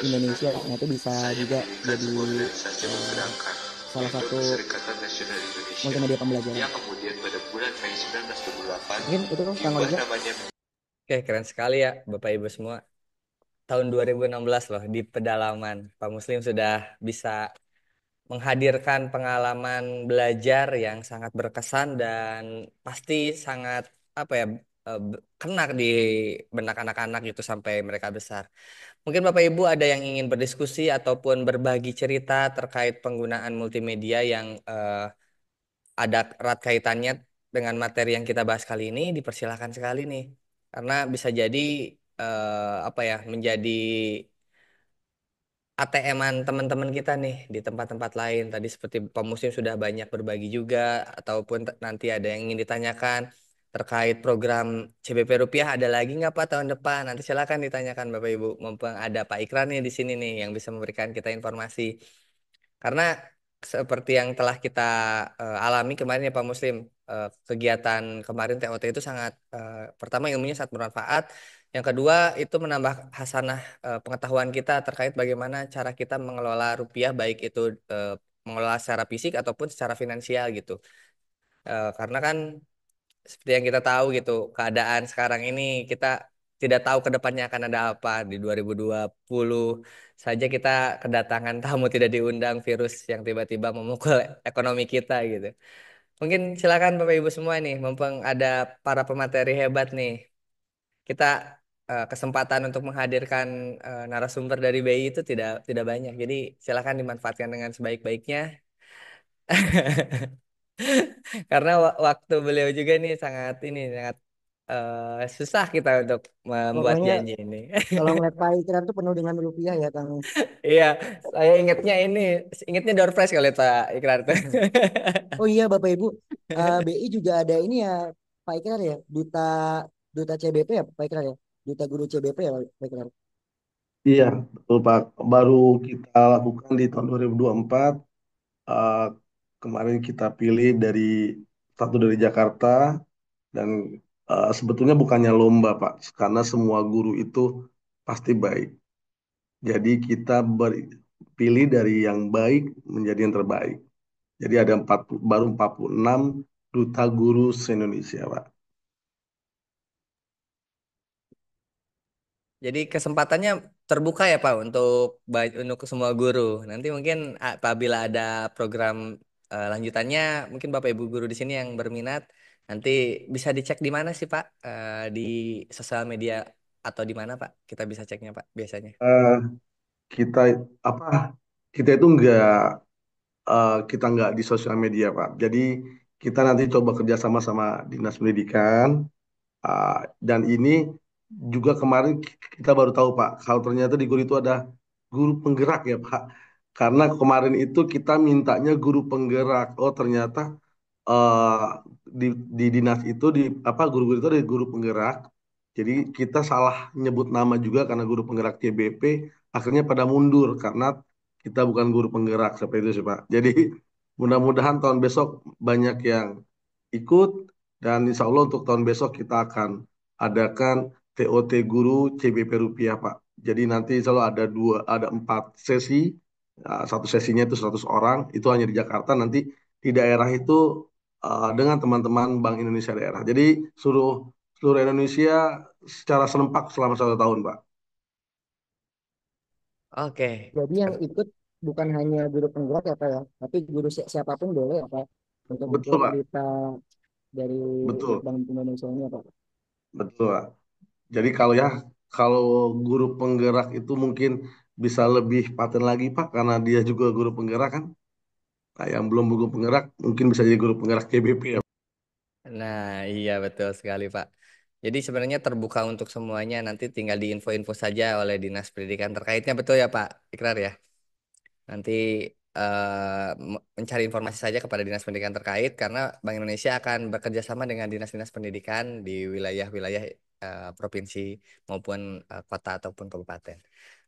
Indonesia. Nah, itu bisa juga jadi salah satu multimedia pembelajaran. Mungkin itu Kang Oliver. Oke, keren sekali ya Bapak Ibu semua. Tahun 2016 loh di pedalaman. Pak Muslim sudah bisa menghadirkan pengalaman belajar yang sangat berkesan dan pasti sangat apa ya kena di benak anak-anak itu sampai mereka besar. Mungkin Bapak Ibu ada yang ingin berdiskusi ataupun berbagi cerita terkait penggunaan multimedia yang ada erat kaitannya dengan materi yang kita bahas kali ini, dipersilakan sekali nih. Karena bisa jadi apa ya menjadi ATM-an teman-teman kita nih di tempat-tempat lain. Tadi seperti Pak Muslim sudah banyak berbagi juga, ataupun nanti ada yang ingin ditanyakan terkait program CBP Rupiah ada lagi nggak Pak tahun depan? Nanti silakan ditanyakan Bapak Ibu. Mumpung ada Pak Ikran nih di sini nih yang bisa memberikan kita informasi. Karena seperti yang telah kita alami kemarin ya Pak Muslim, kegiatan kemarin TOT itu sangat pertama ilmunya sangat bermanfaat. Yang kedua itu menambah hasanah pengetahuan kita terkait bagaimana cara kita mengelola rupiah baik itu mengelola secara fisik ataupun secara finansial gitu. Karena kan seperti yang kita tahu gitu, keadaan sekarang ini kita tidak tahu ke depannya akan ada apa. Di 2020 saja kita kedatangan tamu tidak diundang virus yang tiba-tiba memukul ekonomi kita gitu. Mungkin silakan Bapak Ibu semua nih, mumpung ada para pemateri hebat nih. kita kesempatan untuk menghadirkan narasumber dari BI itu tidak banyak. Jadi silakan dimanfaatkan dengan sebaik-baiknya. Karena waktu beliau juga nih sangat susah kita untuk membuat Pokoknya janji ini. kalau ngeliat Pak Ikrar tuh penuh dengan rupiah ya Kang. Iya, saya ingetnya door prize kali Pak Ikrar tuh. Oh iya Bapak Ibu, BI juga ada ini ya Pak Ikrar ya, duta duta CBP ya Pak Ikrar ya, duta guru CBP ya Pak Ikrar. Iya, betul Pak. Baru kita lakukan di tahun 2024. eh, Kemarin kita pilih satu dari Jakarta dan sebetulnya bukannya lomba Pak, karena semua guru itu pasti baik. Jadi kita pilih dari yang baik menjadi yang terbaik. Jadi ada baru 46 duta guru se-Indonesia Pak. Jadi kesempatannya terbuka ya Pak untuk semua guru. Nanti mungkin apabila ada program lanjutannya, mungkin Bapak Ibu guru di sini yang berminat, nanti bisa dicek di mana sih Pak? Di sosial media atau di mana Pak? Kita bisa ceknya Pak biasanya. Eh, kita apa? Kita itu kita nggak di sosial media Pak. Jadi kita nanti coba kerjasama sama Dinas Pendidikan. Dan ini juga kemarin kita baru tahu Pak, kalau ternyata di guru itu ada guru penggerak ya Pak. Karena kemarin itu kita mintanya guru penggerak. Oh ternyata eh, di, di dinas itu guru-guru itu ada guru penggerak. Jadi kita salah nyebut nama juga karena guru penggerak CBP akhirnya pada mundur karena kita bukan guru penggerak seperti itu sih Pak. Jadi mudah-mudahan tahun besok banyak yang ikut dan insya Allah untuk tahun besok kita akan adakan TOT Guru CBP Rupiah Pak. Jadi nanti insya Allah ada 4 sesi. Satu sesinya itu 100 orang, itu hanya di Jakarta. Nanti di daerah itu dengan teman-teman Bank Indonesia daerah. Jadi seluruh seluruh Indonesia secara serempak selama 1 tahun Pak. Oke. Jadi yang ikut bukan hanya guru penggerak ya Pak ya, tapi guru siapapun boleh ya Pak untuk Betul ikut Pak, duta dari betul, Bank Indonesia ini ya Pak. betul Pak. Jadi kalau guru penggerak itu mungkin bisa lebih paten lagi Pak, karena dia juga guru penggerak kan. Nah, yang belum guru penggerak mungkin bisa jadi guru penggerak CBP ya. Nah, iya betul sekali Pak. Jadi sebenarnya terbuka untuk semuanya, nanti tinggal diinfo-info saja oleh Dinas Pendidikan terkaitnya, betul ya Pak Ikrar ya? Nanti mencari informasi saja kepada Dinas Pendidikan terkait, karena Bank Indonesia akan bekerja sama dengan dinas-dinas pendidikan di wilayah-wilayah provinsi maupun kota ataupun kabupaten.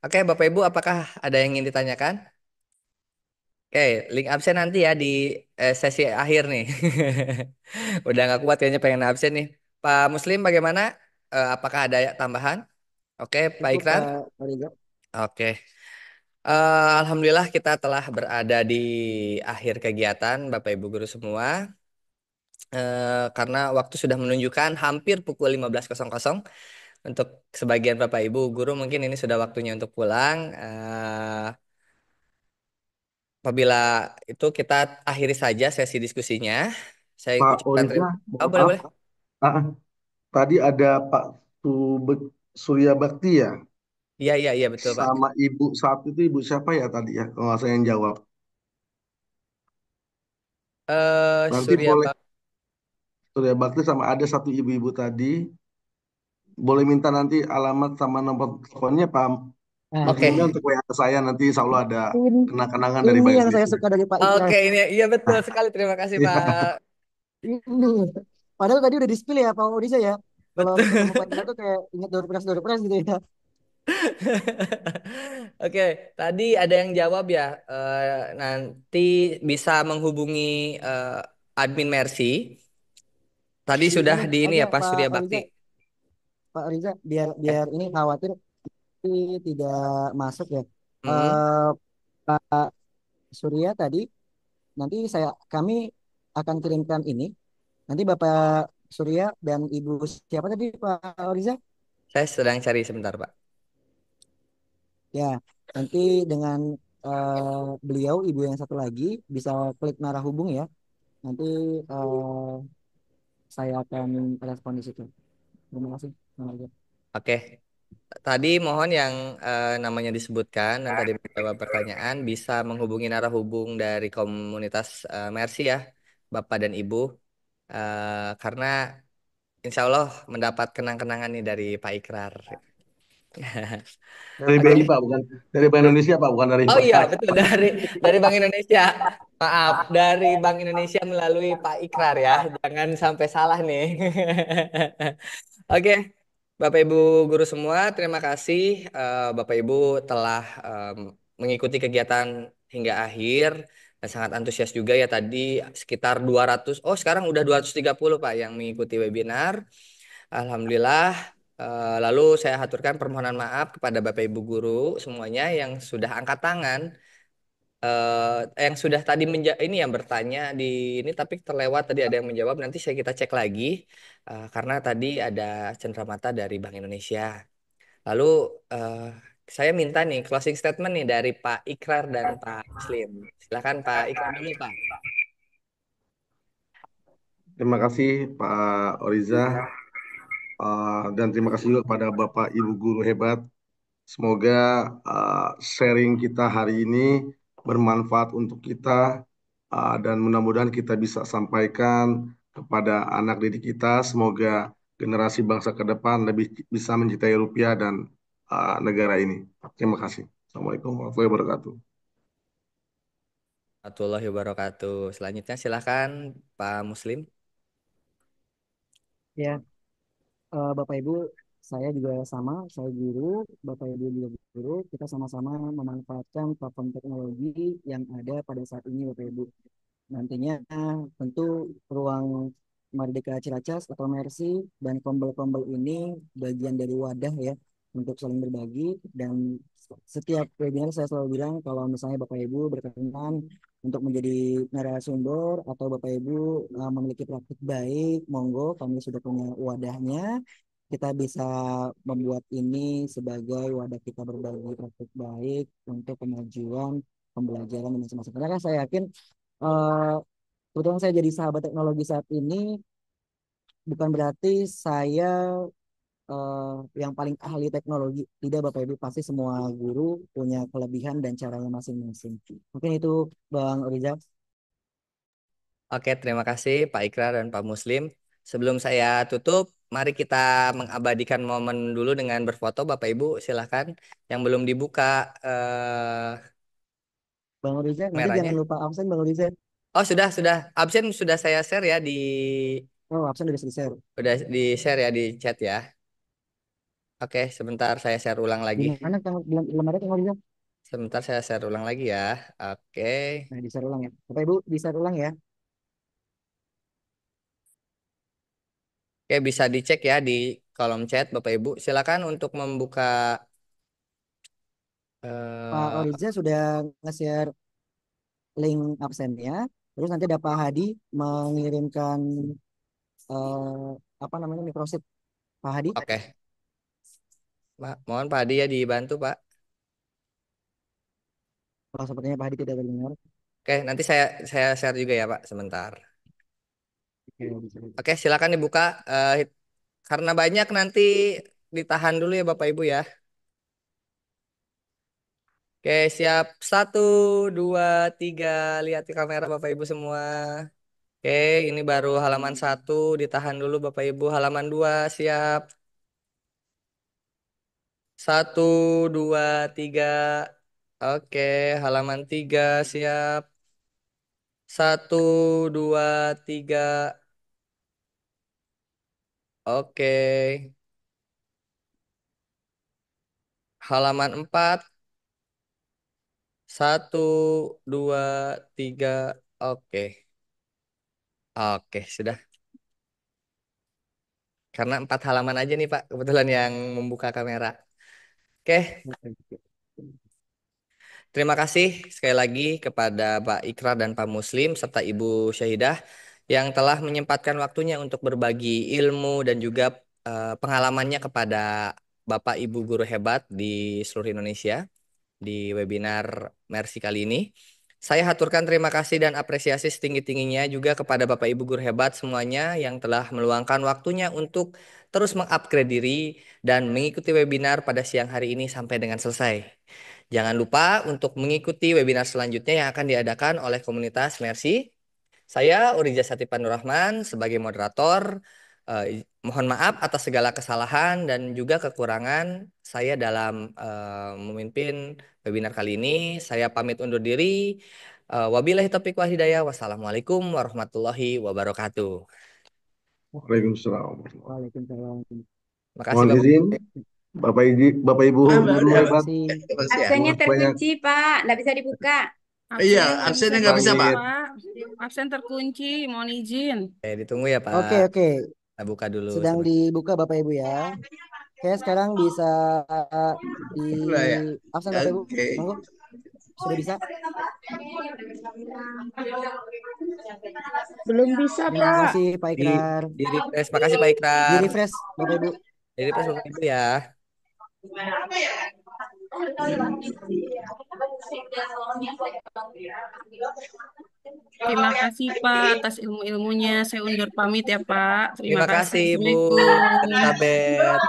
Oke, Bapak Ibu, apakah ada yang ingin ditanyakan? Oke, link absen nanti ya di sesi akhir nih. Udah nggak kuat kayaknya pengen absen nih. Pak Muslim bagaimana? Apakah ada tambahan? Oke, Pak Cukup Ikrar. Pak Riza. Oke. Alhamdulillah kita telah berada di akhir kegiatan Bapak Ibu guru semua. Karena waktu sudah menunjukkan hampir pukul 15.00. Untuk sebagian Bapak Ibu guru mungkin ini sudah waktunya untuk pulang. Apabila itu kita akhiri saja sesi diskusinya. Saya Pak ucapkan Oriza, terima. Oh, mohon boleh maaf. boleh. Ah, tadi ada Pak Surya Bakti ya, Iya iya iya betul Pak. sama Ibu saat itu Ibu siapa ya tadi ya, kalau nggak saya yang jawab. Nanti Surya boleh Bak. Surya Bakti sama ada satu ibu-ibu tadi, boleh minta nanti alamat sama nomor teleponnya Pak Nah, Muslimnya Oke. untuk WA ke saya, nanti insya Allah ada ini, kenang-kenangan dari ini Bank yang saya Indonesia. suka dari Pak Ikrar. Oke ini iya betul sekali. Terima kasih Iya, Pak. Ini, padahal tadi udah di-spill ya Pak Oriza ya. Kalau ketemu Pak Betul. Ikrar tuh kayak ingat door prize gitu ya. Oke, tadi ada yang jawab ya. Nanti bisa menghubungi admin Mercy. Tadi Di sudah ini di ini aja ya Pak Pak Surya Bakti. Oriza, Pak Oriza biar Eh, biar ini khawatir ini tidak masuk ya. mm-mm. Eh Surya tadi nanti kami akan kirimkan ini. Nanti Bapak Surya dan Ibu siapa tadi Pak Oriza? Saya sedang cari sebentar Pak. Ya, nanti dengan beliau Ibu yang satu lagi bisa klik narah hubung ya. Nanti saya akan respon di situ. Terima kasih. Terima kasih. Oke, tadi mohon yang namanya disebutkan dan tadi menjawab pertanyaan bisa menghubungi narah hubung dari komunitas Mercy ya, Bapak dan Ibu. Karena insya Allah mendapat kenang-kenangan nih dari Pak Ikrar. Dari BI Oke. Pak, bukan dari Bank Indonesia Pak, bukan dari Oh iya, investasi. betul dari Bank Indonesia. Maaf, dari Bank Indonesia melalui Pak Ikrar ya. Jangan sampai salah nih. Oke, Bapak Ibu guru semua, terima kasih Bapak Ibu telah mengikuti kegiatan hingga akhir dan sangat antusias juga ya tadi sekitar 200. Oh, sekarang udah 230 Pak yang mengikuti webinar. Alhamdulillah. Lalu saya haturkan permohonan maaf kepada Bapak Ibu guru semuanya yang sudah angkat tangan, yang sudah tadi ini yang bertanya di ini tapi terlewat tadi ada yang menjawab. Nanti kita cek lagi karena tadi ada cenderamata dari Bank Indonesia. Lalu eh, saya minta nih closing statement nih dari Pak Ikrar dan Pak Muslim. Silakan Pak Ikrar dulu Pak. Terima kasih Pak Oriza. Dan terima kasih juga kepada Bapak Ibu guru hebat. Semoga sharing kita hari ini bermanfaat untuk kita dan mudah-mudahan kita bisa sampaikan kepada anak didik kita. Semoga generasi bangsa ke depan lebih bisa mencintai rupiah dan negara ini. Terima kasih. Assalamualaikum warahmatullahi wabarakatuh. Warahmatullahi wabarakatuh. Selanjutnya silakan Pak Muslim. Ya, Bapak Ibu, saya juga sama, saya guru, Bapak Ibu juga guru, kita sama-sama memanfaatkan platform teknologi yang ada pada saat ini, Bapak Ibu. Nantinya tentu ruang Merdeka Ciracas atau Mercy dan Kombel-Kombel ini bagian dari wadah ya untuk saling berbagi, dan setiap webinar saya selalu bilang kalau misalnya Bapak Ibu berkenan untuk menjadi narasumber atau Bapak Ibu memiliki praktik baik, monggo kami sudah punya wadahnya. Kita bisa membuat ini sebagai wadah kita berbagi praktik baik untuk kemajuan pembelajaran dan masing-masing. Karena kan saya yakin eh, kebetulan saya jadi sahabat teknologi saat ini bukan berarti saya yang paling ahli teknologi. Tidak Bapak Ibu, pasti semua guru punya kelebihan dan caranya masing-masing. Mungkin itu Bang Rizal. Oke, terima kasih Pak Ikrar dan Pak Muslim. Sebelum saya tutup, mari kita mengabadikan momen dulu dengan berfoto. Bapak Ibu, silahkan. Yang belum dibuka Bang Rizal, nanti jangan kameranya. lupa absen Bang Rizal. Oh, sudah. Absen sudah saya share ya Oh, absen udah selesai. udah di share ya di chat ya. Oke, sebentar saya share ulang lagi. Gimana belum ada Bang Rizal? Sebentar saya share ulang lagi ya. Oke. Nah, di-share ulang ya. Bapak Ibu, di-share ulang ya. Oke, bisa dicek ya di kolom chat Bapak Ibu. Silakan untuk membuka Pak eh, Oriza sudah nge-share link absennya. Terus nanti ada Pak Hadi mengirimkan apa namanya microchip. Pak Hadi. oke. Mohon Pak Adi ya dibantu Pak. Oh, sepertinya Pak Hadi tidak terdengar. Oke, nanti saya share juga ya Pak sebentar. Oke, bisa. Oke, silakan dibuka. Karena banyak nanti ditahan dulu ya Bapak Ibu ya. Oke, siap. Satu, dua, tiga. Lihat ke kamera Bapak Ibu semua. Oke, ini baru halaman satu. Ditahan dulu Bapak Ibu. Halaman dua, siap. Satu, dua, tiga. Oke, halaman tiga, siap. Satu, dua, tiga. Oke. Halaman empat. Satu, dua, tiga. Oke. Oke, sudah. Karena 4 halaman aja nih Pak, kebetulan yang membuka kamera. Oke, terima kasih sekali lagi kepada Pak Ikrar dan Pak Muslim serta Ibu Syahidah yang telah menyempatkan waktunya untuk berbagi ilmu dan juga pengalamannya kepada Bapak Ibu guru hebat di seluruh Indonesia di webinar Mercy kali ini. Saya haturkan terima kasih dan apresiasi setinggi-tingginya juga kepada Bapak Ibu guru hebat semuanya yang telah meluangkan waktunya untuk terus mengupgrade diri dan mengikuti webinar pada siang hari ini sampai dengan selesai. Jangan lupa untuk mengikuti webinar selanjutnya yang akan diadakan oleh komunitas Mercy. Saya Uriza Satipan Nurrahman sebagai moderator. Mohon maaf atas segala kesalahan dan juga kekurangan saya dalam memimpin webinar kali ini. Saya pamit undur diri. Wabillahi taufiq wal hidayah. Wassalamualaikum warahmatullahi wabarakatuh. Waalaikumsalam. Waalaikumsalam. Makasih Mohon Bapak. izin, Bapak Ibu guru hebat. Absennya terkunci, Pak. Nggak bisa dibuka. Iya, absennya nggak bisa, Pak. Absen terkunci, mohon izin. Ditunggu ya, Pak. Oke. Kita buka dulu. Sedang dibuka Bapak Ibu ya. Oke, sekarang bisa di absen Bapak Ibu. Monggo. Sudah bisa? Belum bisa, Pak. Terima kasih Pak Ikrar. Di refresh. Makasih Pak Ikrar. Di refresh Bapak Ibu. Di refresh Bapak Ibu ya. Terima kasih Pak atas ilmu-ilmunya. Saya undur pamit ya Pak. Terima kasih Bu Assalamualaikum. Elizabeth.